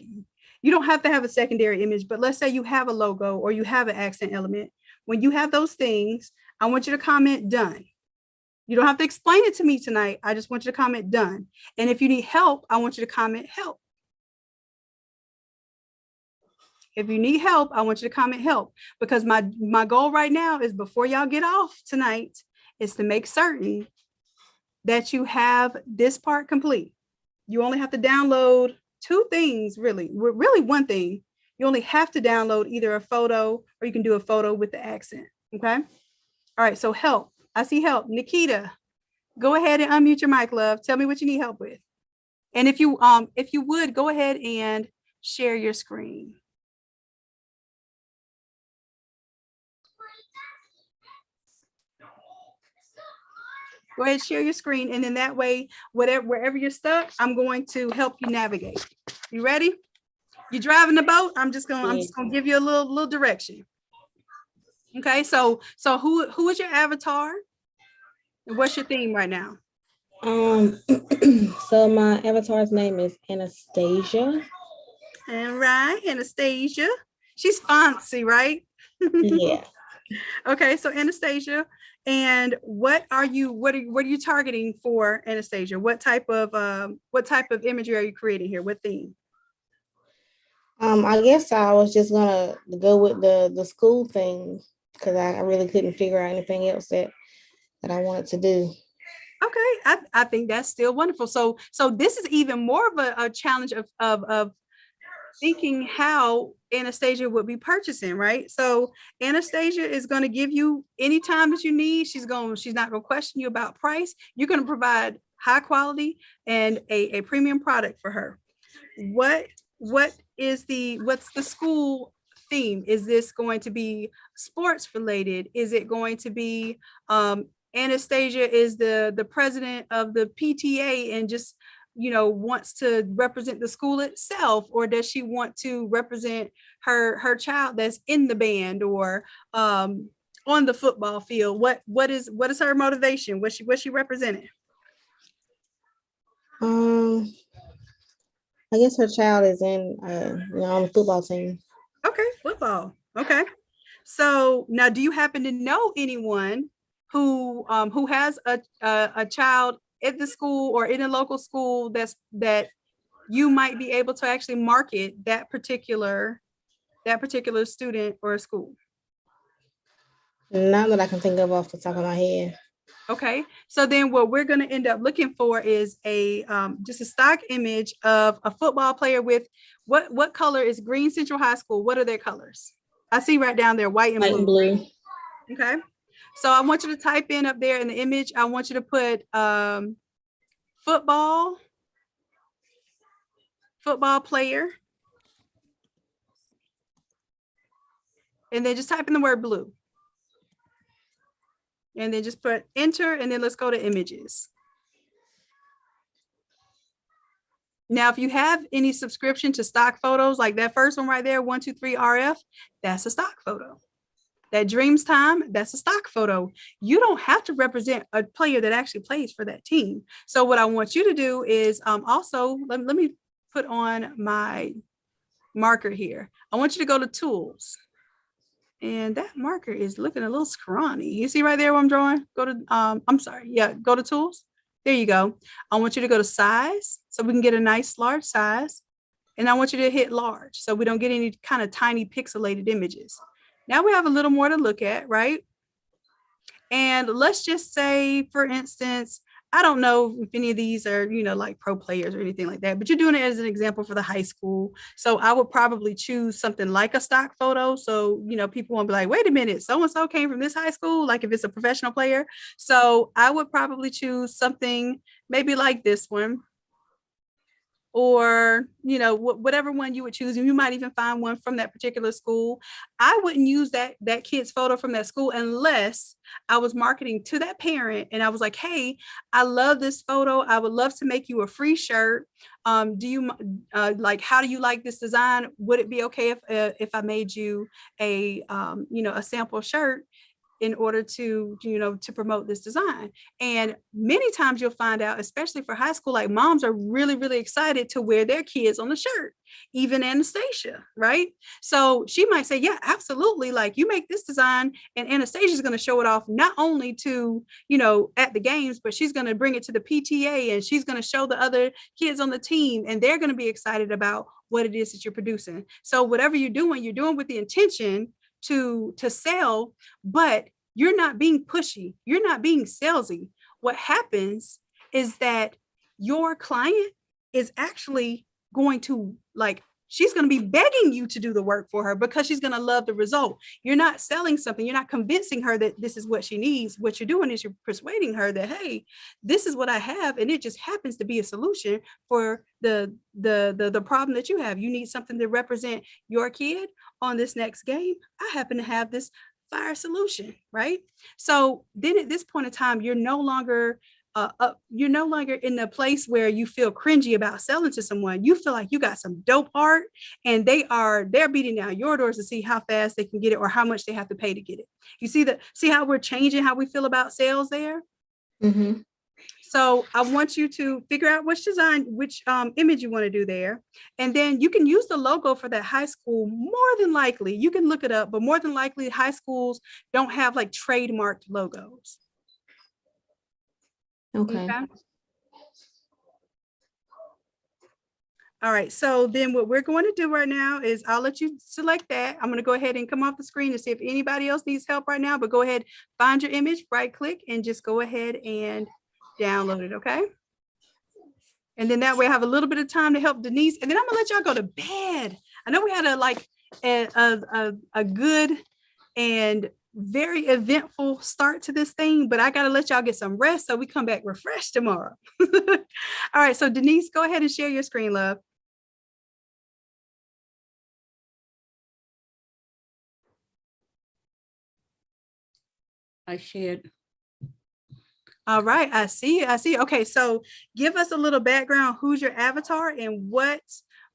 Speaker 3: you don't have to have a secondary image, but let's say you have a logo or you have an accent element. When you have those things, I want you to comment done. You don't have to explain it to me tonight. I just want you to comment done. And if you need help, I want you to comment help. If you need help, I want you to comment help, because my goal right now is, before y'all get off tonight, is to make certain that you have this part complete. You only have to download 2 things, really 1 thing. You only have to download either a photo, or you can do a photo with the accent. Okay. All right. So help. I see help. Nikita, go ahead and unmute your mic, love. Tell me what you need help with. And if you would, go ahead and share your screen. Go ahead, share your screen, and then that way, wherever you're stuck, I'm going to help you navigate. You ready? You driving the boat? I'm just gonna give you a little direction. Okay, so who is your avatar? And what's your theme right now?
Speaker 11: So my avatar's name is Anastasia.
Speaker 3: All right, Anastasia. She's fancy, right?
Speaker 11: Yeah.
Speaker 3: Okay, so Anastasia, and what are you targeting for Anastasia? What type of imagery are you creating here? What theme?
Speaker 11: I guess I was just gonna go with the school thing because I really couldn't figure out anything else that I wanted to do.
Speaker 3: Okay, I think that's still wonderful. So this is even more of a challenge of thinking how Anastasia would be purchasing, right? So Anastasia is going to give you any time that you need. She's not going to question you about price. You're going to provide high quality and a premium product for her. What's the school theme? Is this going to be sports related? Is it going to be Anastasia is the president of the PTA and just wants to represent the school itself, or does she want to represent her child that's in the band or on the football field? What is her motivation? What's she representing?
Speaker 11: I guess her child is in on the football team.
Speaker 3: Okay, football. Okay. So now, do you happen to know anyone who has a child at the school or in a local school that you might be able to actually market that particular student or school?
Speaker 11: Not that I can think of off the top of my head.
Speaker 3: Okay, so then what we're going to end up looking for is just a stock image of a football player with what color is Green Central High School? What are their colors? I see right down there, white and blue. Okay, so I want you to type in up there in the image. I want you to put football player, and then just type in the word blue. And then just put enter, and then let's go to images. Now, if you have any subscription to stock photos, like that first one right there, 123 RF, that's a stock photo. That Dreams Time, that's a stock photo. You don't have to represent a player that actually plays for that team. So what I want you to do is also, let me put on my marker here. I want you to go to tools. And that marker is looking a little scrawny. You see right there what I'm drawing? Go to, go to tools. There you go. I want you to go to size so we can get a nice large size. And I want you to hit large so we don't get any kind of tiny pixelated images. Now we have a little more to look at, right? And let's just say, for instance, I don't know if any of these are, like pro players or anything like that, but you're doing it as an example for the high school. So I would probably choose something like a stock photo. So, people won't be like, wait a minute, so-and-so came from this high school, like if it's a professional player. So I would probably choose something maybe like this one. Or, whatever one you would choose, and you might even find one from that particular school. I wouldn't use that kid's photo from that school unless I was marketing to that parent and I was like, hey, I love this photo. I would love to make you a free shirt. Do you how do you like this design? Would it be okay if I made you a sample shirt in order to promote this design? And many times you'll find out, especially for high school, like moms are really, really excited to wear their kids on the shirt, even Anastasia, right? So she might say, yeah, absolutely. Like, you make this design and Anastasia is going to show it off not only to, at the games, but she's going to bring it to the PTA and she's going to show the other kids on the team, and they're going to be excited about what it is that you're producing. So whatever you're doing with the intention to sell, but you're not being pushy. You're not being salesy. What happens is that your client is actually going to she's going to be begging you to do the work for her because she's going to love the result. You're not selling something. You're not convincing her that this is what she needs. What you're doing is you're persuading her that, hey, this is what I have. And it just happens to be a solution for the problem that you have. You need something to represent your kid on this next game. I happen to have this fire solution, right? So then at this point in time, you're no longer you're no longer in the place where you feel cringy about selling to someone. You feel like you got some dope art, and they're beating down your doors to see how fast they can get it or how much they have to pay to get it. You see how we're changing how we feel about sales there.
Speaker 11: Mm-hmm.
Speaker 3: So I want you to figure out which image you want to do there. And then you can use the logo for that high school. More than likely, you can look it up, but more than likely high schools don't have like trademarked logos.
Speaker 11: Okay.
Speaker 3: All right, so then what we're going to do right now is I'll let you select that. I'm going to go ahead and come off the screen to see if anybody else needs help right now, but go ahead, find your image, right click, and just go ahead and download it, okay? And then that way I have a little bit of time to help Denise, and then I'm gonna let y'all go to bed. I know we had a good and very eventful start to this thing, but I gotta let y'all get some rest so we come back refreshed tomorrow. All right, so Denise, go ahead and share your screen, love.
Speaker 1: I shared.
Speaker 3: All right, I see. Okay, so give us a little background. Who's your avatar, and what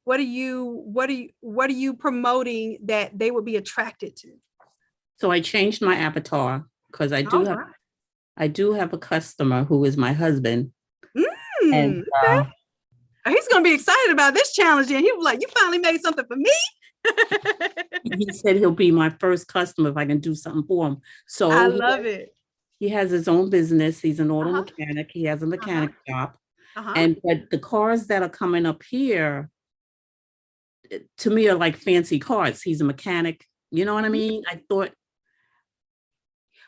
Speaker 3: are you promoting that they would be attracted to?
Speaker 12: So I changed my avatar because I do have a customer who is my husband. And
Speaker 3: Okay. He's gonna be excited about this challenge, and he was like, "You finally made something for me."
Speaker 12: he said he'll be my first customer if I can do something for him. So
Speaker 3: I love it.
Speaker 12: He has his own business. He's an auto mechanic. He has a mechanic shop. But the cars that are coming up here, to me, are like fancy cars. He's a mechanic. You know what I mean? I thought.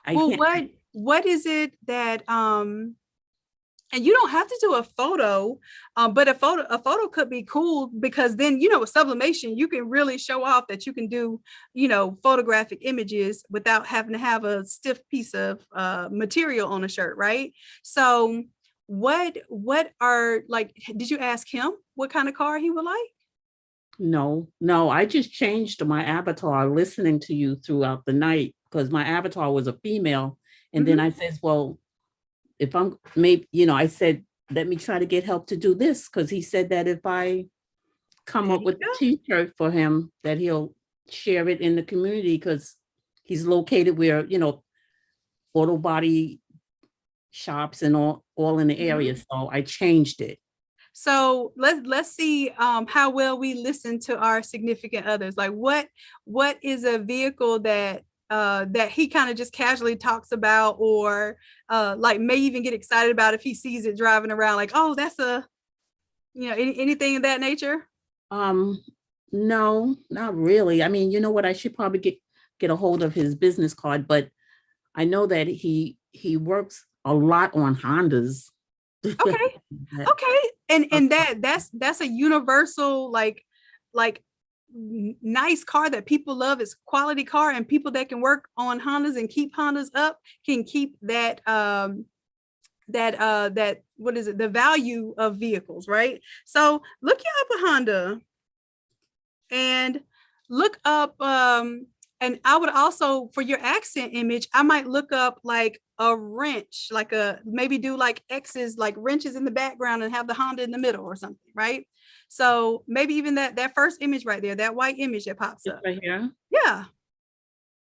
Speaker 3: What is it that and you don't have to do a photo, but a photo could be cool, because then, with sublimation, you can really show off that you can do, photographic images without having to have a stiff piece of material on a shirt, right? So what are, like, did you ask him what kind of car he would like?
Speaker 12: No, I just changed my avatar listening to you throughout the night, because my avatar was a female. And then I said, well, if I'm maybe, I said, let me try to get help to do this, because he said that if I come up with a t-shirt for him, that he'll share it in the community, because he's located where, auto body shops and all in the area. So I changed it.
Speaker 3: So let's see how well we listen to our significant others. Like what is a vehicle that he kind of just casually talks about, or like may even get excited about if he sees it driving around, like, oh, that's anything of that nature?
Speaker 12: No, not really. I mean, you know what? I should probably get a hold of his business card, but I know that he works a lot on Hondas.
Speaker 3: Okay. And that's a universal, like nice car that people love. It's quality car, and people that can work on Hondas and keep Hondas up can keep that what is it, the value of vehicles, right? So look you up a Honda and look up and I would also, for your accent image, I might look up like a wrench, like maybe do like X's, like wrenches in the background, and have the Honda in the middle or something, right? So maybe even that first image right there, that white image that pops up.
Speaker 12: Right here.
Speaker 3: Yeah.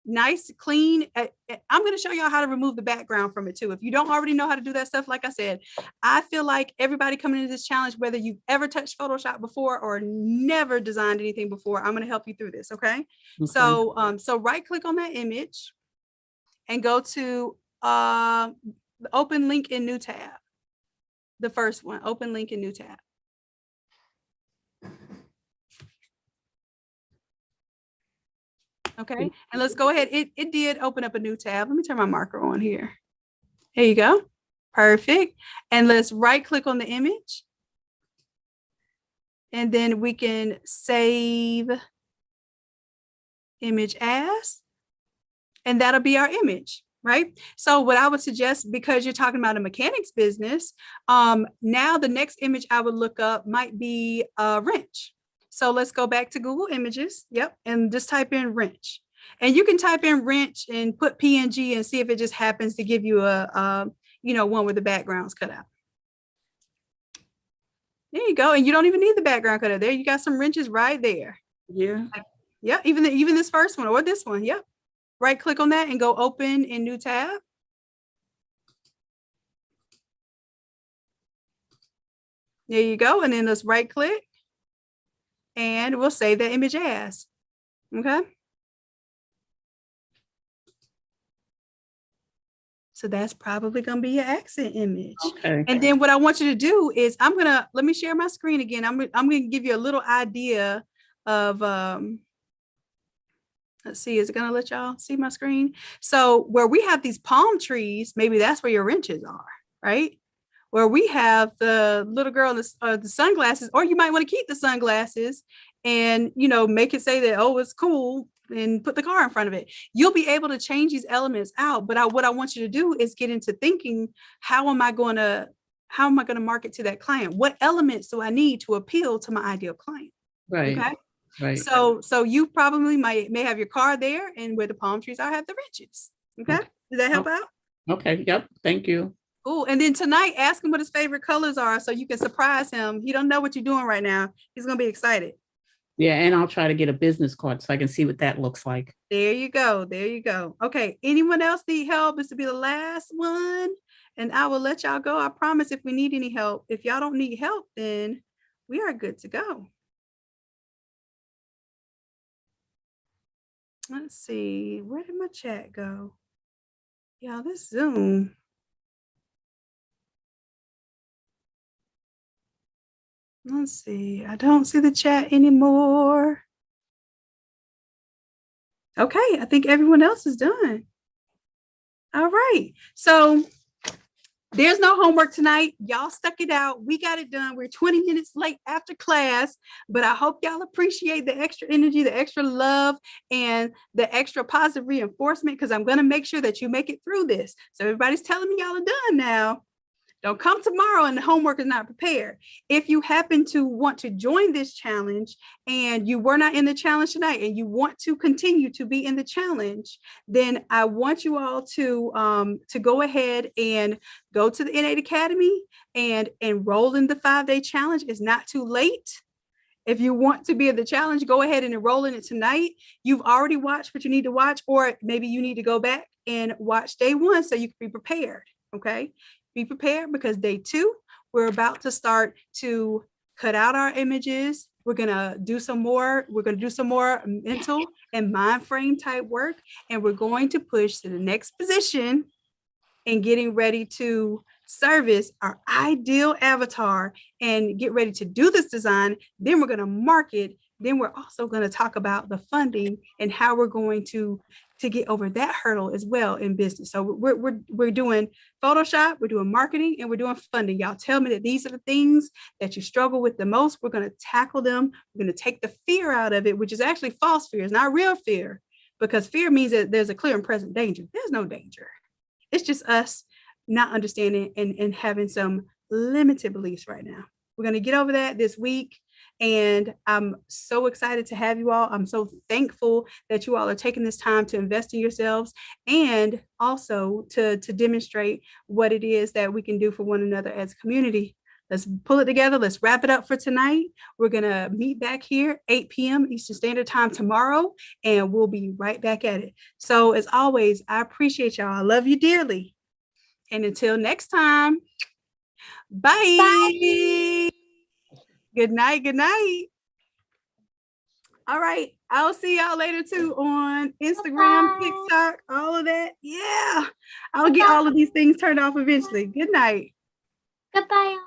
Speaker 3: Nice, clean. I'm going to show y'all how to remove the background from it too. If you don't already know how to do that stuff, like I said, I feel like everybody coming into this challenge, whether you've ever touched Photoshop before or never designed anything before, I'm going to help you through this. Okay. So right click on that image and go to the open link in new tab. The first one, open link in new tab. Okay, and let's go ahead. It did open up a new tab. Let me turn my marker on here. There you go. Perfect. And let's right click on the image. And then we can save image as, and that'll be our image, right? So what I would suggest, because you're talking about a mechanic's business, now the next image I would look up might be a wrench. So let's go back to Google Images. Yep. And just type in wrench. And you can type in wrench and put PNG and see if it just happens to give you a one where the background's cut out. There you go. And you don't even need the background cut out. There you got some wrenches right there.
Speaker 12: Yeah.
Speaker 3: Yeah, even this first one or this one. Yep. Right click on that and go open in new tab. There you go. And then let's right click and we'll save that image as. Okay. So that's probably going to be your accent image.
Speaker 12: Okay.
Speaker 3: And then what I want you to do is let me share my screen again. I'm going to give you a little idea of, let's see, is it going to let y'all see my screen? So where we have these palm trees, maybe that's where your wrenches are, right? Where we have the little girl in the sunglasses, or you might want to keep the sunglasses and, make it say that, oh, it's cool, and put the car in front of it. You'll be able to change these elements out. But what I want you to do is get into thinking, how am I going to market to that client? What elements do I need to appeal to my ideal client?
Speaker 12: Right.
Speaker 3: Okay.
Speaker 12: Right.
Speaker 3: So you probably may have your car there, and where the palm trees are, have the wrenches. Okay. Did that help out?
Speaker 12: Okay. Yep. Thank you.
Speaker 3: Cool. And then tonight, ask him what his favorite colors are so you can surprise him. He don't know what you're doing right now. He's going to be excited.
Speaker 12: Yeah. And I'll try to get a business card so I can see what that looks like.
Speaker 3: There you go. There you go. Okay. Anyone else need help? This will be the last one. And I will let y'all go. I promise if we need any help. If y'all don't need help, then we are good to go. Let's see. Where did my chat go? Y'all, this Zoom. Let's see. I don't see the chat anymore. Okay, I think everyone else is done. All right. So there's no homework tonight. Y'all stuck it out. We got it done. We're 20 minutes late after class, but I hope y'all appreciate the extra energy, the extra love, and the extra positive reinforcement, because I'm going to make sure that you make it through this. So everybody's telling me y'all are done now. Don't come tomorrow and the homework is not prepared. If you happen to want to join this challenge and you were not in the challenge tonight and you want to continue to be in the challenge, then I want you all to go ahead and go to the N8 Academy and enroll in the 5-day challenge. It's not too late. If you want to be in the challenge, go ahead and enroll in it tonight. You've already watched what you need to watch, or maybe you need to go back and watch day 1 so you can be prepared. Okay. Be prepared, because day 2, we're about to start to cut out our images. We're going to do some more. We're going to do some more mental and mind frame type work. And we're going to push to the next position and getting ready to service our ideal avatar and get ready to do this design. Then we're going to market. Then we're also going to talk about the funding and how we're going to get over that hurdle as well in business. So we're doing Photoshop, we're doing marketing, and we're doing funding. Y'all tell me that these are the things that you struggle with the most. We're going to tackle them. We're going to take the fear out of it, which is actually false fear. It's not real fear, because fear means that there's a clear and present danger. There's no danger. It's just us not understanding and having some limited beliefs right now. We're going to get over that this week. And I'm so excited to have you all. I'm so thankful that you all are taking this time to invest in yourselves and also to demonstrate what it is that we can do for one another as a community. Let's pull it together. Let's wrap it up for tonight. We're going to meet back here 8 p.m. Eastern Standard Time tomorrow, and we'll be right back at it. So as always, I appreciate y'all. I love you dearly. And until next time, bye. Bye. Good night. Good night. All right. I'll see y'all later too on Instagram, TikTok, all of that. Yeah. I'll get all of these things turned off eventually. Good night.
Speaker 8: Goodbye.